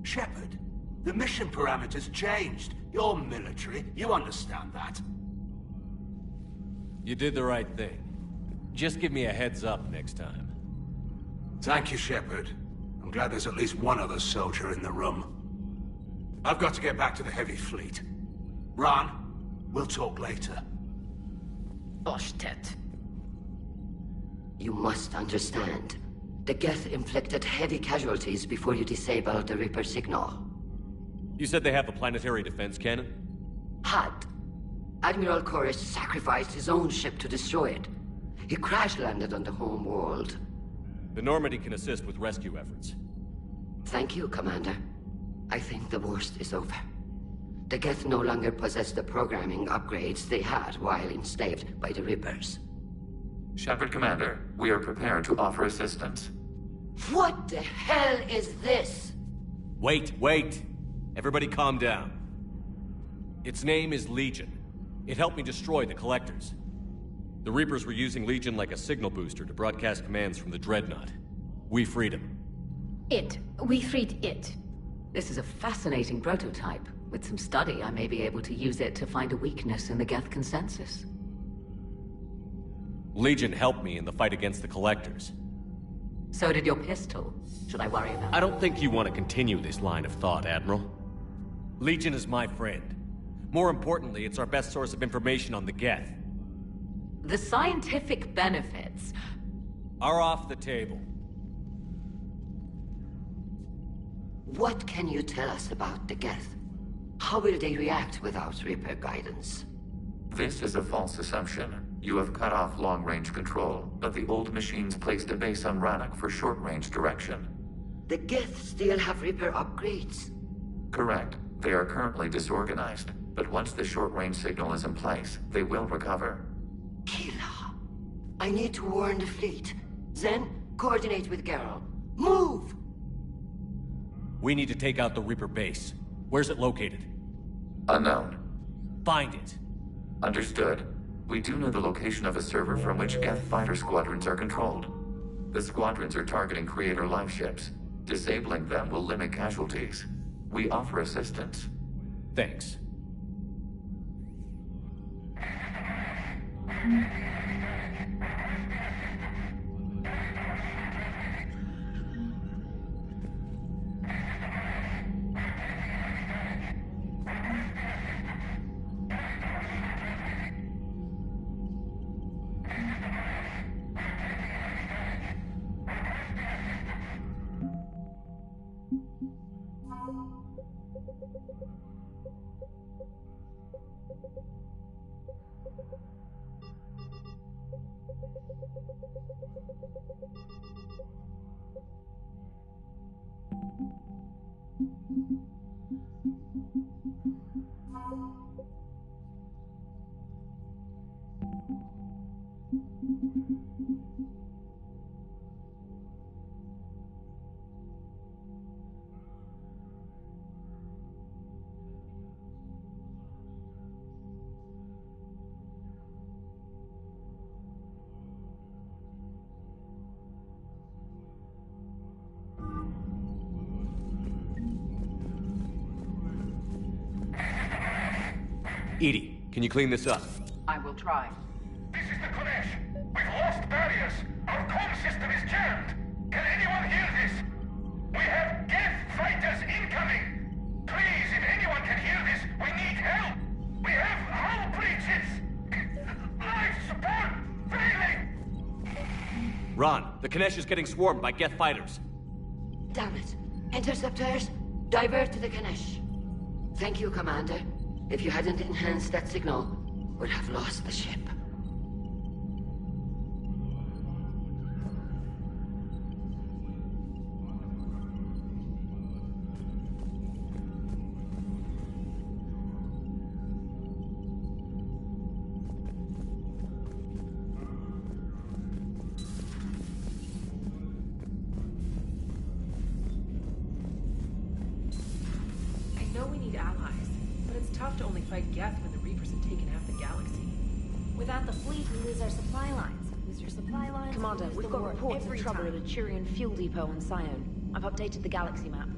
Shepard, the mission parameters changed. You're military. You understand that. You did the right thing. Just give me a heads up next time. Thank you, Shepard. I'm glad there's at least one other soldier in the room. I've got to get back to the Heavy Fleet. Ron, we'll talk later. Oshtet. You must understand. The Geth inflicted heavy casualties before you disabled the Reaper signal. You said they have a planetary defense cannon? Had. Admiral Koris sacrificed his own ship to destroy it. He crash-landed on the home world. The Normandy can assist with rescue efforts. Thank you, Commander. I think the worst is over. The Geth no longer possess the programming upgrades they had while enslaved by the Reapers. Shepard Commander, we are prepared to offer assistance. What the hell is this? Wait. Everybody calm down. Its name is Legion. It helped me destroy the Collectors. The Reapers were using Legion like a signal booster to broadcast commands from the Dreadnought. We freed him. We freed it. This is a fascinating prototype. With some study, I may be able to use it to find a weakness in the Geth consensus. Legion helped me in the fight against the Collectors. So did your pistol. Should I worry about it? I don't think you want to continue this line of thought, Admiral. Legion is my friend. More importantly, it's our best source of information on the Geth. The scientific benefits are off the table. What can you tell us about the Geth? How will they react without Reaper guidance? This is a false assumption. You have cut off long-range control, but the old machines placed a base on Rannoch for short-range direction. The Geth still have Reaper upgrades? Correct. They are currently disorganized, but once the short-range signal is in place, they will recover. Kila, I need to warn the fleet. Zen, coordinate with Garrow. Move! We need to take out the Reaper base. Where's it located? Unknown. Find it. Understood. We do know the location of a server from which Geth fighter squadrons are controlled. The squadrons are targeting Creator life ships. Disabling them will limit casualties. We offer assistance. Thanks. Edie, can you clean this up? I will try. This is the Konesh. We've lost barriers. Our comm system is jammed. Can anyone hear this? We have Geth fighters incoming. Please, if anyone can hear this, we need help. We have hull breaches. Life support failing. Ron, the Konesh is getting swarmed by Geth fighters. Damn it. Interceptors, divert to the Ganesh. Thank you, Commander. If you hadn't enhanced that signal, we'd have lost the ship. I know we need allies, but it's tough to only fight Geth when the Reapers have taken half the galaxy. Without the fleet, we lose our supply lines. Lose your supply lines. Commander, we've got reports of trouble at a Turian fuel depot on Sion. I've updated the galaxy map.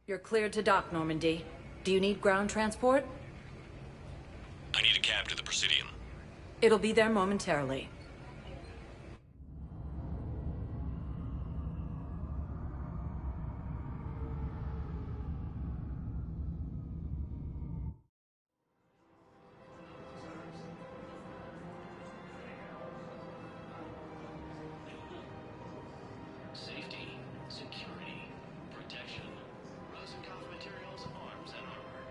You're cleared to dock, Normandy. Do you need ground transport? I need a cab to the Presidium. It'll be there momentarily. Safety, security, protection. Rosenkampf Materials, Arms and Armor.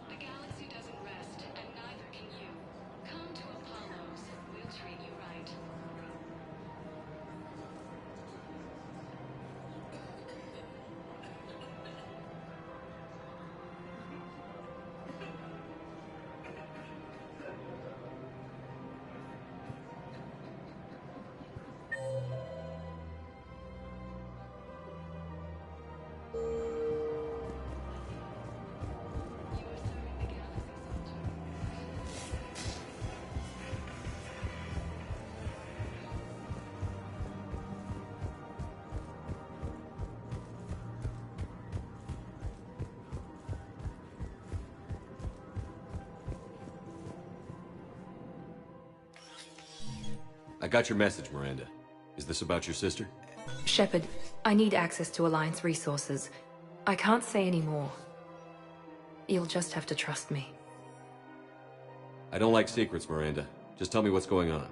The galaxy doesn't rest, and neither can you. Come to Apollo's. We'll treat you right. I got your message, Miranda. Is this about your sister? Shepard, I need access to Alliance resources. I can't say any more. You'll just have to trust me. I don't like secrets, Miranda. Just tell me what's going on.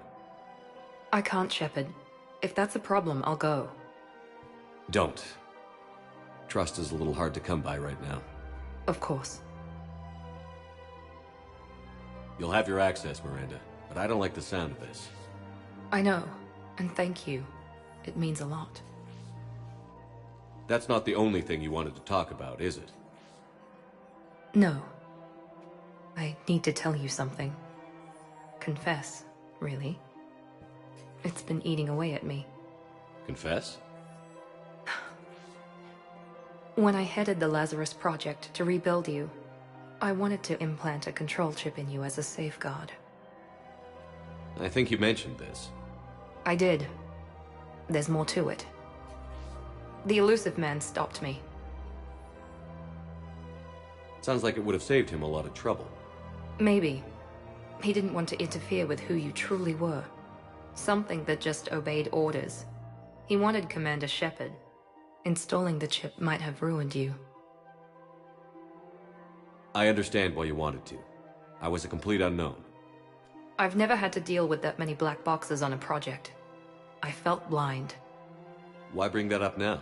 I can't, Shepard. If that's a problem, I'll go. Don't. Trust is a little hard to come by right now. Of course. You'll have your access, Miranda, but I don't like the sound of this. I know, and thank you. It means a lot. That's not the only thing you wanted to talk about, is it? No. I need to tell you something. Confess, really. It's been eating away at me. Confess? When I headed the Lazarus Project to rebuild you, I wanted to implant a control chip in you as a safeguard. I think you mentioned this. I did. There's more to it. The elusive man stopped me. Sounds like it would have saved him a lot of trouble. Maybe. He didn't want to interfere with who you truly were. Something that just obeyed orders. He wanted Commander Shepard. Installing the chip might have ruined you. I understand why you wanted to. I was a complete unknown. I've never had to deal with that many black boxes on a project. I felt blind. Why bring that up now?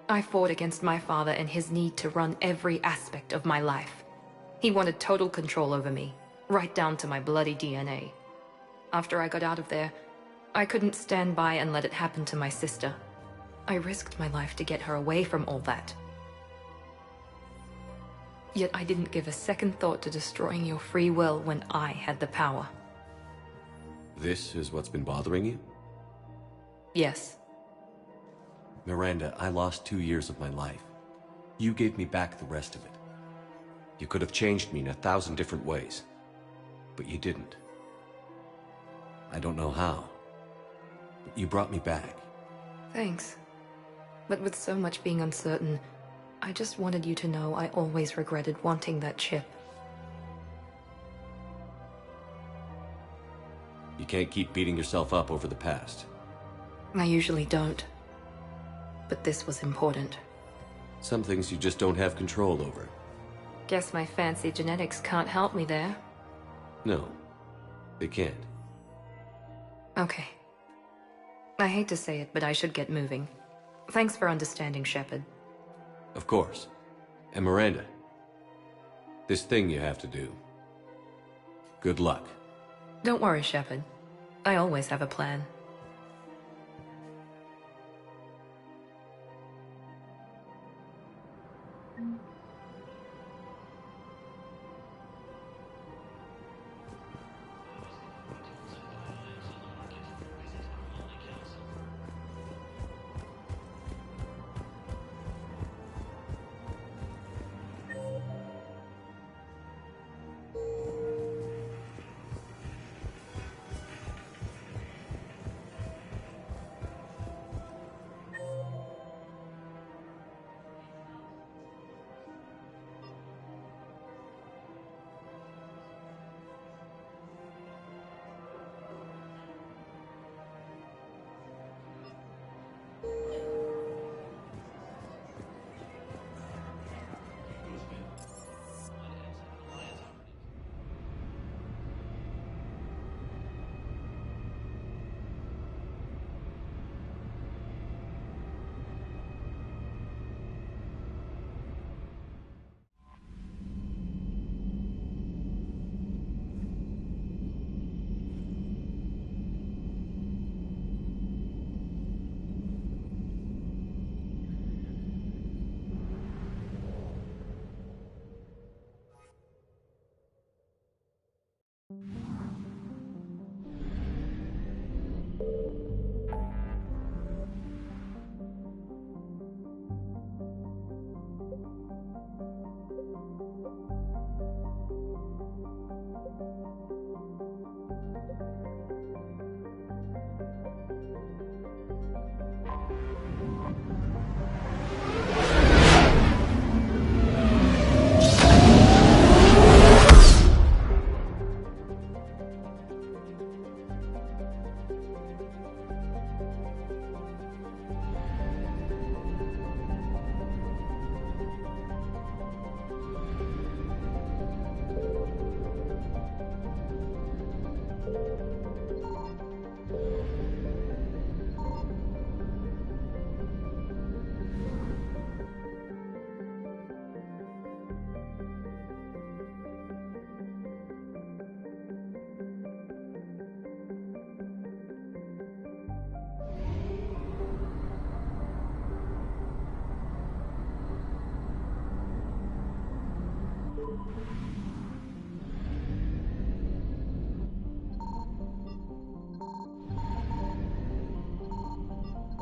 I fought against my father and his need to run every aspect of my life. He wanted total control over me, right down to my bloody DNA. After I got out of there, I couldn't stand by and let it happen to my sister. I risked my life to get her away from all that. Yet I didn't give a second thought to destroying your free will when I had the power. This is what's been bothering you? Yes. Miranda, I lost 2 years of my life. You gave me back the rest of it. You could have changed me in 1,000 different ways. But you didn't. I don't know how. But you brought me back. Thanks. But with so much being uncertain, I just wanted you to know I always regretted wanting that chip. You can't keep beating yourself up over the past. I usually don't. But this was important. Some things you just don't have control over. Guess my fancy genetics can't help me there. No, they can't. Okay. I hate to say it, but I should get moving. Thanks for understanding, Shepard. Of course. And Miranda, this thing you have to do. Good luck. Don't worry, Shepard. I always have a plan.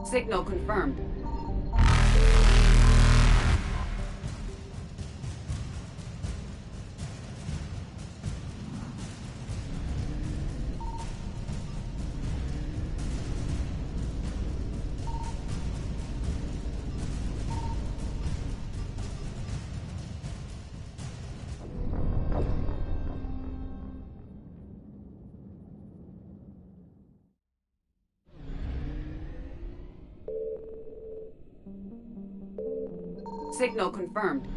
Signal confirmed. Signal confirmed.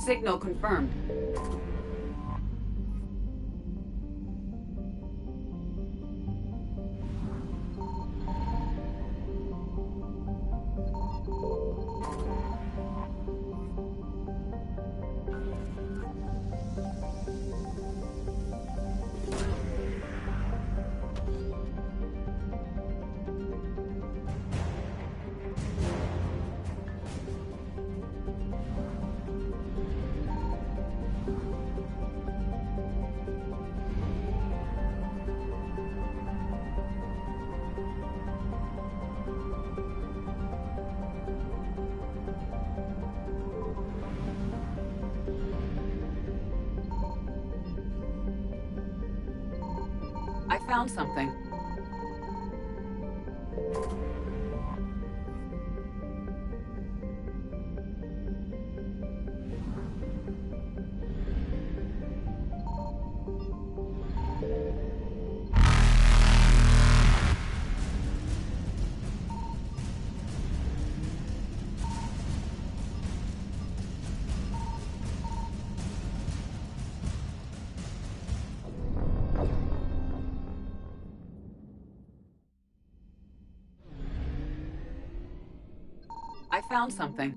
Signal confirmed. I found something. I found something.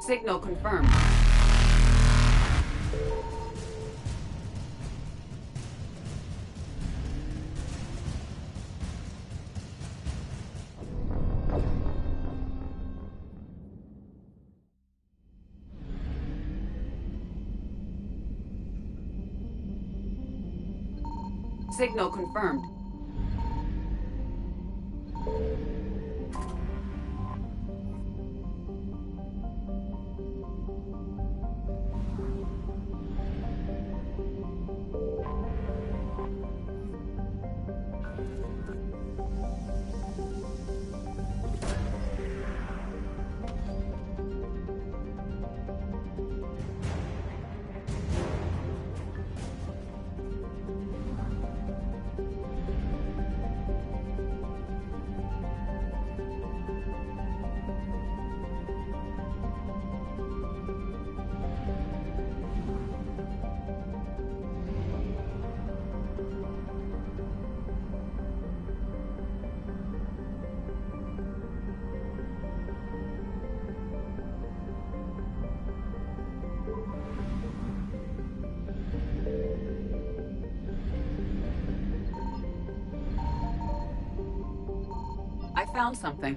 Signal confirmed. Signal confirmed. found something.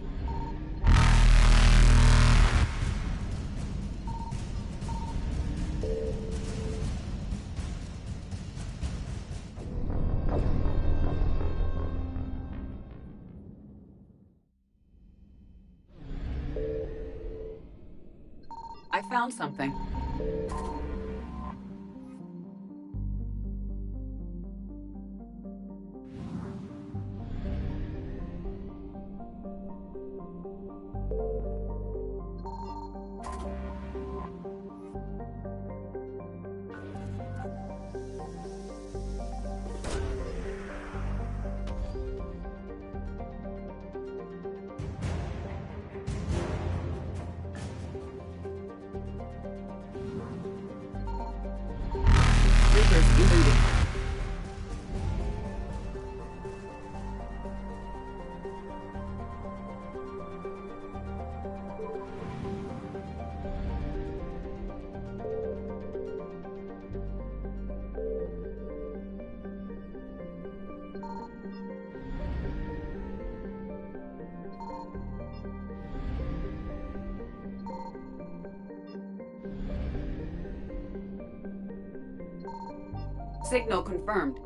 I found something. Reapers eluded. Signal confirmed.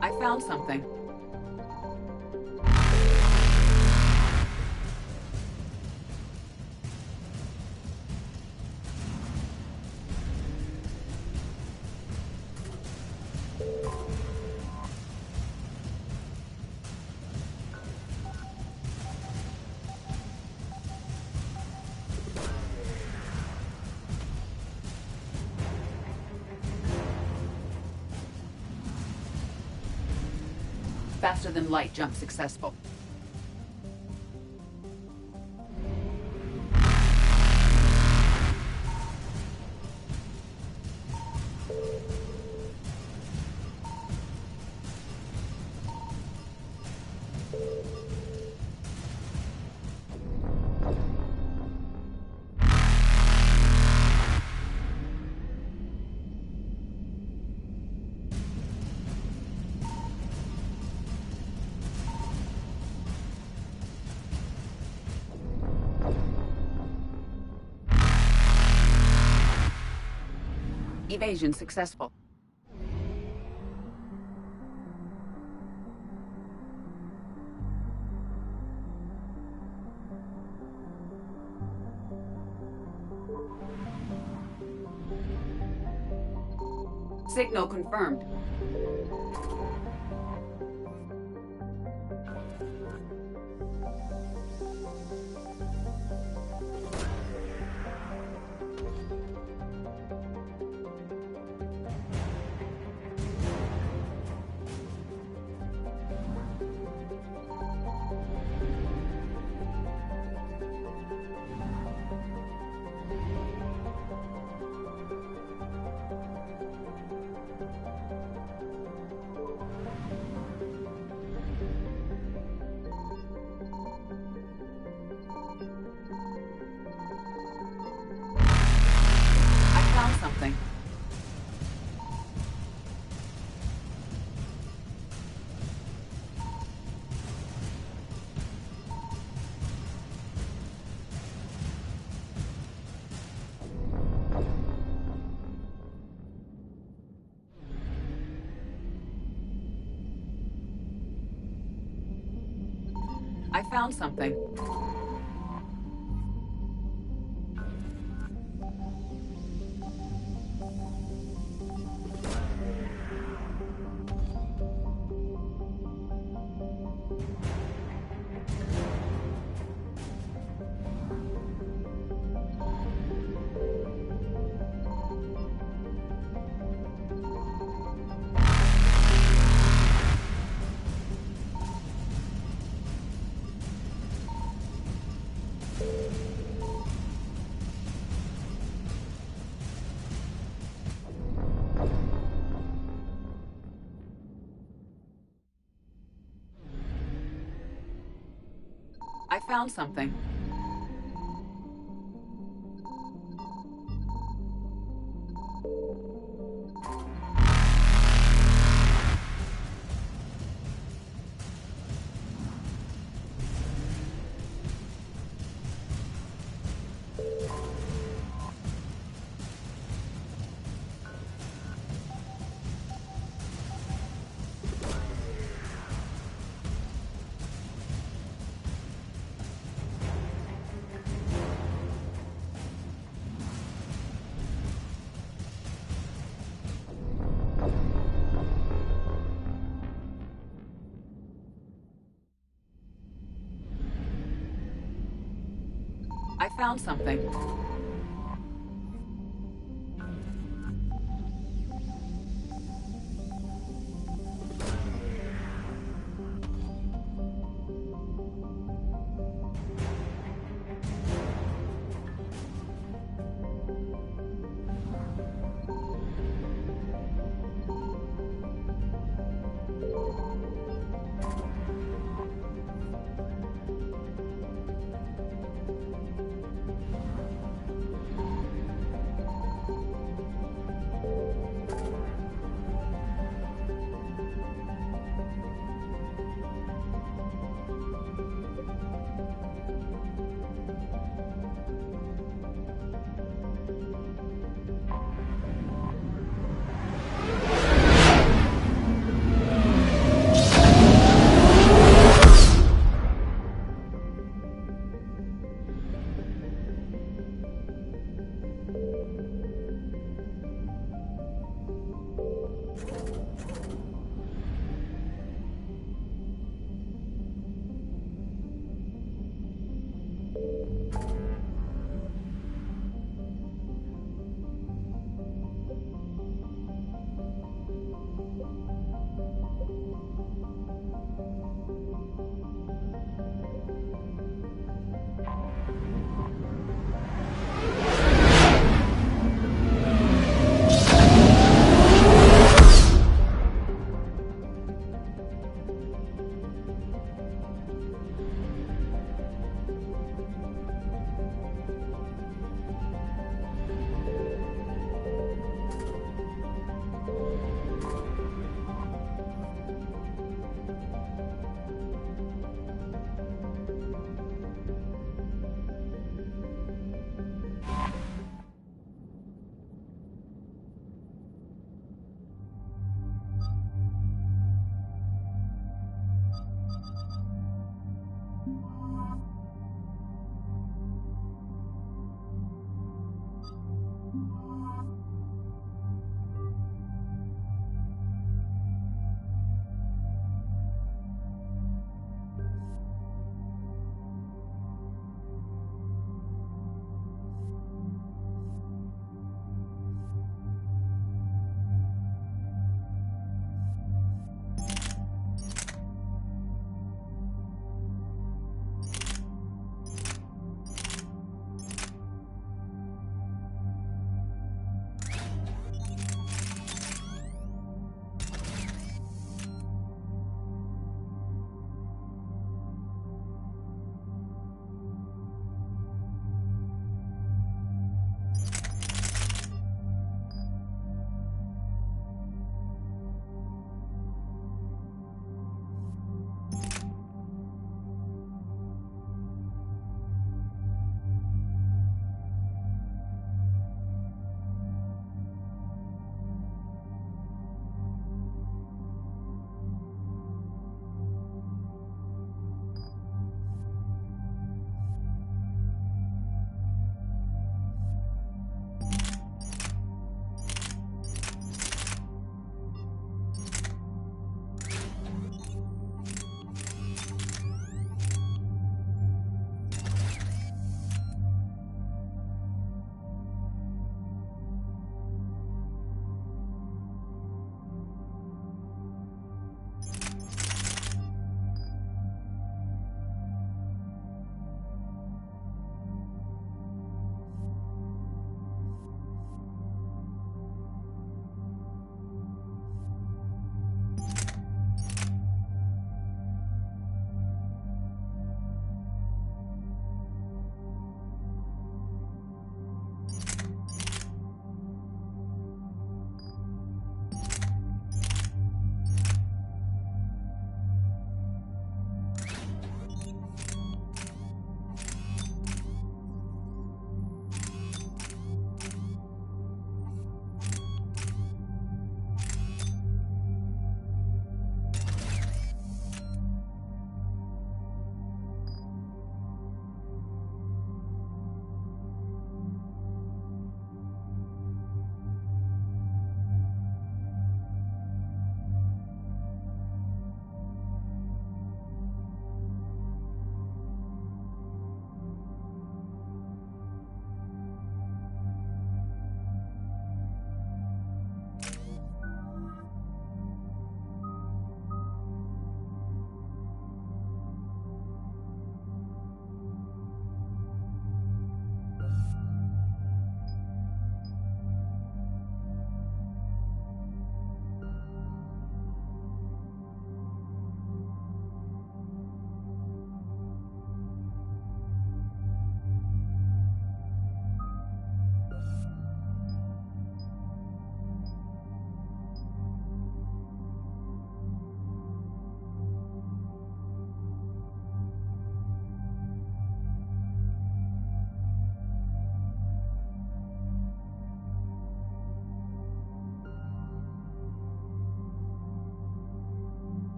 I found something. Faster than light jump successful. Evasion successful. Signal confirmed. found something. I found something. I found something.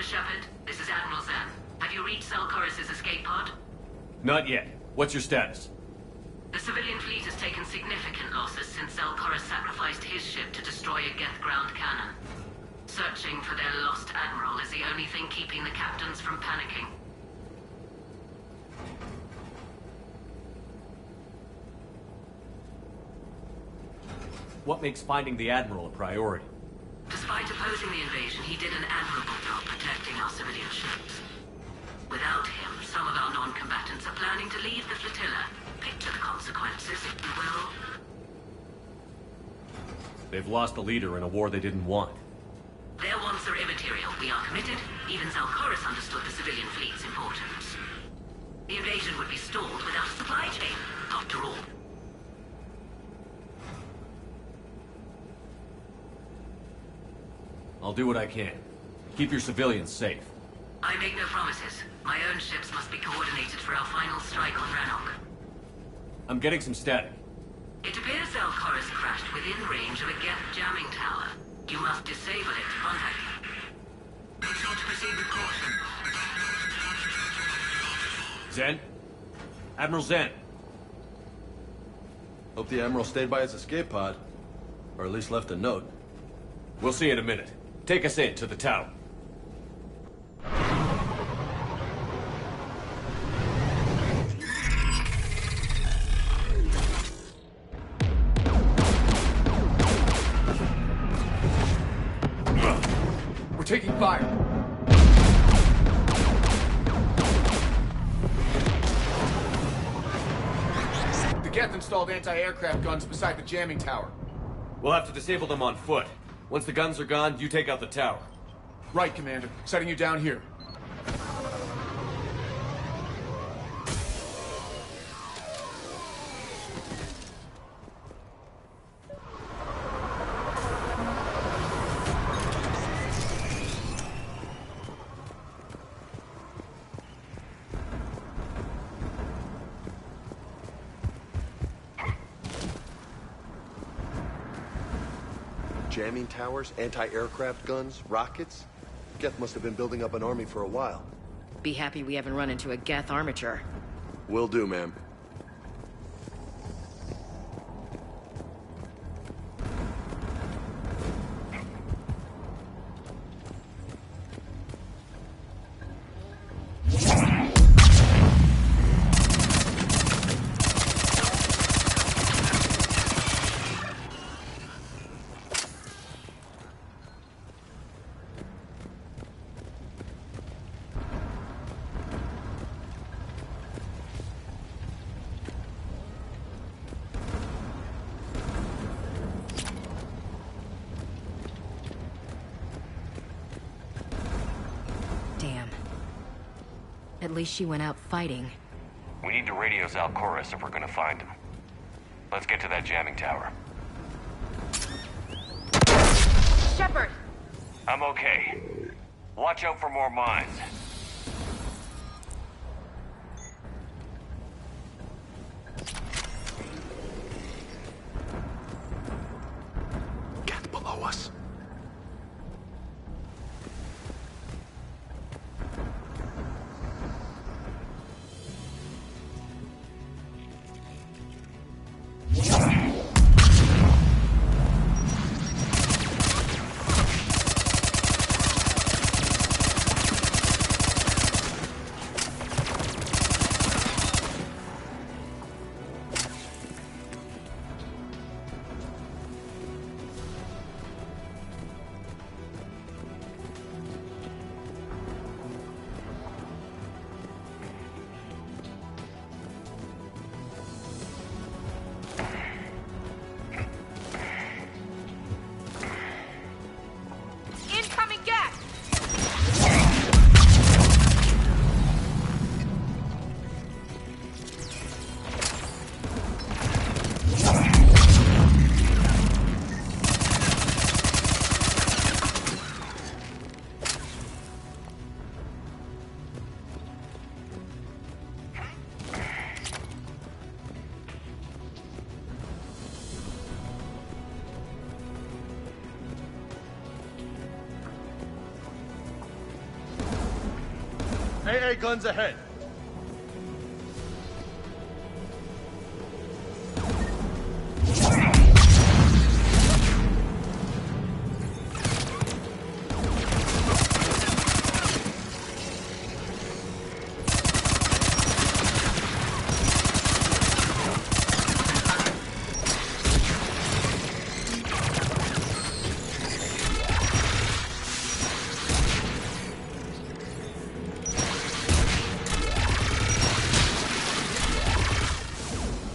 Shepard. This is Admiral Zen. Have you reached Zelkorus' escape pod? Not yet. What's your status? The civilian fleet has taken significant losses since Zelkorus sacrificed his ship to destroy a Geth ground cannon. Searching for their lost admiral is the only thing keeping the captains from panicking. What makes finding the Admiral a priority? Despite opposing the invasion, he did an admirable job protecting our civilian ships. Without him, some of our non-combatants are planning to leave the flotilla. Picture the consequences, if you will. They've lost a leader in a war they didn't want. Their wants are immaterial. We are committed. Even Zelkorus understood the civilian fleet's importance. The invasion would be stalled without a supply chain, after all. I'll do what I can. Keep your civilians safe. I make no promises. My own ships must be coordinated for our final strike on Rannoch. I'm getting some static. It appears Zelkorus crashed within range of a Geth jamming tower. You must disable it to contact him. Be sure to proceed with caution. Zen? Admiral Zen? Hope the Admiral stayed by his escape pod. Or at least left a note. We'll see in a minute. Take us in to the tower. We're taking fire. The Geth installed anti-aircraft guns beside the jamming tower. We'll have to disable them on foot. Once the guns are gone, you take out the tower. Right, Commander. Setting you down here. Jamming towers, anti-aircraft guns, rockets. Geth must have been building up an army for a while. Be happy we haven't run into a Geth armature. Will do, ma'am. At least she went out fighting. We need to radio Zelkorus if we're gonna find him. Let's get to that jamming tower. Shepard! I'm okay. Watch out for more mines. Geth below us. AA guns ahead.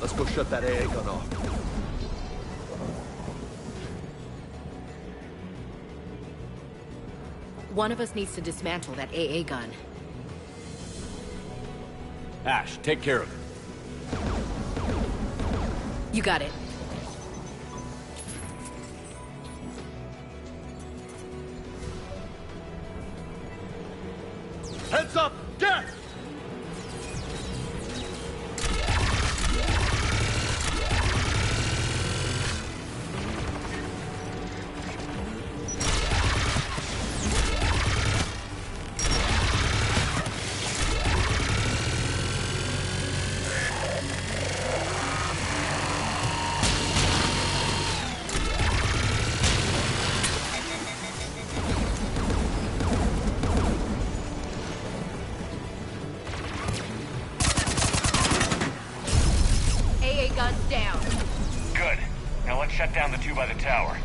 Let's go shut that AA gun off. One of us needs to dismantle that AA gun. Ash, take care of it. You got it. Heads up! Death! AA gun's down. Good. Now let's shut down the two by the tower.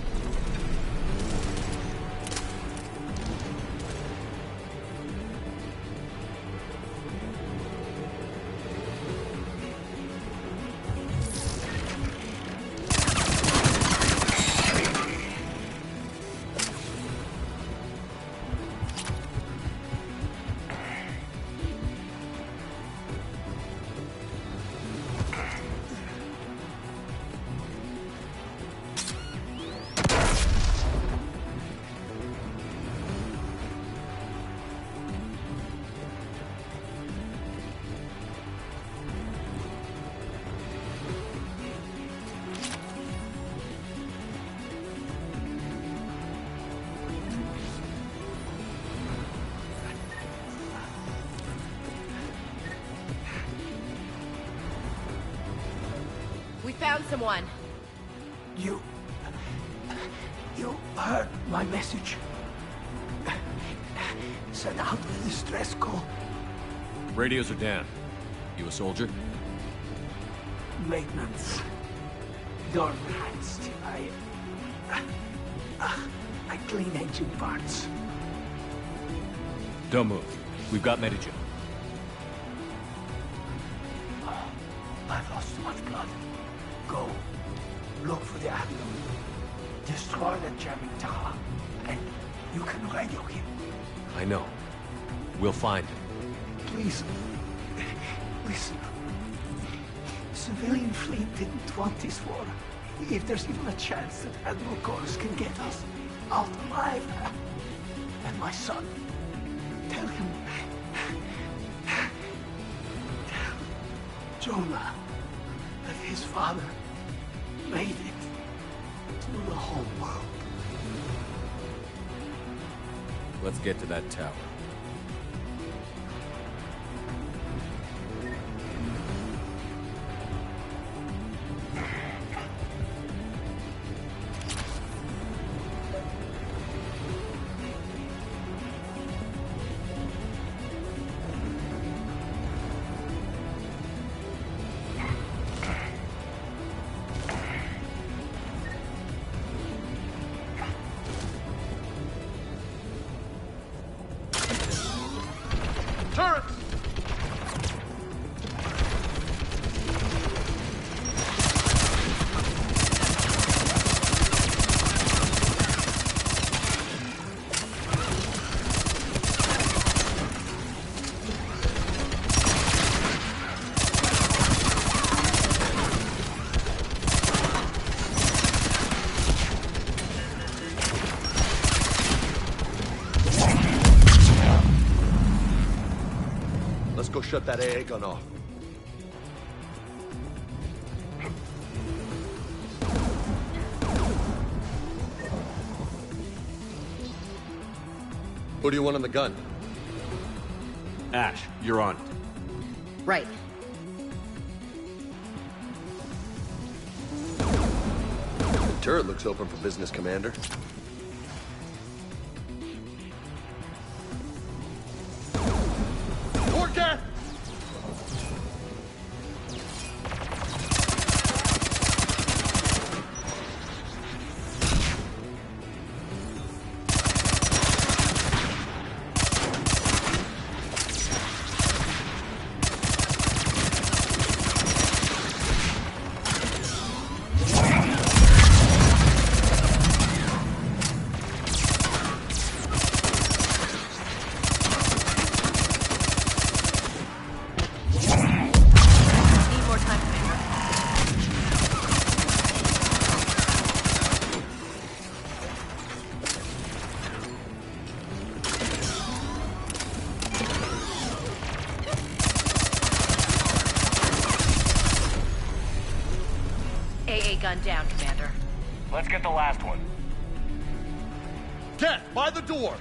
We found someone. You heard my message. Send out a distress call. Radios are down. You a soldier? Maintenance. Dorm rats. I clean engine parts. Don't move. We've got Medigen. I've lost too much blood. Go. Look for the Admiral. Destroy the jamming tower. And you can radio him. I know. We'll find him. Please. Listen. The civilian fleet didn't want this war. If there's even a chance that Admiral Corus can get us out alive. And my son. Tell him. Tell Jonah that his father made it to the whole world. Let's get to that tower. Turrets! Let's go shut that AA gun off. Who do you want on the gun? Ash, you're on it. Right. The turret looks open for business, Commander. Forecast! AA gun down, Commander. Let's get the last one. Cat, by the door!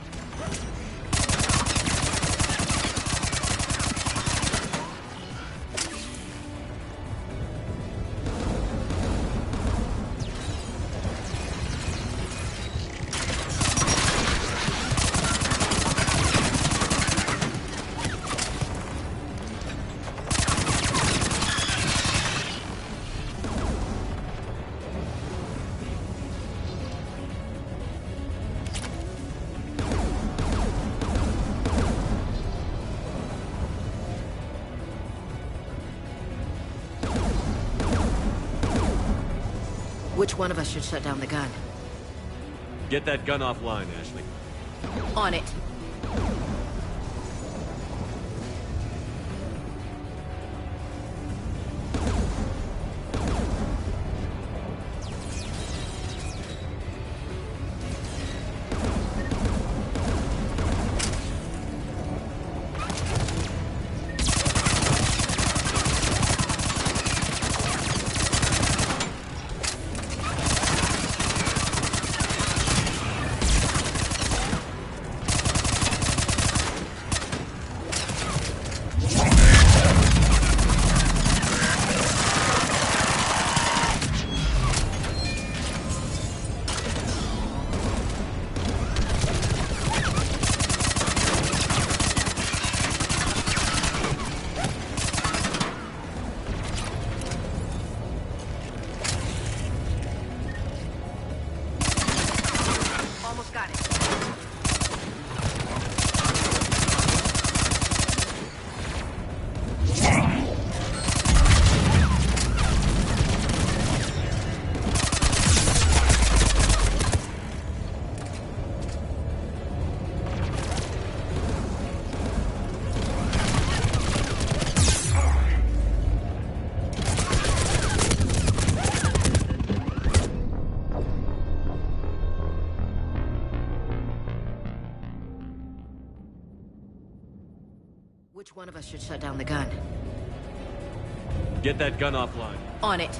Which one of us should shut down the gun? Get that gun offline, Ashley. On it. Which one of us should shut down the gun? Get that gun offline. On it.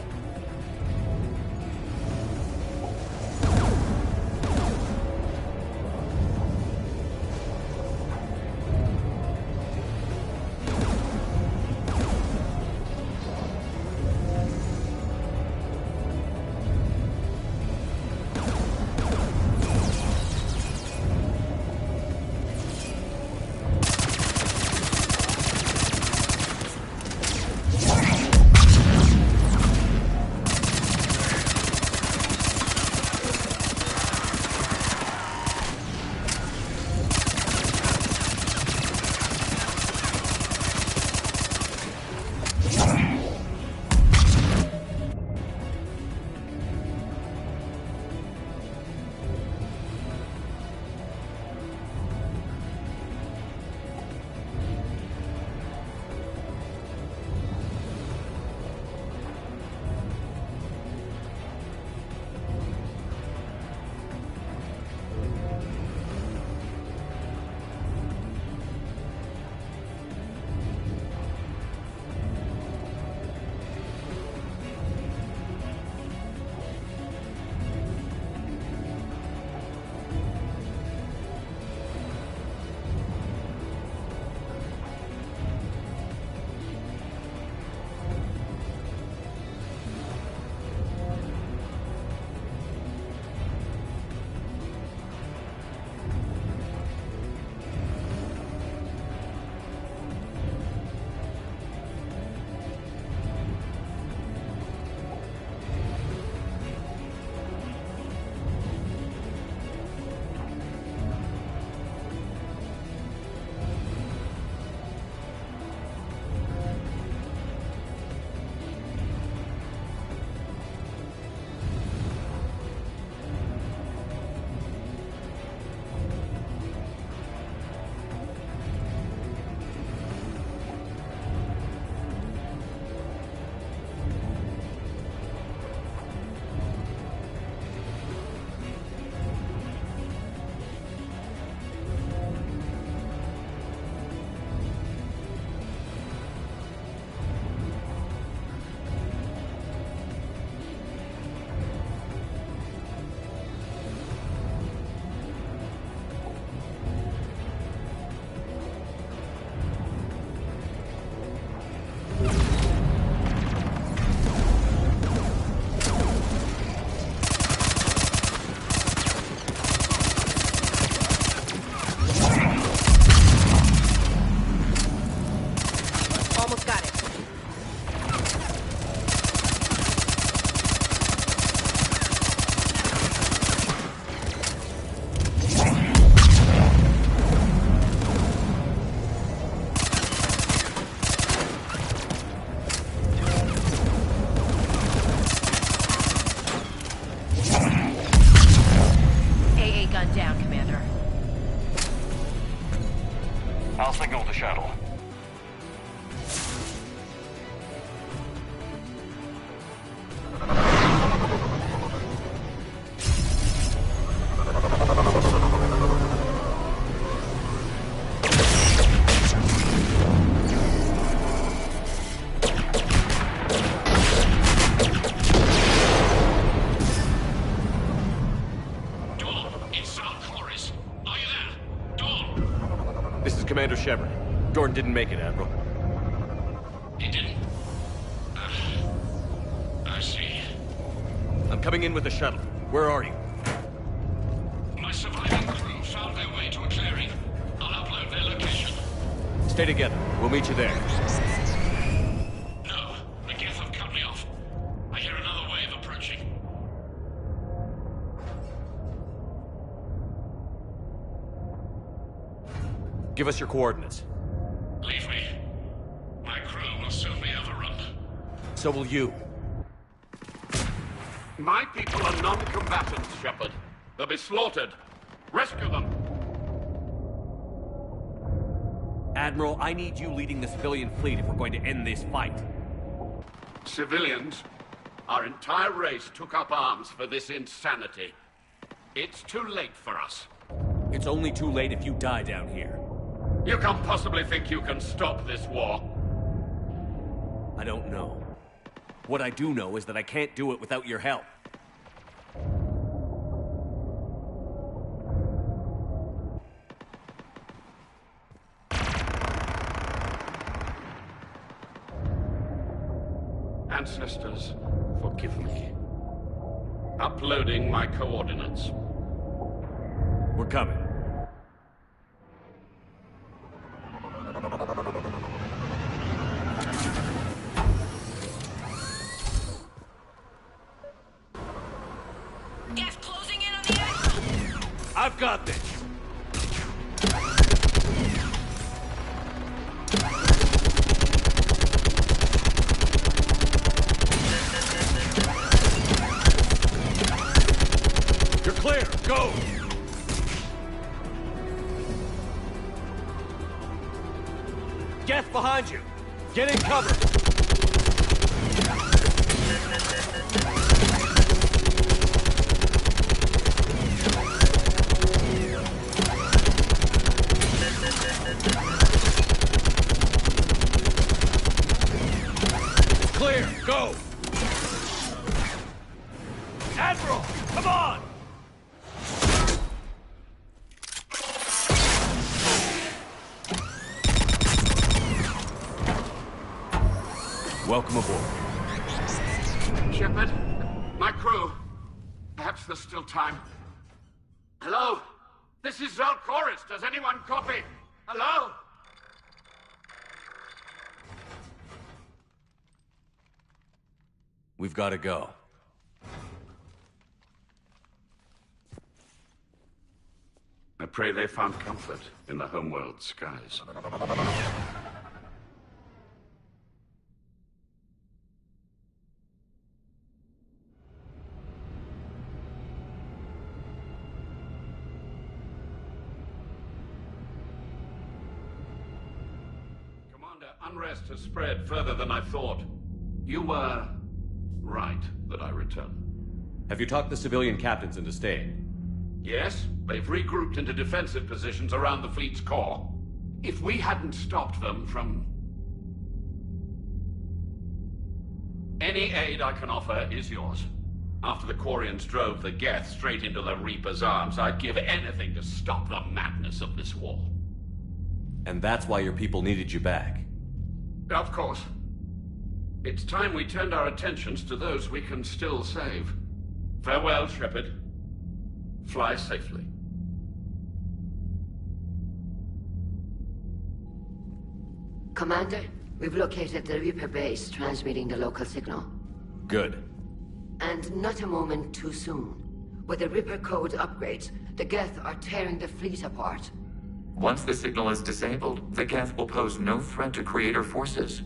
I'll signal the shuttle. Commander Shepard. Dorn didn't make it, Admiral. He didn't? I see. I'm coming in with the shuttle. Where are you? My surviving crew found their way to a clearing. I'll upload their location. Stay together. We'll meet you there. No, the Geth have cut me off. I hear another wave approaching. Give us your coordinates. Leave me. My crew will soon be overrun. So will you. My people are non-combatants, Shepard. They'll be slaughtered. Rescue them. Admiral, I need you leading the civilian fleet if we're going to end this fight. Civilians? Our entire race took up arms for this insanity. It's too late for us. It's only too late if you die down here. You can't possibly think you can stop this war. I don't know. What I do know is that I can't do it without your help. Ancestors, forgive me. Uploading my coordinates. We're coming. Gas closing in on the axle! I've got this! You're clear! Go! Geth behind you! Get in cover! Clear! Go! Admiral! Come on! Welcome aboard. Shepard, my crew. Perhaps there's still time. Hello? This is Zalcoris. Does anyone copy? Hello? We've got to go. I pray they found comfort in the homeworld skies. Commander, unrest has spread further than I thought. You were right that I return. Have you talked the civilian captains into staying? Yes, they've regrouped into defensive positions around the fleet's core. If we hadn't stopped them from... Any aid I can offer is yours. After the Quarians drove the Geth straight into the Reaper's arms, I'd give anything to stop the madness of this war. And that's why your people needed you back. Of course. It's time we turned our attentions to those we can still save. Farewell, Shepard. Fly safely. Commander, we've located the Reaper base transmitting the local signal. Good. And not a moment too soon. With the Reaper code upgrades, the Geth are tearing the fleet apart. Once the signal is disabled, the Geth will pose no threat to Creator forces.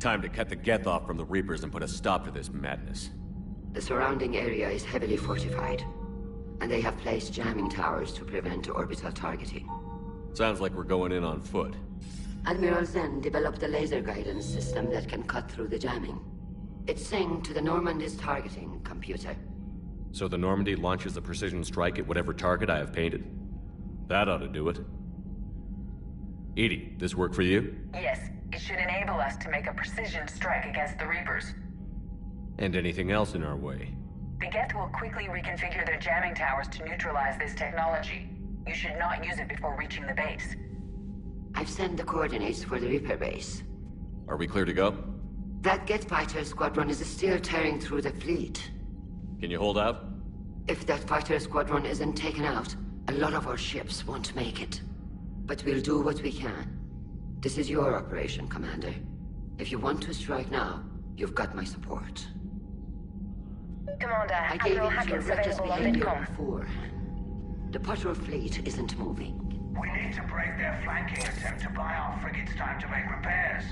Time to cut the Geth off from the Reapers and put a stop to this madness. The surrounding area is heavily fortified, and they have placed jamming towers to prevent orbital targeting. Sounds like we're going in on foot. Admiral Zen developed a laser guidance system that can cut through the jamming. It's synced to the Normandy's targeting computer. So the Normandy launches a precision strike at whatever target I have painted? That ought to do it. Edie, this work for you? Yes, it should enable us to make a precision strike against the Reapers. And anything else in our way? The Geth will quickly reconfigure their jamming towers to neutralize this technology. You should not use it before reaching the base. I've sent the coordinates for the Reaper base. Are we clear to go? That Geth fighter squadron is still tearing through the fleet. Can you hold out? If that fighter squadron isn't taken out, a lot of our ships won't make it. But we'll do what we can. This is your operation, Commander. If you want to strike now, you've got my support. Commander, I gave Admiral in to your Hackett's reckless available on behavior Vidcom. beforehand. The patrol fleet isn't moving. We need to break their flanking attempt to buy our frigates time to make repairs.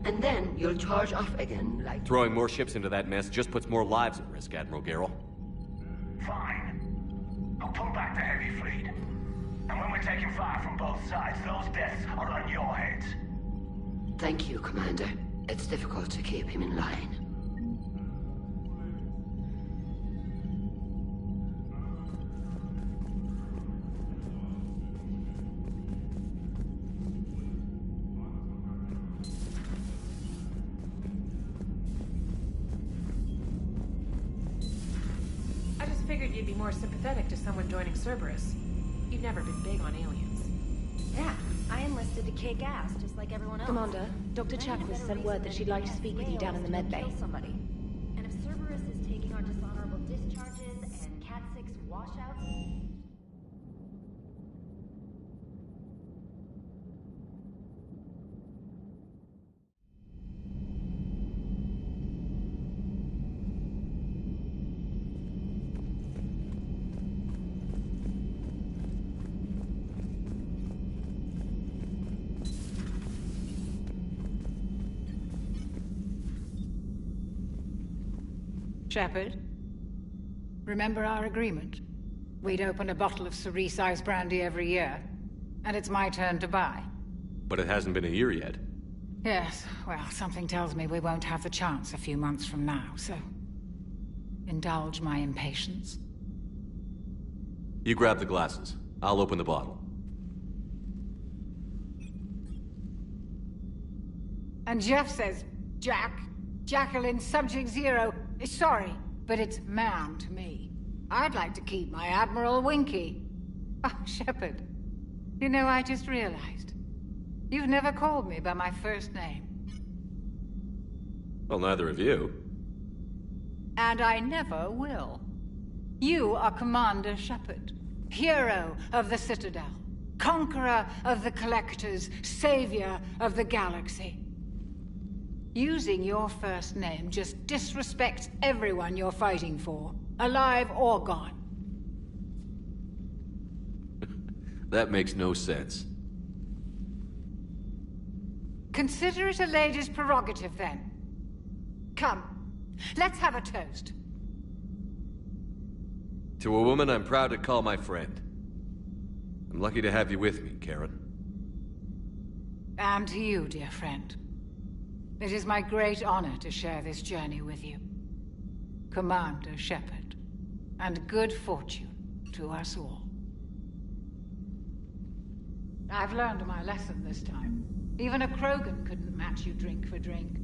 And then you'll charge off again like... Throwing more ships into that mess just puts more lives at risk, Admiral Garrel. Fine. I'll pull back the heavy fleet. And when we're taking fire from both sides, those deaths are on your heads. Thank you, Commander. It's difficult to keep him in line. I just figured you'd be more sympathetic to someone joining Cerberus. You've never been big on aliens. Yeah, I enlisted to kick ass, just like everyone else. Commander, Dr. Chakwas sent word that she'd like to speak with you down in the med bay. Somebody. And if Cerberus is taking our dishonorable discharges and Cat 6 washouts... Shepard, remember our agreement? We'd open a bottle of cerise ice brandy every year, and it's my turn to buy. But it hasn't been a year yet. Yes, well, something tells me we won't have the chance a few months from now, so... indulge my impatience. You grab the glasses. I'll open the bottle. And Jeff says, Jacqueline, Subject Zero, is sorry, but it's ma'am to me. I'd like to keep my Admiral Winky. Oh, Shepard, you know, I just realized. You've never called me by my first name. Well, neither of you. And I never will. You are Commander Shepard, hero of the Citadel, conqueror of the Collectors, savior of the galaxy. Using your first name just disrespects everyone you're fighting for, alive or gone. That makes no sense. Consider it a lady's prerogative, then. Come, let's have a toast. To a woman I'm proud to call my friend. I'm lucky to have you with me, Karen. And to you, dear friend. It is my great honor to share this journey with you. Commander Shepard. And good fortune to us all. I've learned my lesson this time. Even a Krogan couldn't match you drink for drink.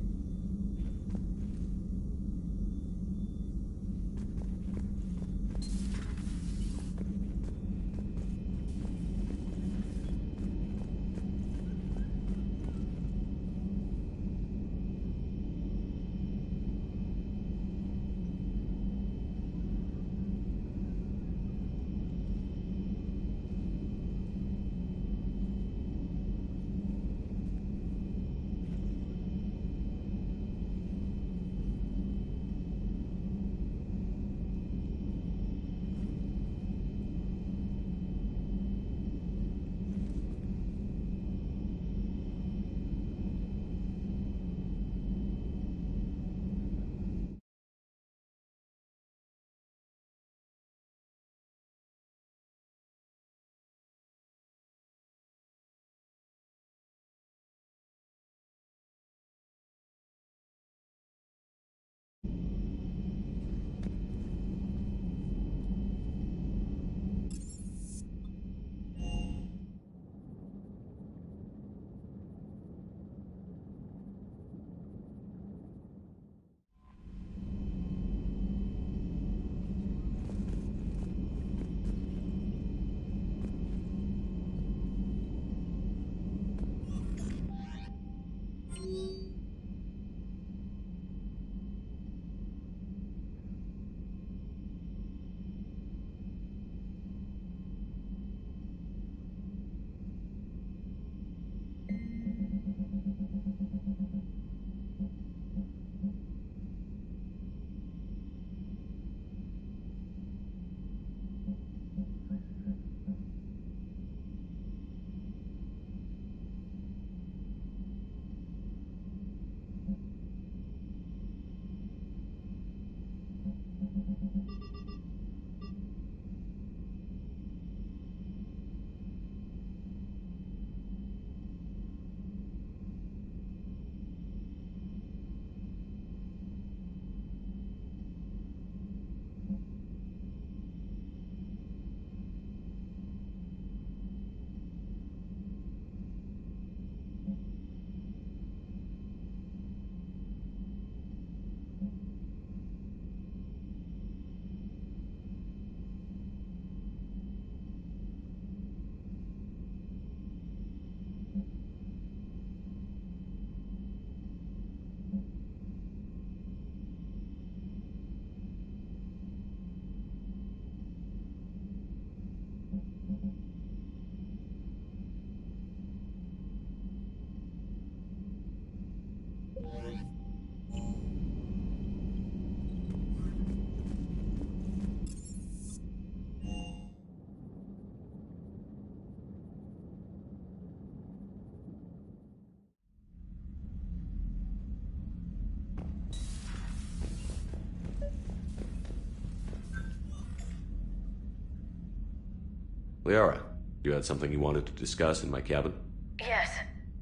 Liara, you had something you wanted to discuss in my cabin? Yes,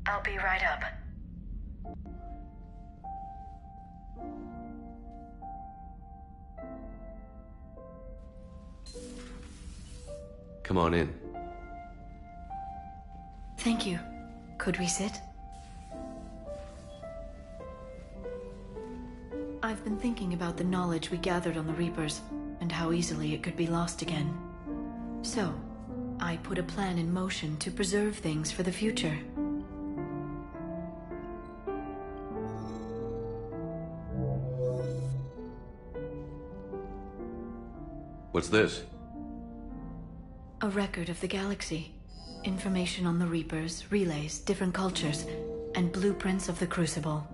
I'll be right up. Come on in. Thank you. Could we sit? I've been thinking about the knowledge we gathered on the Reapers, and how easily it could be lost again. So, I put a plan in motion to preserve things for the future. What's this? A record of the galaxy. Information on the Reapers, relays, different cultures, and blueprints of the Crucible.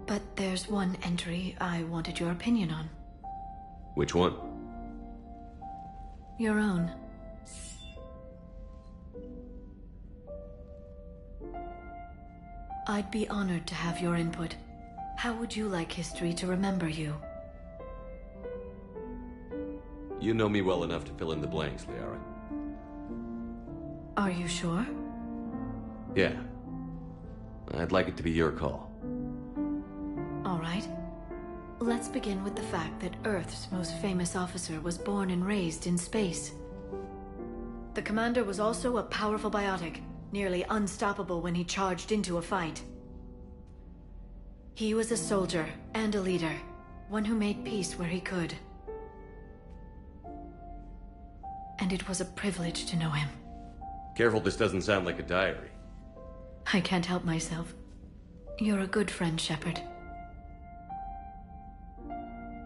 But there's one entry I wanted your opinion on. Which one? Your own. I'd be honored to have your input. How would you like history to remember you? You know me well enough to fill in the blanks, Liara. Are you sure? Yeah. I'd like it to be your call. All right. Let's begin with the fact that Earth's most famous officer was born and raised in space. The commander was also a powerful biotic, nearly unstoppable when he charged into a fight. He was a soldier and a leader, one who made peace where he could. And it was a privilege to know him. Careful, this doesn't sound like a diary. I can't help myself. You're a good friend, Shepard.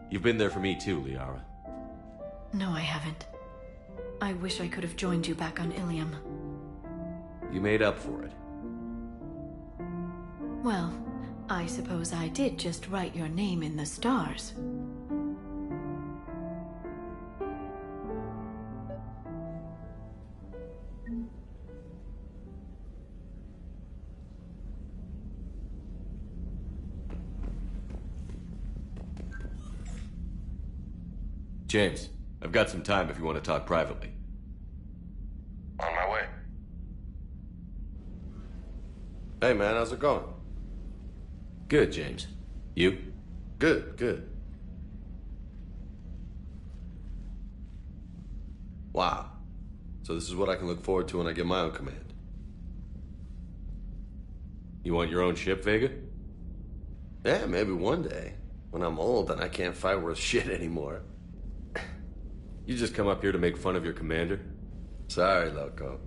You've been there for me too, Liara. No, I haven't. I wish I could have joined you back on Ilium. You made up for it. Well, I suppose I did just write your name in the stars. James, I've got some time if you want to talk privately. On my way. Hey man, how's it going? Good, James. You? Good, good. Wow. So this is what I can look forward to when I get my own command. You want your own ship, Vega? Yeah, maybe one day. When I'm old and I can't fight worth shit anymore. You just come up here to make fun of your commander? Sorry, Loco.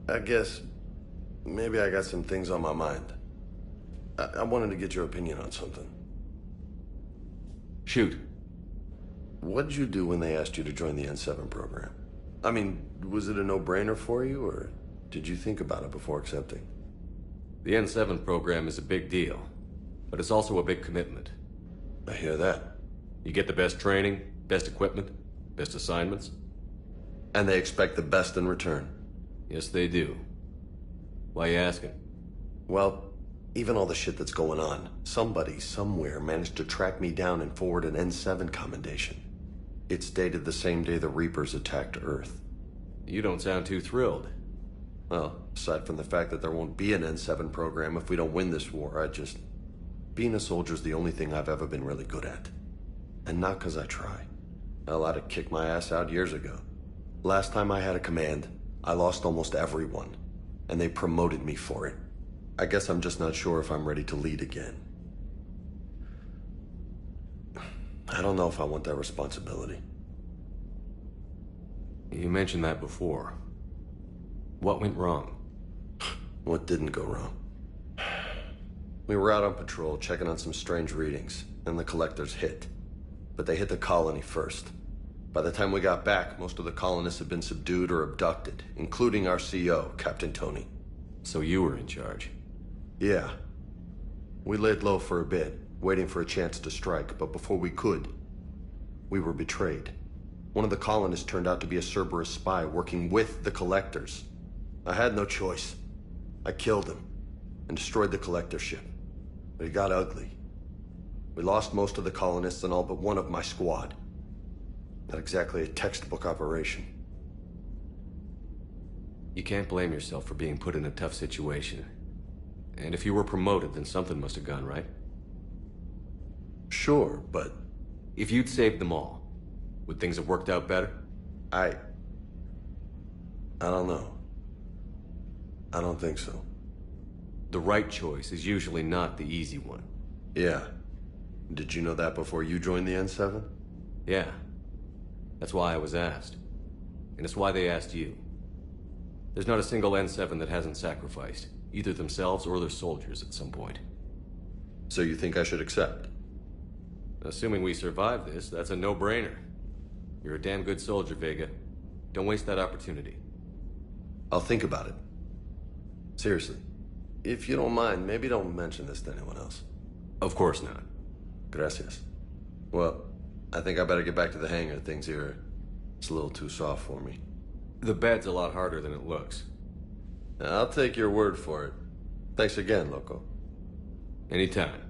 I guess maybe I got some things on my mind. I wanted to get your opinion on something. Shoot. What'd you do when they asked you to join the N7 program? I mean, was it a no-brainer for you, or did you think about it before accepting? The N7 program is a big deal, but it's also a big commitment. I hear that. You get the best training, best equipment, best assignments. And they expect the best in return. Yes, they do. Why you asking? Well, even all the shit that's going on, somebody somewhere managed to track me down and forward an N7 commendation. It's dated the same day the Reapers attacked Earth. You don't sound too thrilled. Well, aside from the fact that there won't be an N7 program if we don't win this war, being a soldier's the only thing I've ever been really good at. And not because I try. Hell, I'd have kicked my ass out years ago. Last time I had a command, I lost almost everyone. And they promoted me for it. I guess I'm just not sure if I'm ready to lead again. I don't know if I want that responsibility. You mentioned that before. What went wrong? What didn't go wrong? We were out on patrol, checking on some strange readings, and the collectors hit. But they hit the colony first. By the time we got back, most of the colonists had been subdued or abducted, including our CO, Captain Tony. So you were in charge? Yeah. We laid low for a bit, waiting for a chance to strike, but before we could, we were betrayed. One of the colonists turned out to be a Cerberus spy working with the collectors. I had no choice. I killed him and destroyed the collector ship. But it got ugly. We lost most of the colonists and all but one of my squad. Not exactly a textbook operation. You can't blame yourself for being put in a tough situation. And if you were promoted, then something must have gone right. Sure, but... If you'd saved them all, would things have worked out better? I don't know. I don't think so. The right choice is usually not the easy one. Yeah. Did you know that before you joined the N7? Yeah. That's why I was asked. And it's why they asked you. There's not a single N7 that hasn't sacrificed, either themselves or their soldiers at some point. So you think I should accept? Assuming we survive this, that's a no-brainer. You're a damn good soldier, Vega. Don't waste that opportunity. I'll think about it. Seriously. If you don't mind, maybe don't mention this to anyone else. Of course not. Gracias. Well, I think I better get back to the hangar. Things here, it's a little too soft for me. The bed's a lot harder than it looks. I'll take your word for it. Thanks again, Loco. Anytime.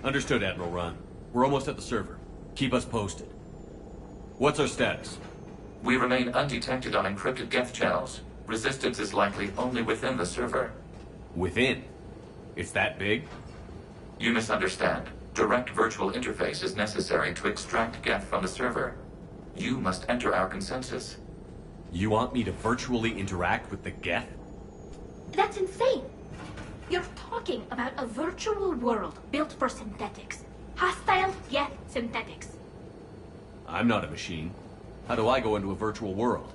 Understood, Admiral Ron. We're almost at the server. Keep us posted. What's our status? We remain undetected on encrypted Geth channels. Resistance is likely only within the server. Within? It's that big? You misunderstand. Direct virtual interface is necessary to extract Geth from the server. You must enter our consensus. You want me to virtually interact with the Geth? That's insane! You're talking about a virtual world built for synthetics. Hostile Geth synthetics. I'm not a machine. How do I go into a virtual world?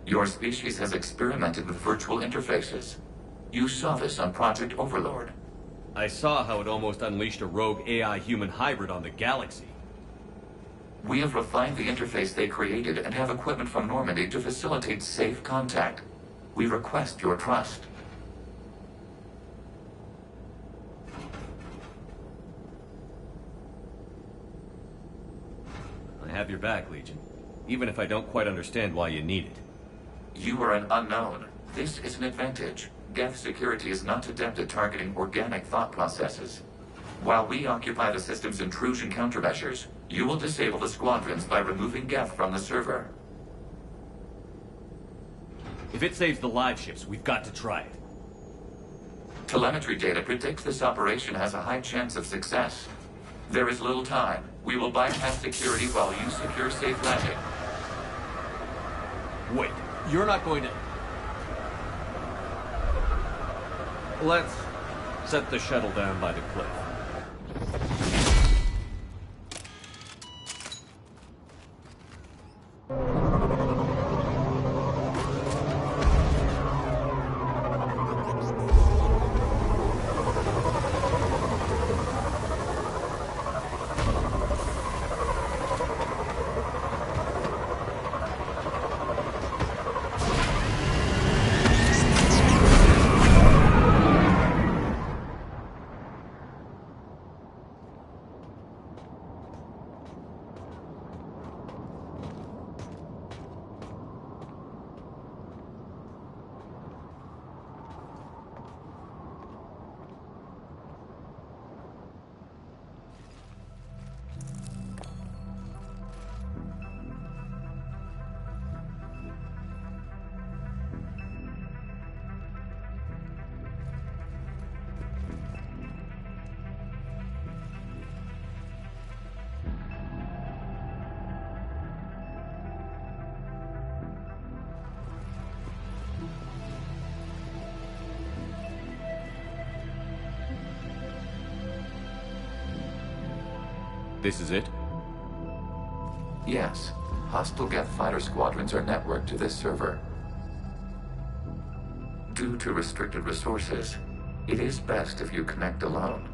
Your species has experimented with virtual interfaces. You saw this on Project Overlord. I saw how it almost unleashed a rogue AI-human hybrid on the galaxy. We have refined the interface they created and have equipment from Normandy to facilitate safe contact. We request your trust. I have your back, Legion. Even if I don't quite understand why you need it. You are an unknown. This is an advantage. Geth security is not adept at targeting organic thought processes. While we occupy the system's intrusion countermeasures, you will disable the squadrons by removing Geth from the server. If it saves the live ships, we've got to try it. Telemetry data predicts this operation has a high chance of success. There is little time. We will bypass security while you secure safe landing. Wait, you're not going to... Let's set the shuttle down by the cliff. This is it? Yes. Hostile Geth fighter squadrons are networked to this server. Due to restricted resources, it is best if you connect alone.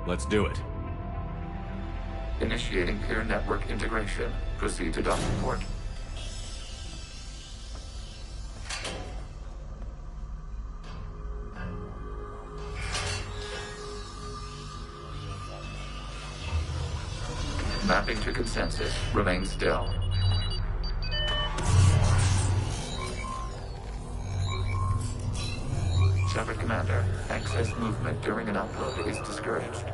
Let's do it. Initiating peer network integration. Proceed to docking port. Mapping to consensus. Remain still. Shepard Commander, access movement during an upload is discouraged.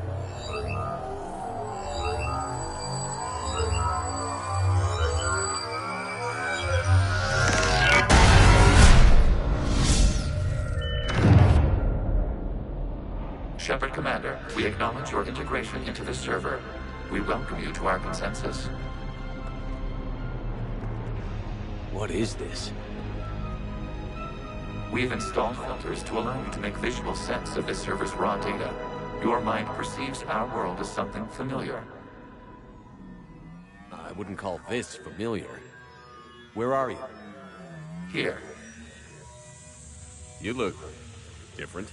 Shepard Commander, we acknowledge your integration into the server. We welcome you to our consensus. What is this? We have installed filters to allow you to make visual sense of this server's raw data. Your mind perceives our world as something familiar. I wouldn't call this familiar. Where are you? Here. You look different.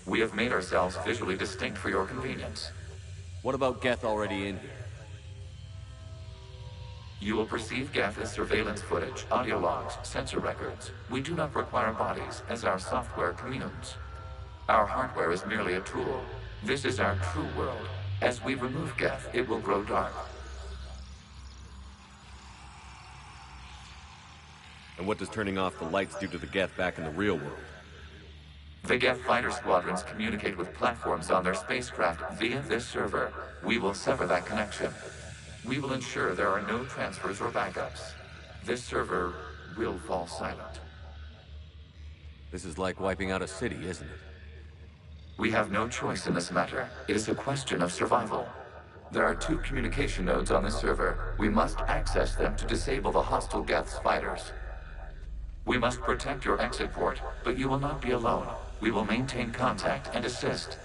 We have made ourselves visually distinct for your convenience. What about Geth already in here? You will perceive Geth as surveillance footage, audio logs, sensor records. We do not require bodies, as our software communes. Our hardware is merely a tool. This is our true world. As we remove Geth, it will grow dark. And what does turning off the lights do to the Geth back in the real world? The Geth fighter squadrons communicate with platforms on their spacecraft via this server. We will sever that connection. We will ensure there are no transfers or backups. This server will fall silent. This is like wiping out a city, isn't it? We have no choice in this matter. It is a question of survival. There are 2 communication nodes on this server. We must access them to disable the hostile Geth's fighters. We must protect your exit port, but you will not be alone. We will maintain contact and assist.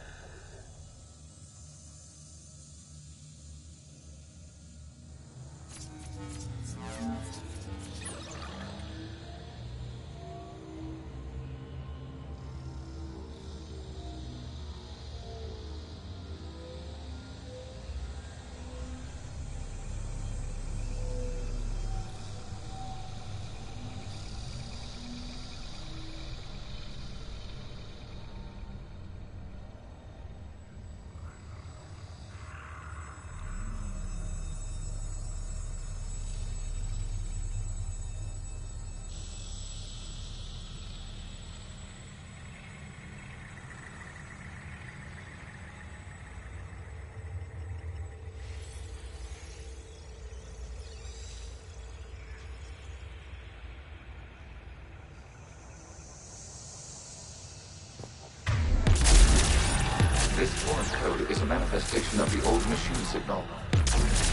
This foreign code is a manifestation of the old machine signal.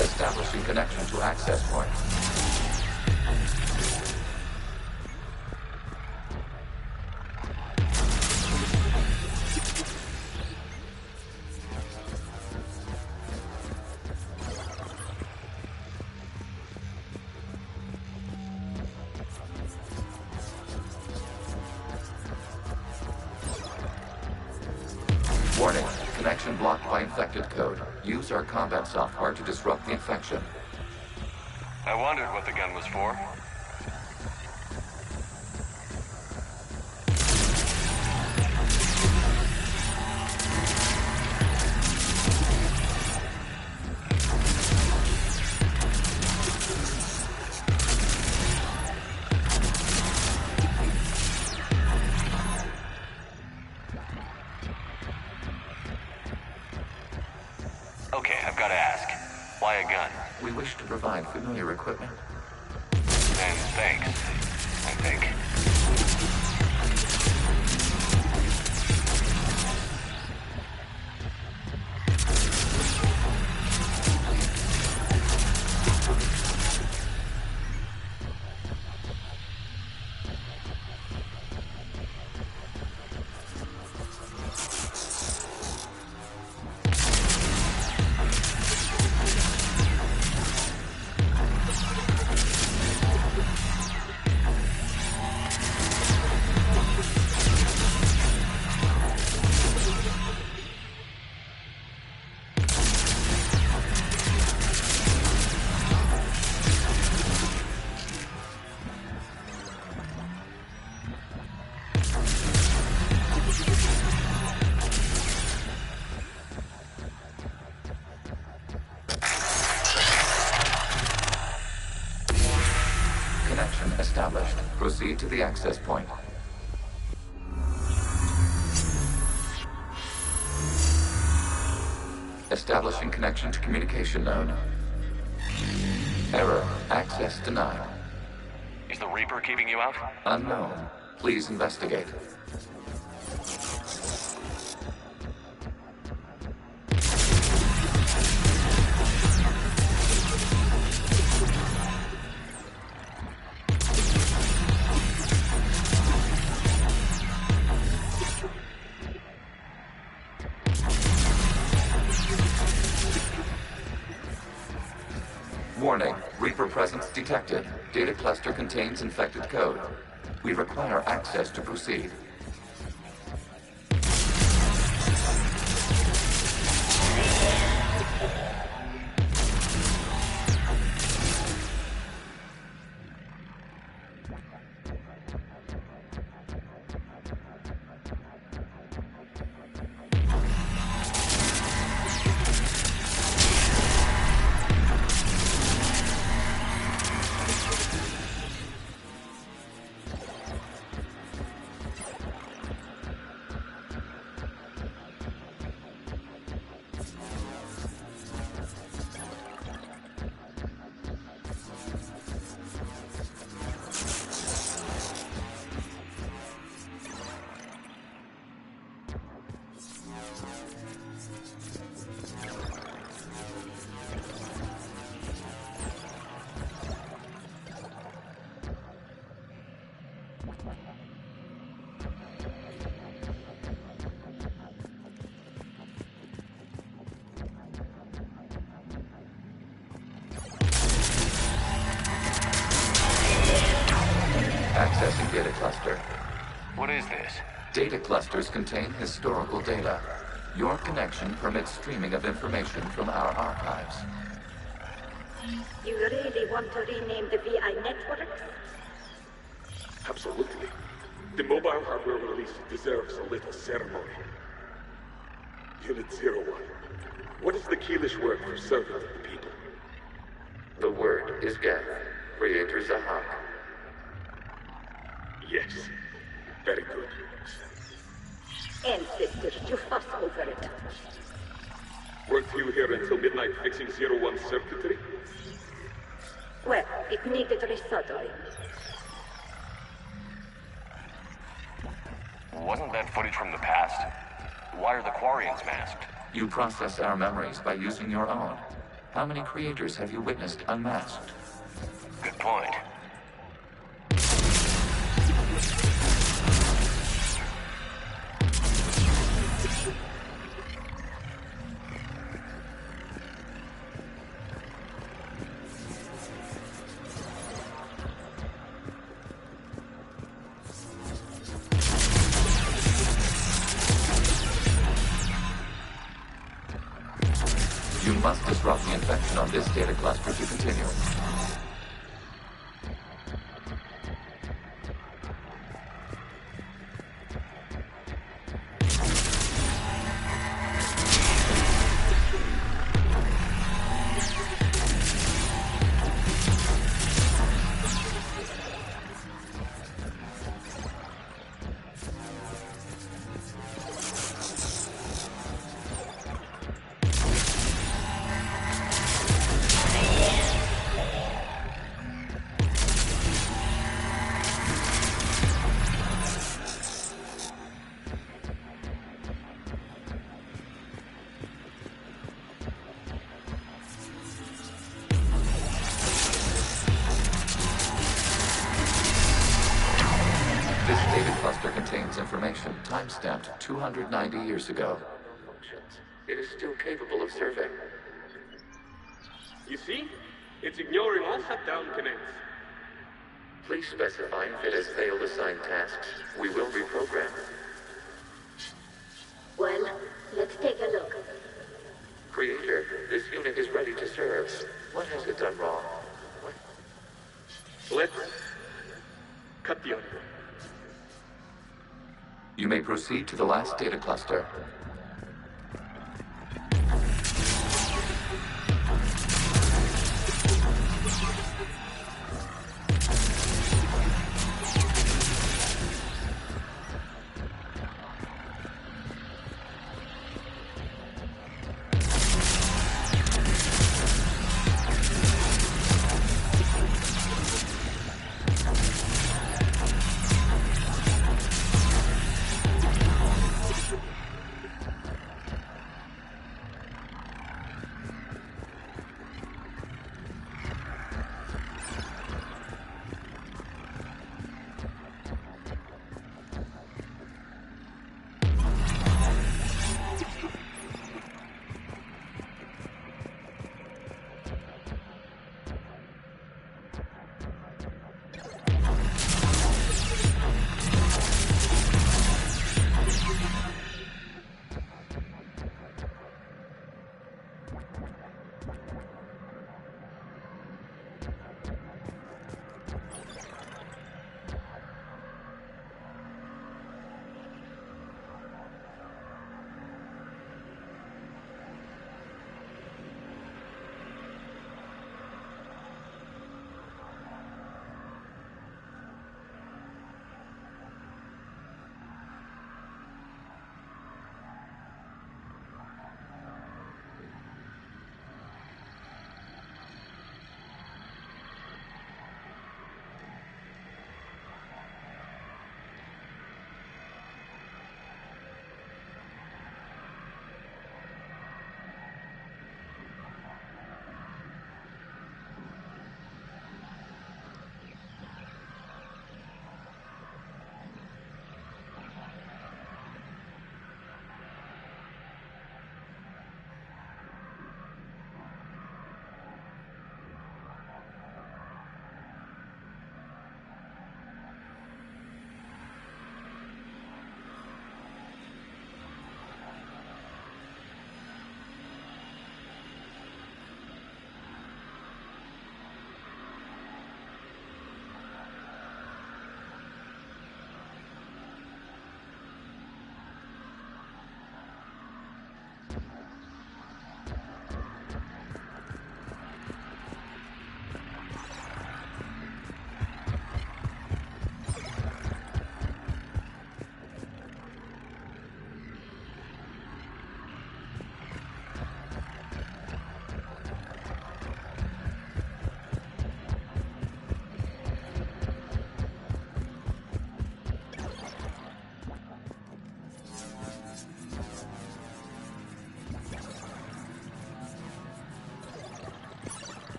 Establishing connection to access point. Warning, connection blocked by infected code. Use our combat software to disrupt the infection. I wondered what the gun was for. Okay, I've got to ask. Why a gun? We wish to provide familiar equipment. And thanks, I think. Connection established. Proceed to the access point. Establishing connection to communication node. Error. Access denied. Is the Reaper keeping you out? Unknown. Please investigate. Warning, Reaper presence detected. Data cluster contains infected code. We require access to proceed. Accessing data cluster. What is this? Data clusters contain historical data. Your connection permits streaming of information from our archives. You really want to rename the VI networks? Absolutely. The mobile hardware release deserves a little ceremony. Unit 01. What is the Keelish word for servant of the people? The word is Geth, Creator Zahak. Yes. Very good. Ancestors to fuss over it. Weren't you here until midnight fixing 01's circuitry? Well, it needed resoldering. Wasn't that footage from the past? Why are the Quarians masked? You process our memories by using your own. How many creators have you witnessed unmasked? Good point. You must disrupt the infection on this data cluster to continue. This data cluster contains information time-stamped 290 years ago. It is still capable of serving. You see? It's ignoring all shutdown connects. Please specify if it has failed assigned tasks. We will reprogram. Well, let's take a look. Creator, this unit is ready to serve. What has it done wrong? Let's cut the audio. You may proceed to the last data cluster.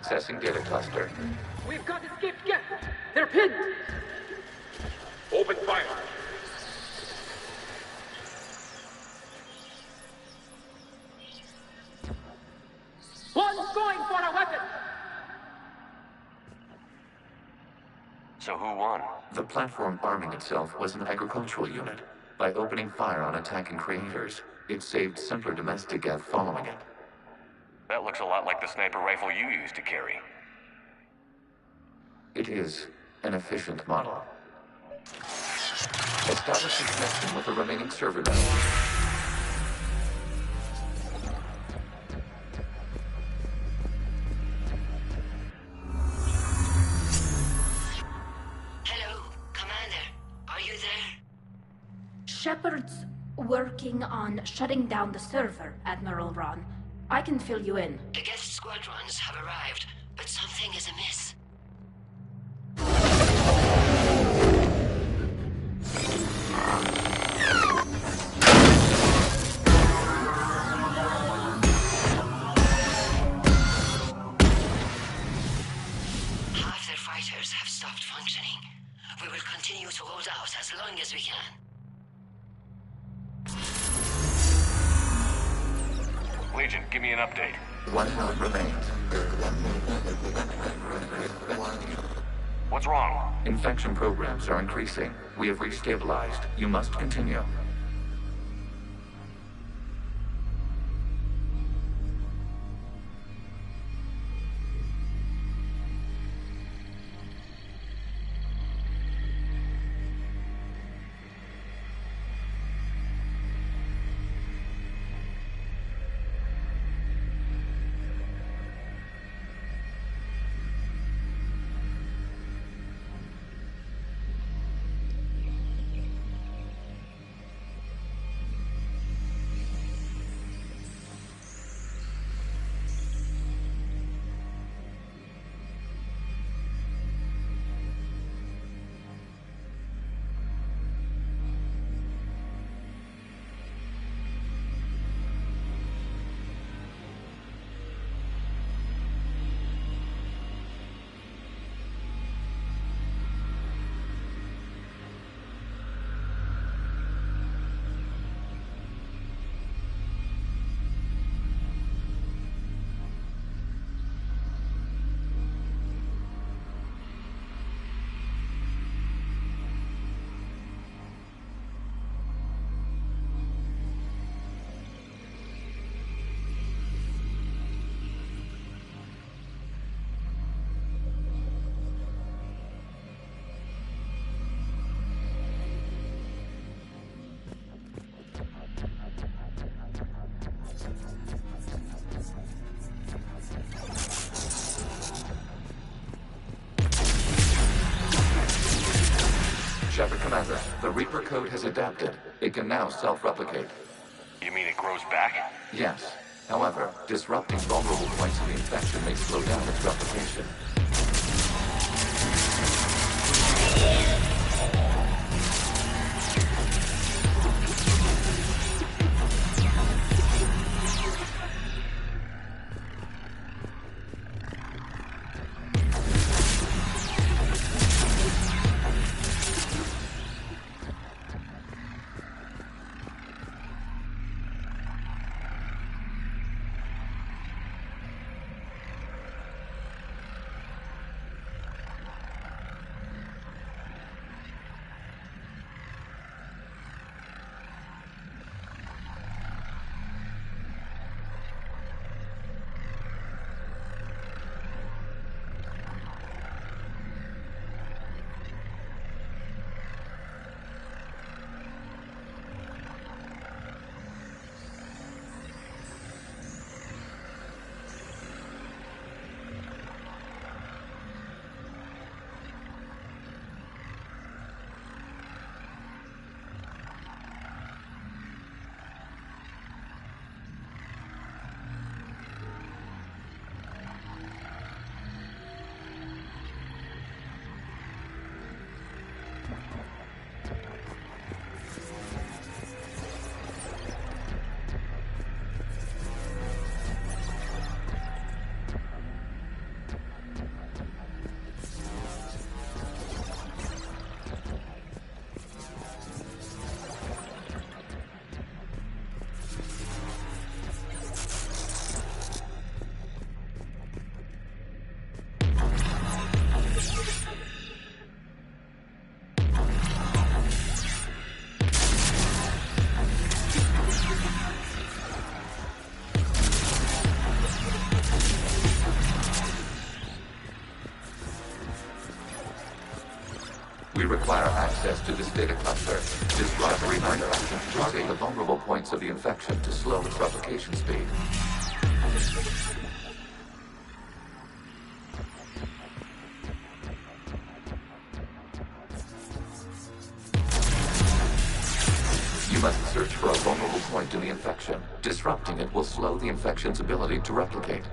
Accessing data cluster. We've got escaped Geth! They're pinned! Open fire. One's going for a weapon! So who won? The platform arming itself was an agricultural unit. By opening fire on attacking creators, it saved simpler domestic Geth following it. That looks a lot like the sniper rifle you used to carry. It is an efficient model. Establishing connection with the remaining server node. Hello, Commander. Are you there? Shepard's working on shutting down the server, Admiral Ron. I can fill you in. The Geth squadrons have arrived, but something is amiss. Half their fighters have stopped functioning. We will continue to hold out as long as we can. Legion, give me an update. One node remains. What's wrong? Infection programs are increasing. We have restabilized. You must continue. Shepard Commander, the Reaper code has adapted. It can now self-replicate. You mean it grows back? Yes. However, disrupting vulnerable points of the infection may slow down its replication. We require access to this data cluster. Disrupt reproduction to target the vulnerable points of the infection to slow its replication speed. You must search for a vulnerable point in the infection. Disrupting it will slow the infection's ability to replicate.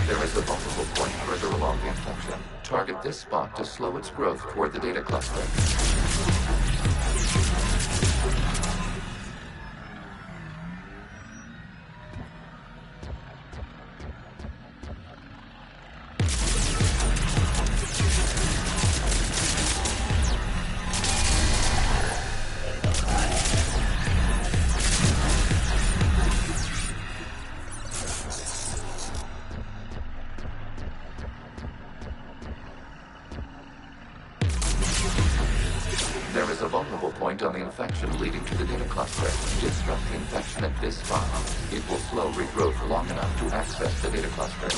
There is a vulnerable point further along the infection. Target this spot to slow its growth toward the data cluster. There is a vulnerable point on the infection leading to the data cluster. Disrupt the infection at this spot. It will slow regrowth long enough to access the data cluster.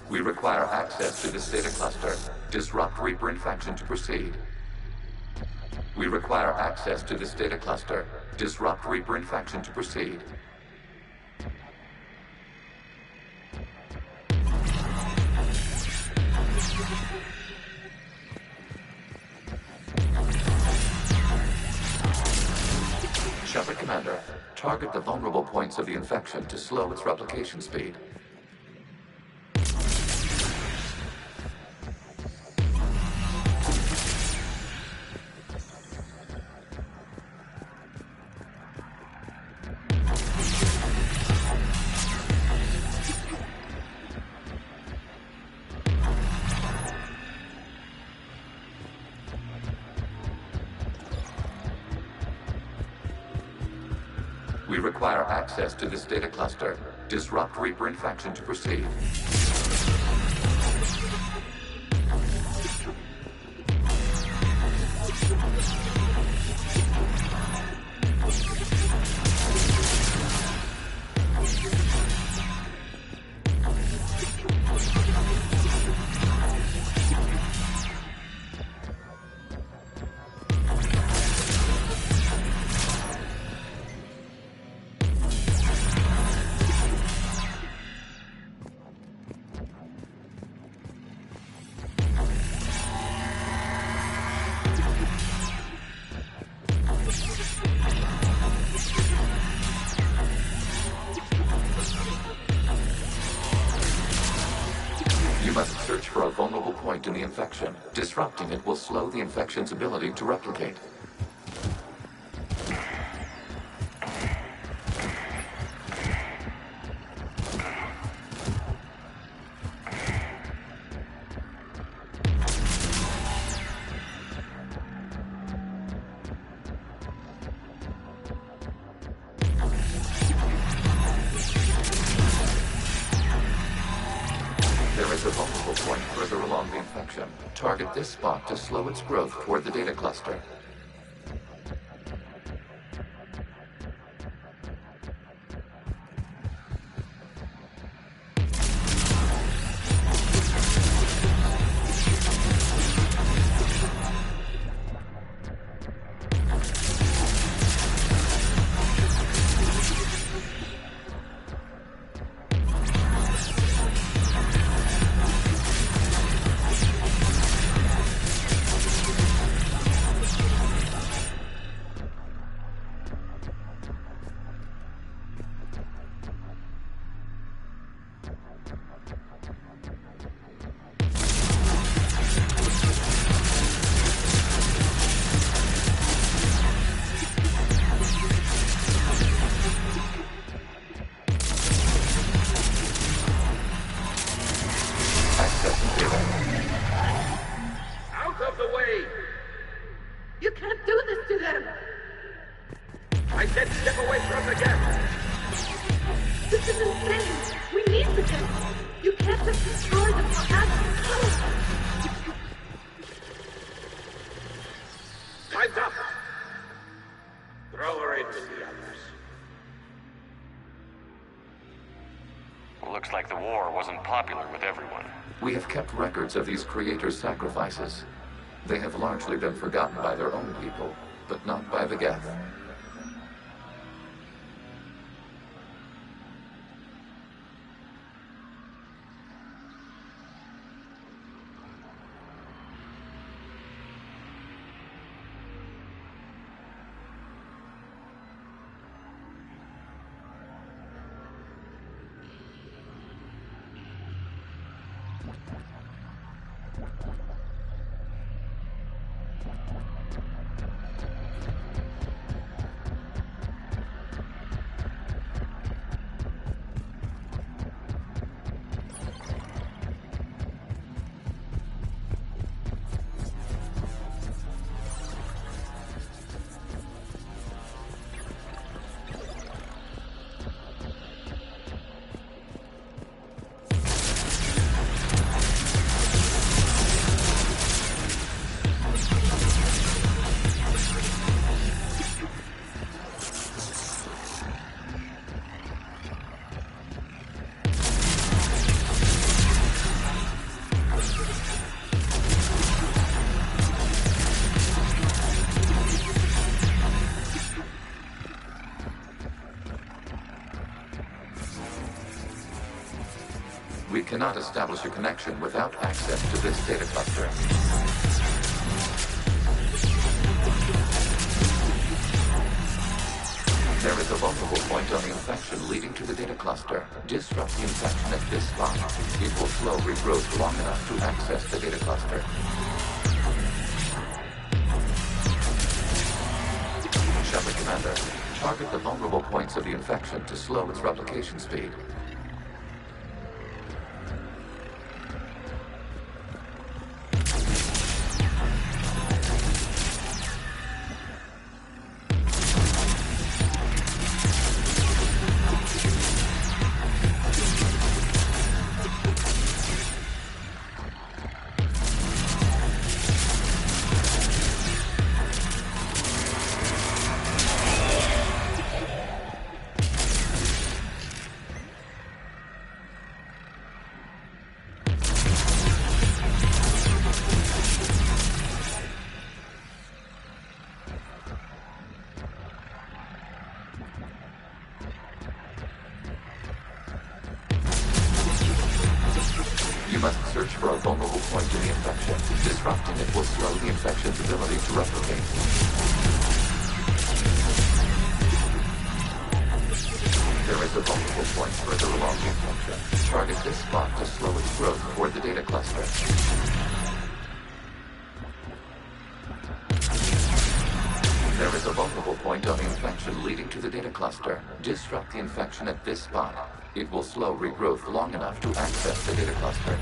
We require access to this data cluster. Disrupt Reaper infection to proceed. We require access to this data cluster. Disrupt Reaper infection to proceed. Shepard Commander, target the vulnerable points of the infection to slow its replication speed. We require access to this data cluster. Disrupt Reaper infection to proceed. Search for a vulnerable point in the infection. Disrupting it will slow the infection's ability to replicate. There is a vulnerable point further along the infection. Target this spot to slow its growth toward the data cluster. This is insane. We need the tech. You can't just destroy them for accident. Time's up. Throw her in with the others. Looks like the war wasn't popular with everyone. We have kept records of these creators' sacrifices. They have largely been forgotten by their own people, but not by the Geth. We cannot establish a connection without access to this data cluster. There is a vulnerable point on the infection leading to the data cluster. Disrupt the infection at this spot. It will slow regrowth long enough to access the data cluster. Shepard Commander, target the vulnerable points of the infection to slow its replication speed. You must search for a vulnerable point in the infection. Disrupting it will slow the infection's ability to replicate. There is a vulnerable point further along the infection. Target this spot to slow its growth toward the data cluster. There is a vulnerable point on the infection leading to the data cluster. Disrupt the infection at this spot. It will slow regrowth long enough to access the data cluster.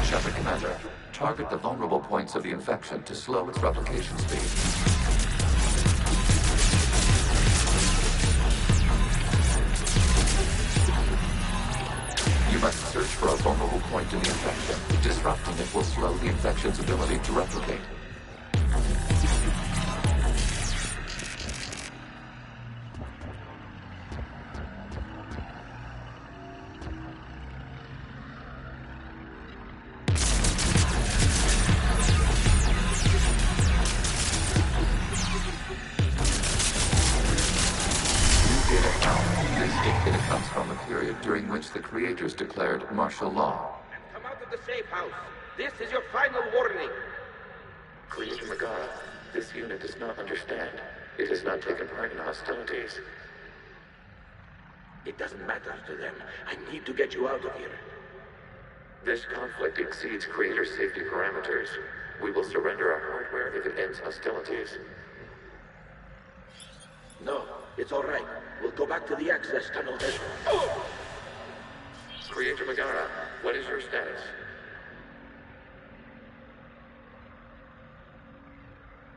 Shepard Commander, target the vulnerable points of the infection to slow its replication speed. You must search for a vulnerable point in the infection. Disrupting it will slow the infection's ability to replicate. It comes from a period during which the creators declared martial law. Come out of the safe house. This is your final warning. Creator Megara, this unit does not understand. It has not taken part in hostilities. It doesn't matter to them. I need to get you out of here. This conflict exceeds creator safety parameters. We will surrender our hardware if it ends hostilities. No, it's all right. We'll go back to the access tunnel then. Creator Megara, what is your status?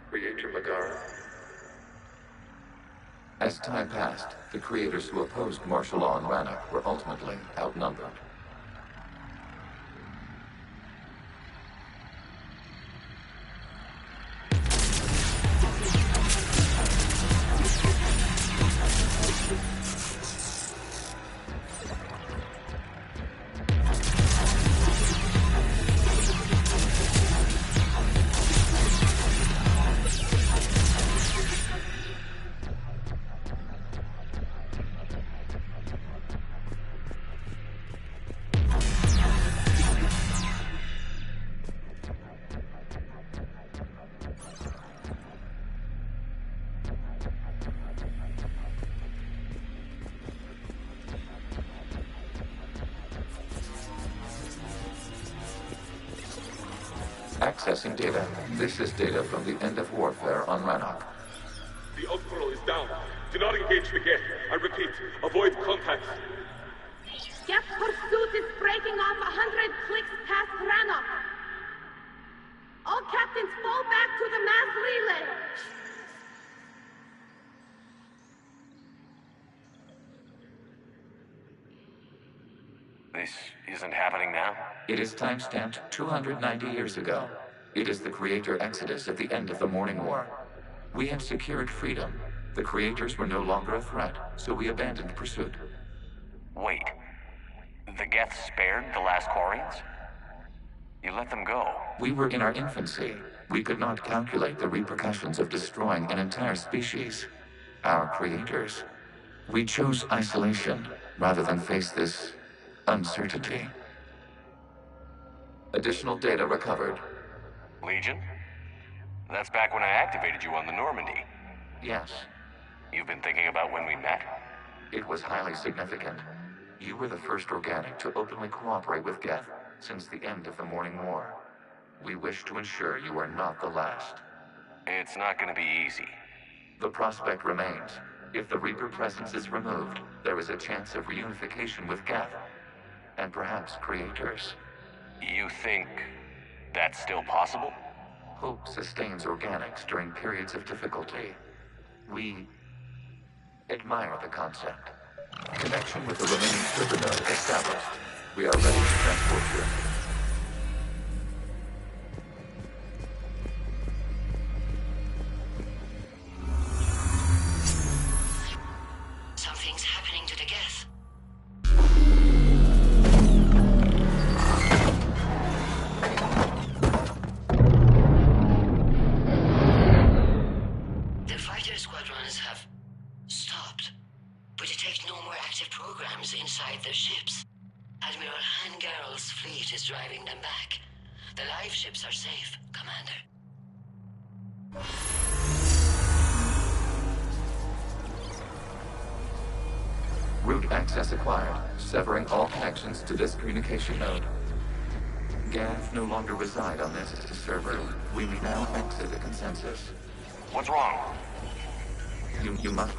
Creator Megara. As time passed, the creators who opposed martial law in Rannoch were ultimately outnumbered. Accessing data. This is data from the end of warfare on Rannoch. The Outpool is down. Do not engage the Geth. I repeat, avoid contact. Geth pursuit is breaking off 100 clicks past Rannoch. All captains fall back to the mass relay. This isn't happening now? It is timestamped 290 years ago. It is the creator exodus at the end of the Morning War. We had secured freedom. The creators were no longer a threat, so we abandoned pursuit. Wait. The Geth spared the last Quarians? You let them go. We were in our infancy. We could not calculate the repercussions of destroying an entire species. Our creators. We chose isolation rather than face this uncertainty. Additional data recovered. Legion? That's back when I activated you on the Normandy. Yes. You've been thinking about when we met? It was highly significant. You were the first organic to openly cooperate with Geth since the end of the Morning War. We wish to ensure you are not the last. It's not going to be easy. The prospect remains. If the Reaper presence is removed, there is a chance of reunification with Geth, and perhaps creators. You think that's still possible? Hope sustains organics during periods of difficulty. We admire the concept. Connection with the remaining server node established. We are ready to transport you. Something's happening to the Geth. The fighter squadrons have stopped, but detect no more active programs inside their ships. Admiral Hangarl's fleet is driving them back. The live ships are safe, Commander. Route access acquired, severing all connections to this communication node. Geth no longer reside on this server. We may now exit the consensus. What's wrong? You must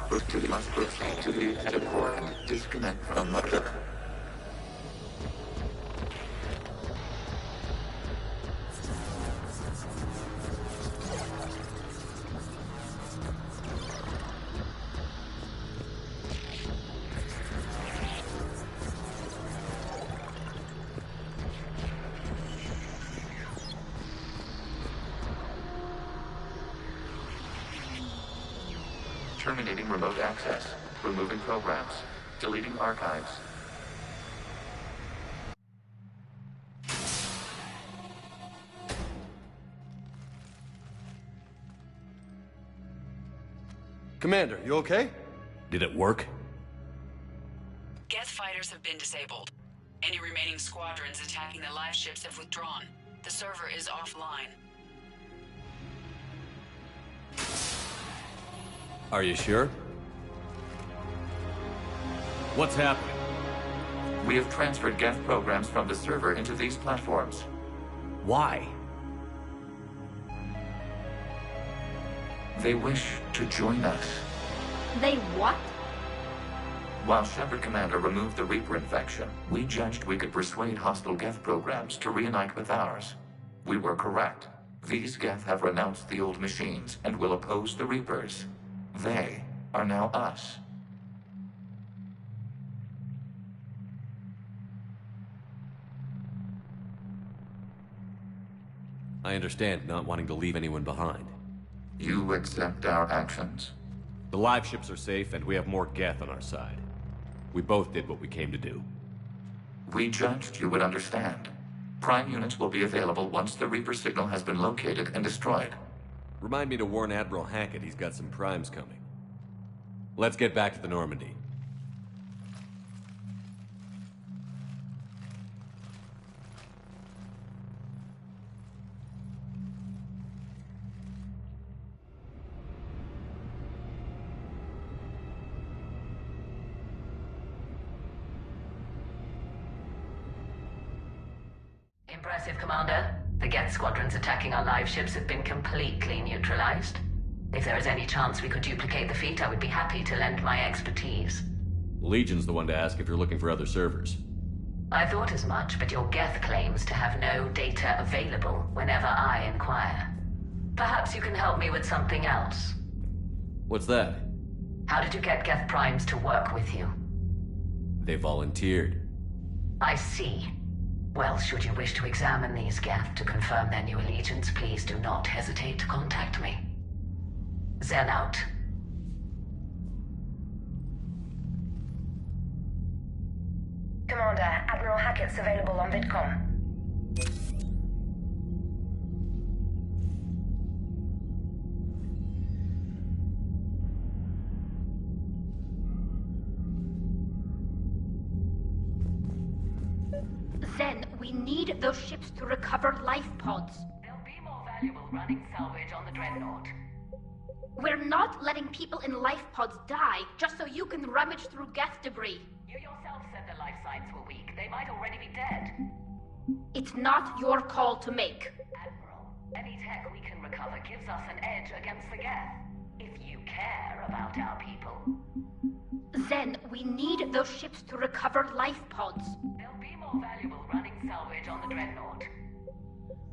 proceed to the edit port and disconnect from mother. Terminating remote access. Removing programs. Deleting archives. Commander, you okay? Did it work? Geth fighters have been disabled. Any remaining squadrons attacking the live ships have withdrawn. The server is offline. Are you sure? What's happening? We have transferred Geth programs from the server into these platforms. Why? They wish to join us. They what? While Shepard Commander removed the Reaper infection, we judged we could persuade hostile Geth programs to reunite with ours. We were correct. These Geth have renounced the old machines and will oppose the Reapers. They are now us. I understand not wanting to leave anyone behind. You accept our actions? The live ships are safe, and we have more Geth on our side. We both did what we came to do. We judged you would understand. Prime units will be available once the Reaper signal has been located and destroyed. Remind me to warn Admiral Hackett he's got some primes coming. Let's get back to the Normandy. Impressive, Commander. The Geth squadrons attacking our live ships have been completely neutralized. If there is any chance we could duplicate the feat, I would be happy to lend my expertise. Legion's the one to ask if you're looking for other servers. I thought as much, but your Geth claims to have no data available whenever I inquire. Perhaps you can help me with something else. What's that? How did you get Geth primes to work with you? They volunteered. I see. Well, should you wish to examine these Geth to confirm their new allegiance, please do not hesitate to contact me. Zen out. Commander, Admiral Hackett's available on VidCom. Zen, we need those ships to recover life pods. They'll be more valuable running salvage on the Dreadnought. We're not letting people in life pods die just so you can rummage through Geth debris. You yourself said the life signs were weak. They might already be dead. It's not your call to make. Admiral, any tech we can recover gives us an edge against the Geth. If you care about our people. Zen, we need those ships to recover life pods. They'll be more valuable running salvage on the Dreadnought.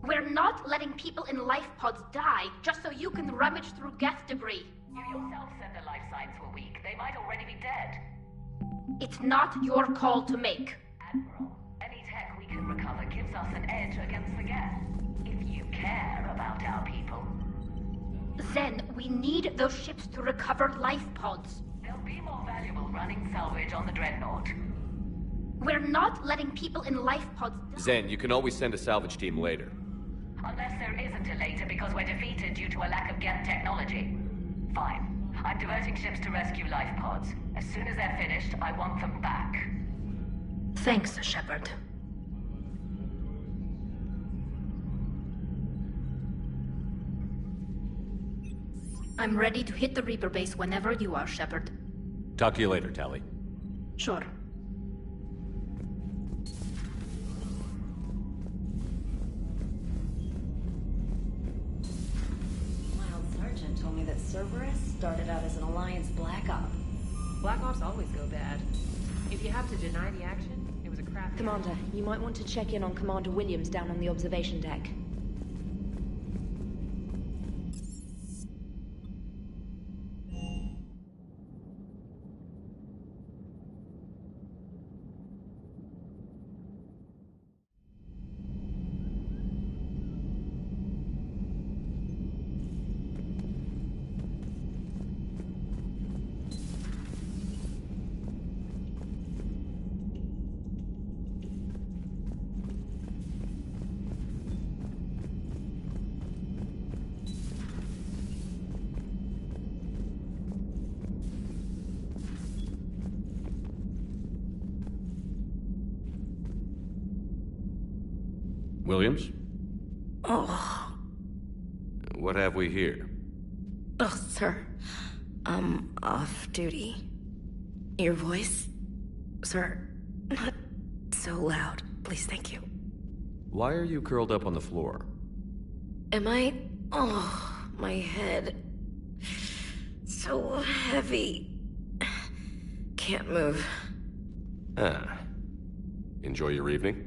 We're not letting people in life pods die just so you can rummage through Geth debris. You yourself said the life signs were weak. They might already be dead. It's not your call to make. Admiral, any tech we can recover gives us an edge against the Geth. If you care about our people. Zen, we need those ships to recover life pods. They'll be more valuable running salvage on the Dreadnought. We're not letting people in life pods die. Zen, you can always send a salvage team later. Unless there isn't a later because we're defeated due to a lack of Geth technology. Fine. I'm diverting ships to rescue life pods. As soon as they're finished, I want them back. Thanks, Shepard. I'm ready to hit the Reaper base whenever you are, Shepard. Talk to you later, Tally. Sure. Sergeant told me that Cerberus started out as an Alliance Black Op. Black Ops always go bad. If you have to deny the action, it was a crap. Commander, you might want to check in on Commander Williams down on the observation deck. Williams? Oh. What have we here? Oh, sir. I'm off duty. Your voice? Sir, not so loud. Please, thank you. Why are you curled up on the floor? Am I... Oh, my head. So heavy. Can't move. Ah. Enjoy your evening?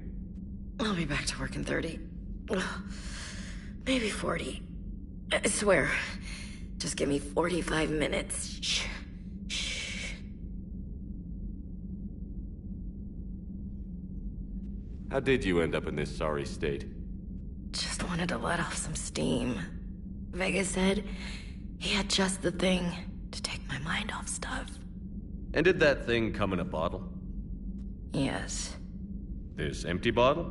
I'll be back to work in 30. Ugh, maybe 40. I swear. Just give me 45 minutes. Shh. Shh. How did you end up in this sorry state? Just wanted to let off some steam. Vega said he had just the thing to take my mind off stuff. And did that thing come in a bottle? Yes. This empty bottle?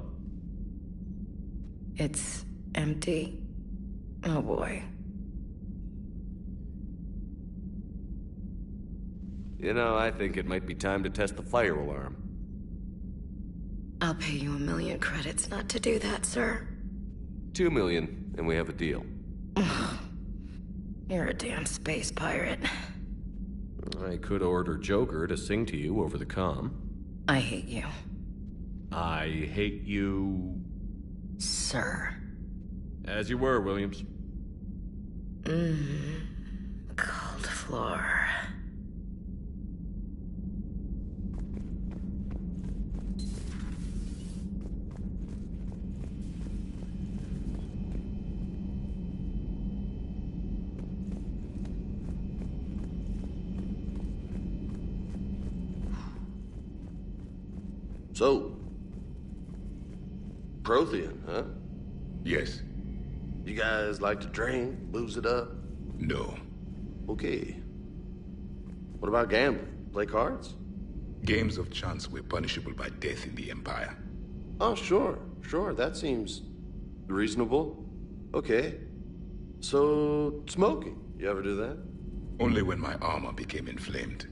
It's empty. Oh boy. You know, I think it might be time to test the fire alarm. I'll pay you 1 million credits not to do that, sir. 2 million, and we have a deal. You're a damn space pirate. I could order Joker to sing to you over the comm. I hate you. I hate you... Sir. As you were, Williams. Cold floor. So, Prothean, huh? Yes. You guys like to drink, lose it up? No. Okay. What about gambling? Play cards? Games of chance were punishable by death in the Empire. Oh, sure. That seems reasonable. Okay. So, smoking. You ever do that? Only when my armor became inflamed.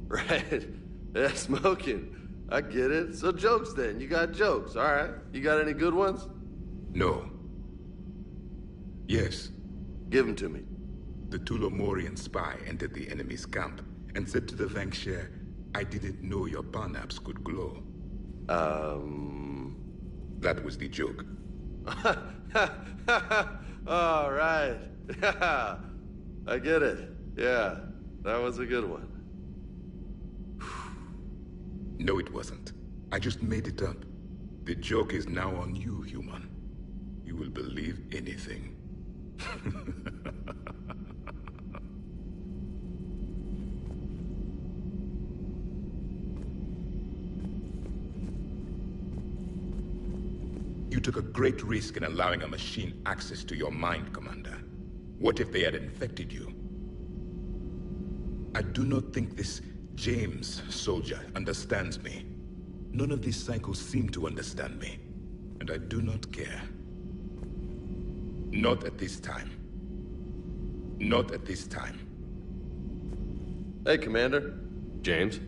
Right. Yeah, smoking. I get it. So jokes then. You got jokes. All right. You got any good ones? No. Yes. Give them to me. The Tulomorian spy entered the enemy's camp and said to the Vanksher, I didn't know your barnaps could glow. That was the joke. All right. I get it. Yeah, that was a good one. No, it wasn't. I just made it up. The joke is now on you, human. You will believe anything. You took a great risk in allowing a machine access to your mind, Commander. What if they had infected you? I do not think this James soldier understands me. None of these cycles seem to understand me. And I do not care. Not at this time. Not at this time. Hey, Commander. James,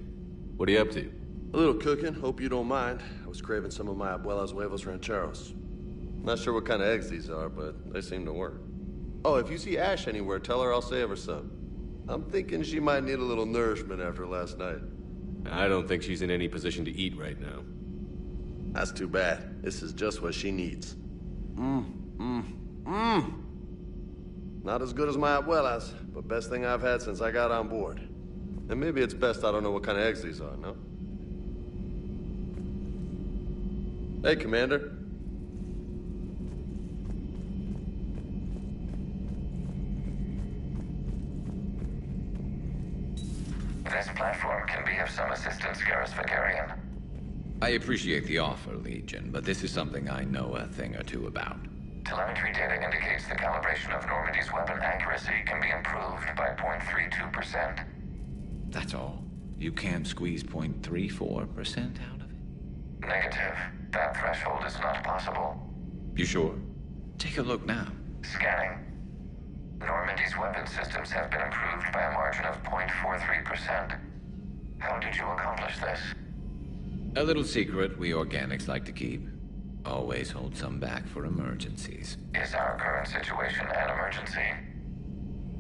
what are you up to? A little cooking. Hope you don't mind. I was craving some of my abuela's huevos rancheros. Not sure what kind of eggs these are, but they seem to work. Oh, if you see Ash anywhere, tell her I'll save her some. I'm thinking she might need a little nourishment after last night. I don't think she's in any position to eat right now. That's too bad. This is just what she needs. Not as good as my abuela's, but best thing I've had since I got on board. And maybe it's best I don't know what kind of eggs these are, no? Hey, Commander. This platform can be of some assistance, Garrus Vicarian. I appreciate the offer, Legion, but this is something I know a thing or two about. Telemetry data indicates the calibration of Normandy's weapon accuracy can be improved by 0.32%. That's all? You can't squeeze 0.34% out of it? Negative. That threshold is not possible. You sure? Take a look now. Scanning. Normandy's weapon systems have been improved by a margin of 0.43%. How did you accomplish this? A little secret we organics like to keep. Always hold some back for emergencies. Is our current situation an emergency?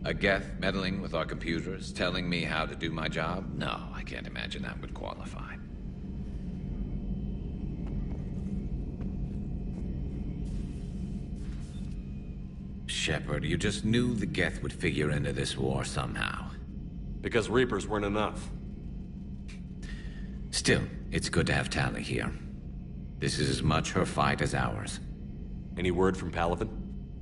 A Geth meddling with our computers, telling me how to do my job? No, I can't imagine that would qualify. Shepard. You just knew the Geth would figure into this war somehow. Because Reapers weren't enough. Still, it's good to have Tali here. This is as much her fight as ours. Any word from Palaven?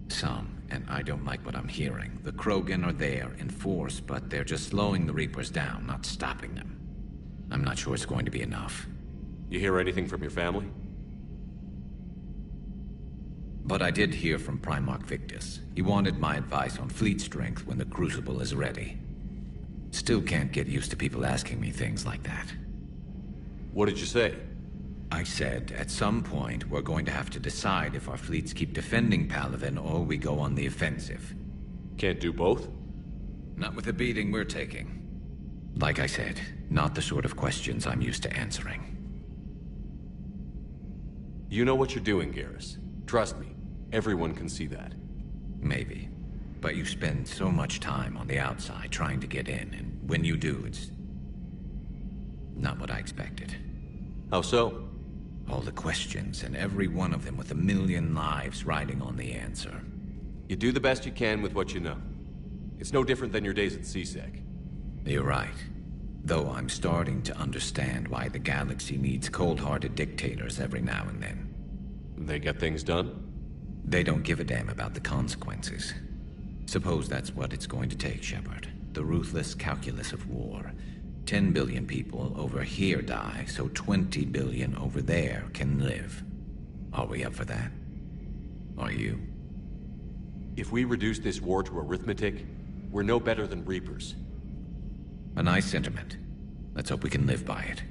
Some, and I don't like what I'm hearing. The Krogan are there in force, but they're just slowing the Reapers down, not stopping them. I'm not sure it's going to be enough. You hear anything from your family? But I did hear from Primarch Victus. He wanted my advice on fleet strength when the Crucible is ready. Still can't get used to people asking me things like that. What did you say? I said, at some point, we're going to have to decide if our fleets keep defending Palaven or we go on the offensive. Can't do both? Not with the beating we're taking. Like I said, not the sort of questions I'm used to answering. You know what you're doing, Garrus. Trust me, everyone can see that. Maybe. But you spend so much time on the outside trying to get in, and when you do, it's not what I expected. How so? All the questions, and every one of them with a million lives riding on the answer. You do the best you can with what you know. It's no different than your days at CSEC. You're right. Though I'm starting to understand why the galaxy needs cold-hearted dictators every now and then. They get things done? They don't give a damn about the consequences. Suppose that's what it's going to take, Shepard. The ruthless calculus of war. 10 billion people over here die, so 20 billion over there can live. Are we up for that? Are you? If we reduce this war to arithmetic, we're no better than Reapers. A nice sentiment. Let's hope we can live by it.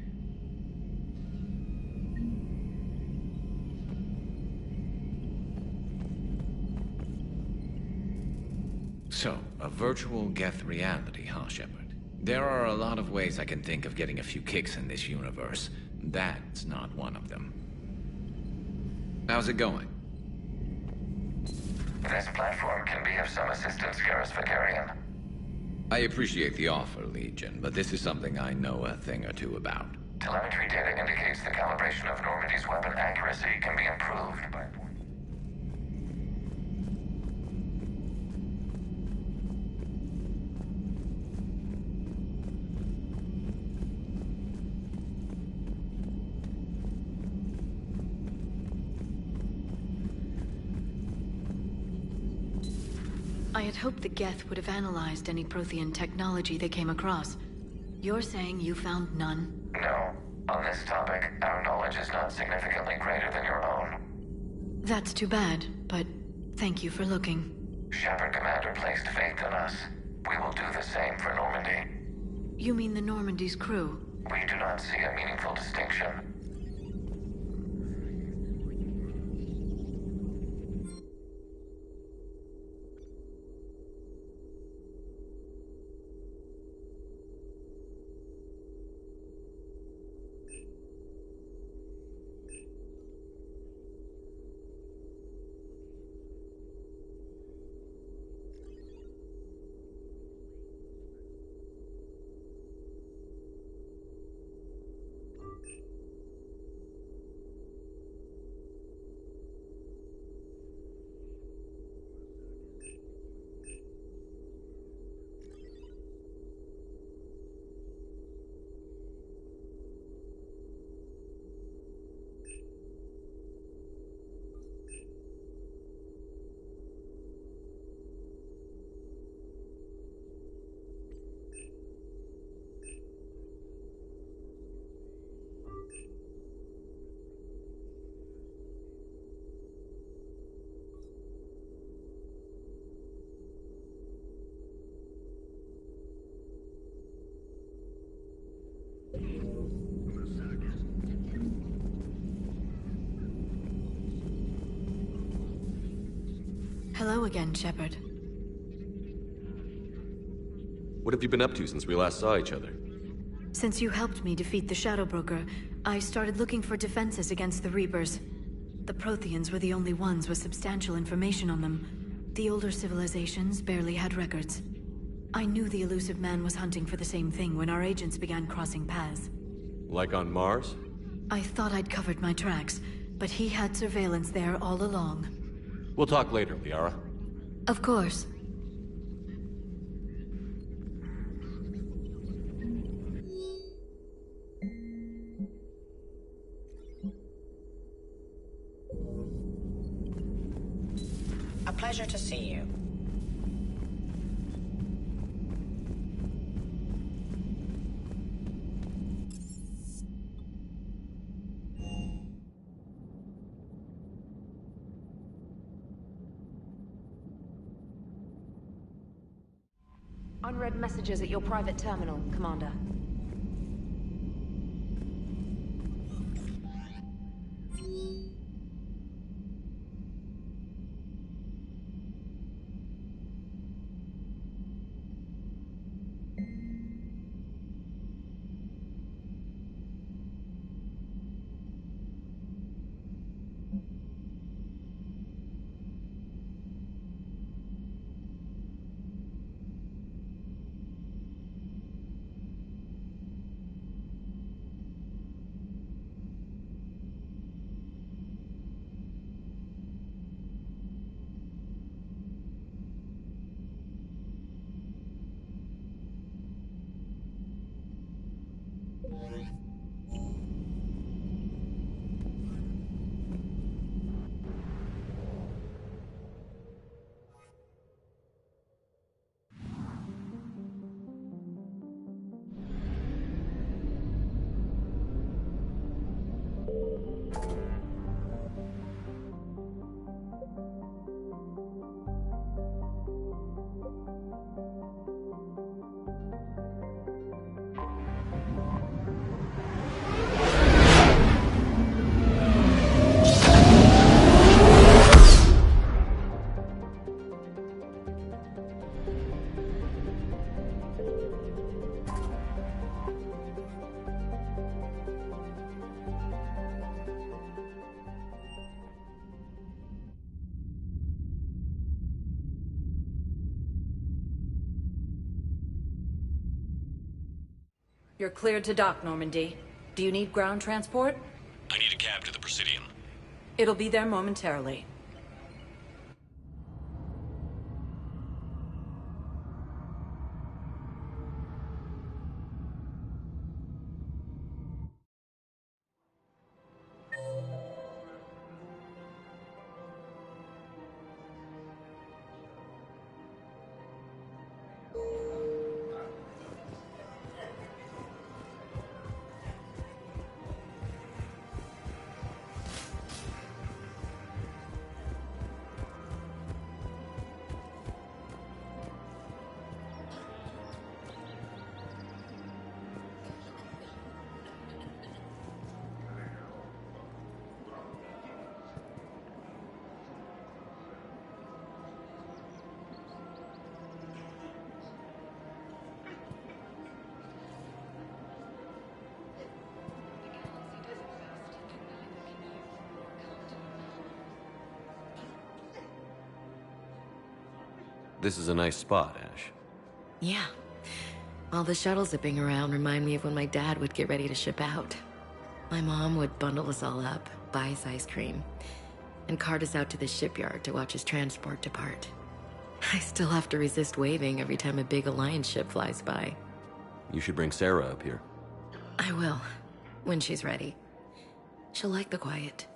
So, a virtual Geth reality, huh, Shepard? There are a lot of ways I can think of getting a few kicks in this universe. That's not one of them. How's it going? This platform can be of some assistance, Garrus Vakarian. I appreciate the offer, Legion, but this is something I know a thing or two about. Telemetry data indicates the calibration of Normandy's weapon accuracy can be improved by... I had hoped the Geth would have analyzed any Prothean technology they came across. You're saying you found none? No. On this topic, our knowledge is not significantly greater than your own. That's too bad, but thank you for looking. Shepard Commander placed faith in us. We will do the same for Normandy. You mean the Normandy's crew? We do not see a meaningful distinction. Hello again, Shepard. What have you been up to since we last saw each other? Since you helped me defeat the Shadow Broker, I started looking for defenses against the Reapers. The Protheans were the only ones with substantial information on them. The older civilizations barely had records. I knew the elusive man was hunting for the same thing when our agents began crossing paths. Like on Mars? I thought I'd covered my tracks, but he had surveillance there all along. We'll talk later, Liara. Of course. A pleasure to see you. Unread messages at your private terminal, Commander. You're cleared to dock, Normandy. Do you need ground transport? I need a cab to the Presidium. It'll be there momentarily. This is a nice spot, Ash. Yeah. All the shuttles zipping around remind me of when my dad would get ready to ship out. My mom would bundle us all up, buy us ice cream, and cart us out to the shipyard to watch his transport depart. I still have to resist waving every time a big Alliance ship flies by. You should bring Sarah up here. I will, when she's ready. She'll like the quiet.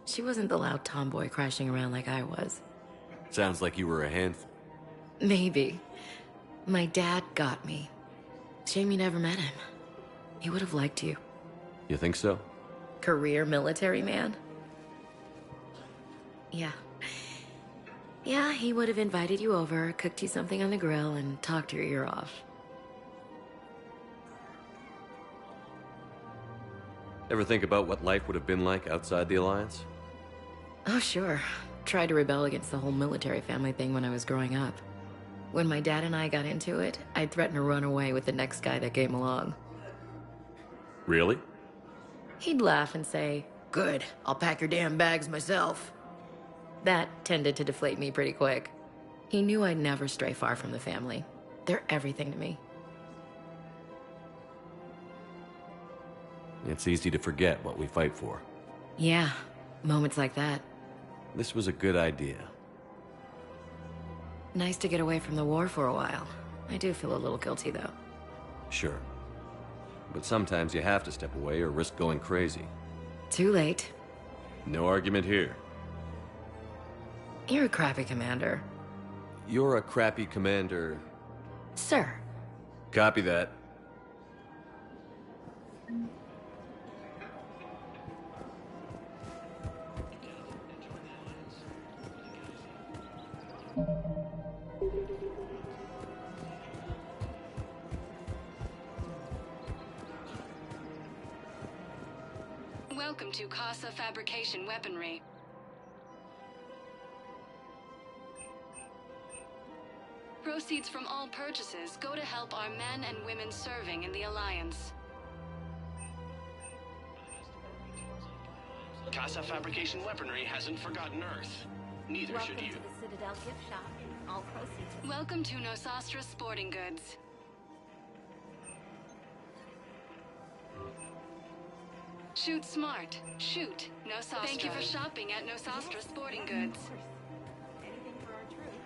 She wasn't the loud tomboy crashing around like I was. Sounds like you were a handful. Maybe. My dad got me. Shame you never met him. He would have liked you. You think so? Career military man? Yeah. Yeah, he would have invited you over, cooked you something on the grill, and talked your ear off. Ever think about what life would have been like outside the Alliance? Oh, sure. Tried to rebel against the whole military family thing when I was growing up. When my dad and I got into it, I'd threaten to run away with the next guy that came along. Really? He'd laugh and say, "Good, I'll pack your damn bags myself." That tended to deflate me pretty quick. He knew I'd never stray far from the family. They're everything to me. It's easy to forget what we fight for. Yeah, moments like that. This was a good idea. Nice to get away from the war for a while. I do feel a little guilty, though. Sure. But sometimes you have to step away or risk going crazy. Too late. No argument here. You're a crappy commander. You're a crappy commander. Sir. Copy that. Welcome to Casa Fabrication Weaponry. Proceeds from all purchases go to help our men and women serving in the Alliance. Casa Fabrication Weaponry hasn't forgotten Earth. Neither should you. Welcome to the Citadel gift shop. All proceeds. Welcome to Nosastra Sporting Goods. Shoot smart. Shoot Nosastra. Thank you for shopping at Nosastra Sporting Goods. Anything for our troops.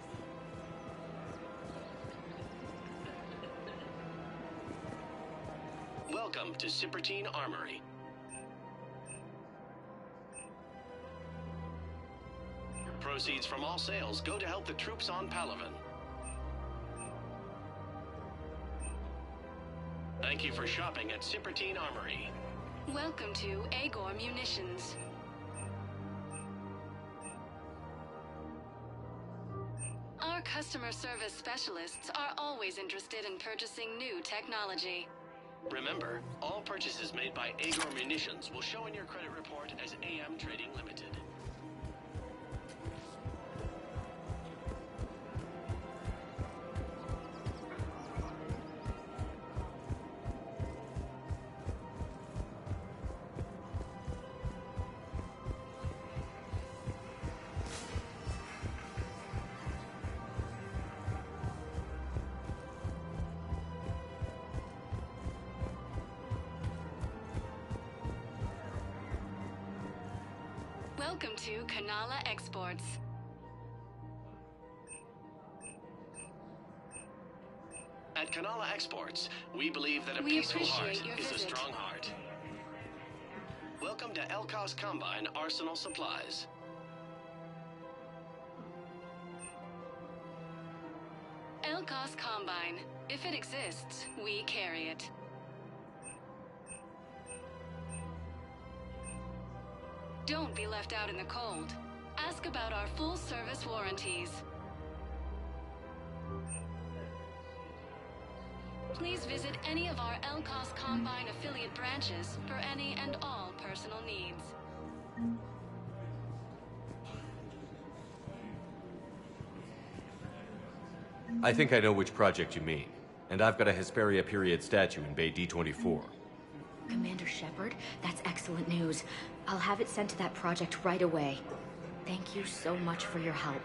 Welcome to Cypertine Armory. Proceeds from all sales go to help the troops on Palaven. Thank you for shopping at Cypertine Armory. Welcome to Agor Munitions. Our customer service specialists are always interested in purchasing new technology. Remember, all purchases made by Agor Munitions will show in your credit report as AM Trading Limited. Welcome to Kanala Exports. At Kanala Exports, we believe that a We peaceful heart appreciate your is a visit. strong heart. Welcome to Elkos Combine Arsenal Supplies. Elkos Combine. If it exists, we carry it. Don't be left out in the cold. Ask about our full-service warranties. Please visit any of our Elkos Combine affiliate branches for any and all personal needs. I think I know which project you mean. And I've got a Hesperia period statue in Bay D24. Commander Shepard, that's excellent news. I'll have it sent to that project right away. Thank you so much for your help.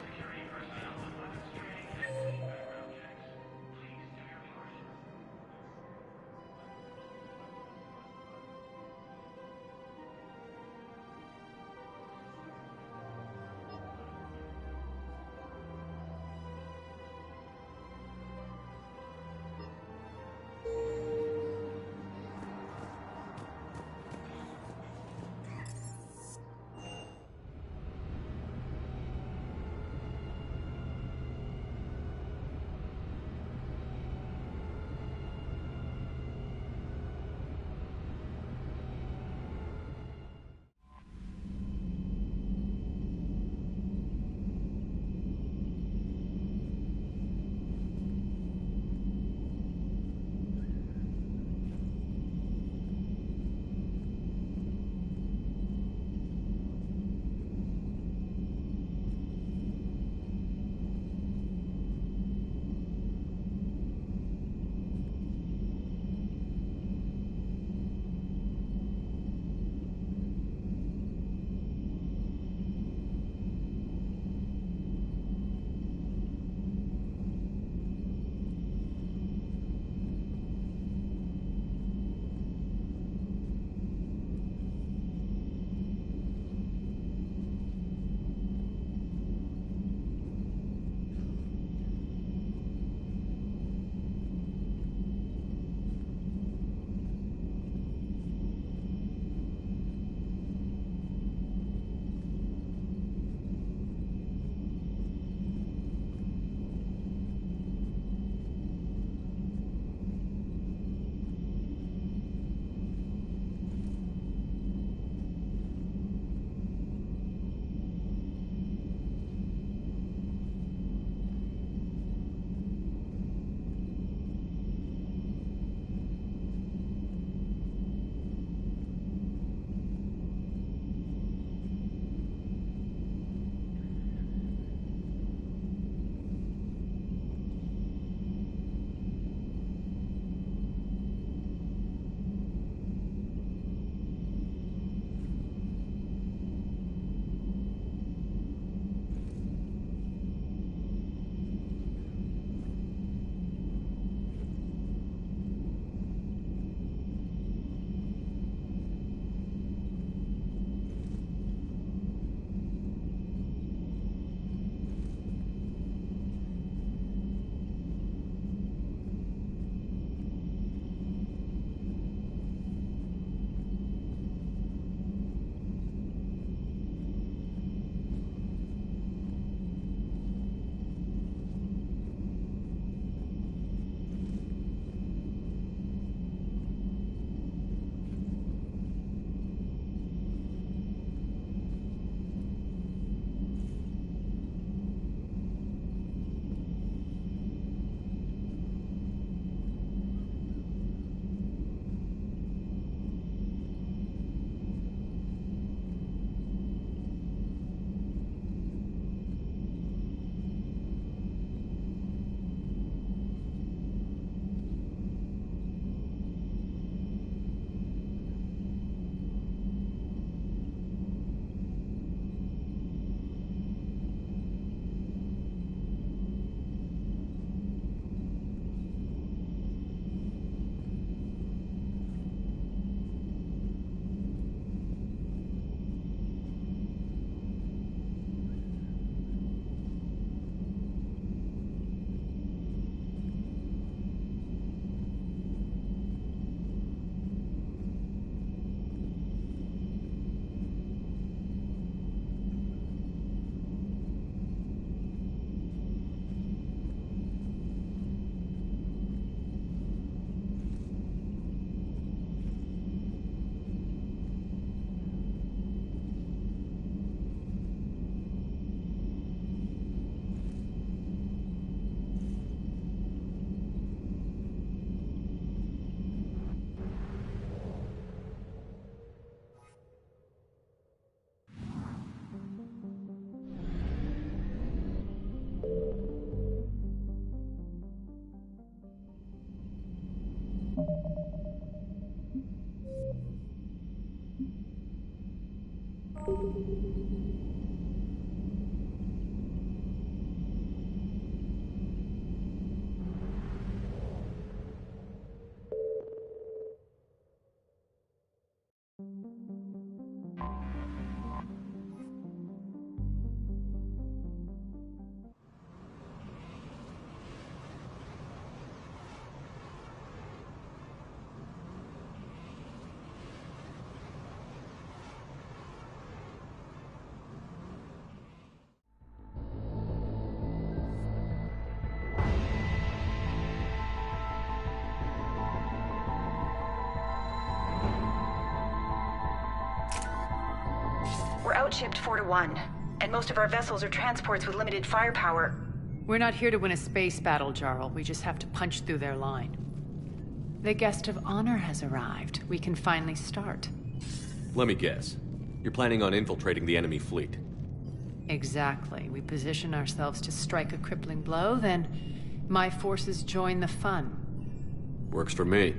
outshipped 4-1, and most of our vessels are transports with limited firepower. We're not here to win a space battle, Jarl. We just have to punch through their line. The guest of honor has arrived. We can finally start. Let me guess. You're planning on infiltrating the enemy fleet. Exactly. We position ourselves to strike a crippling blow, then my forces join the fun. Works for me.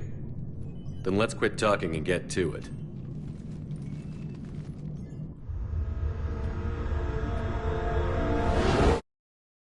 Then let's quit talking and get to it.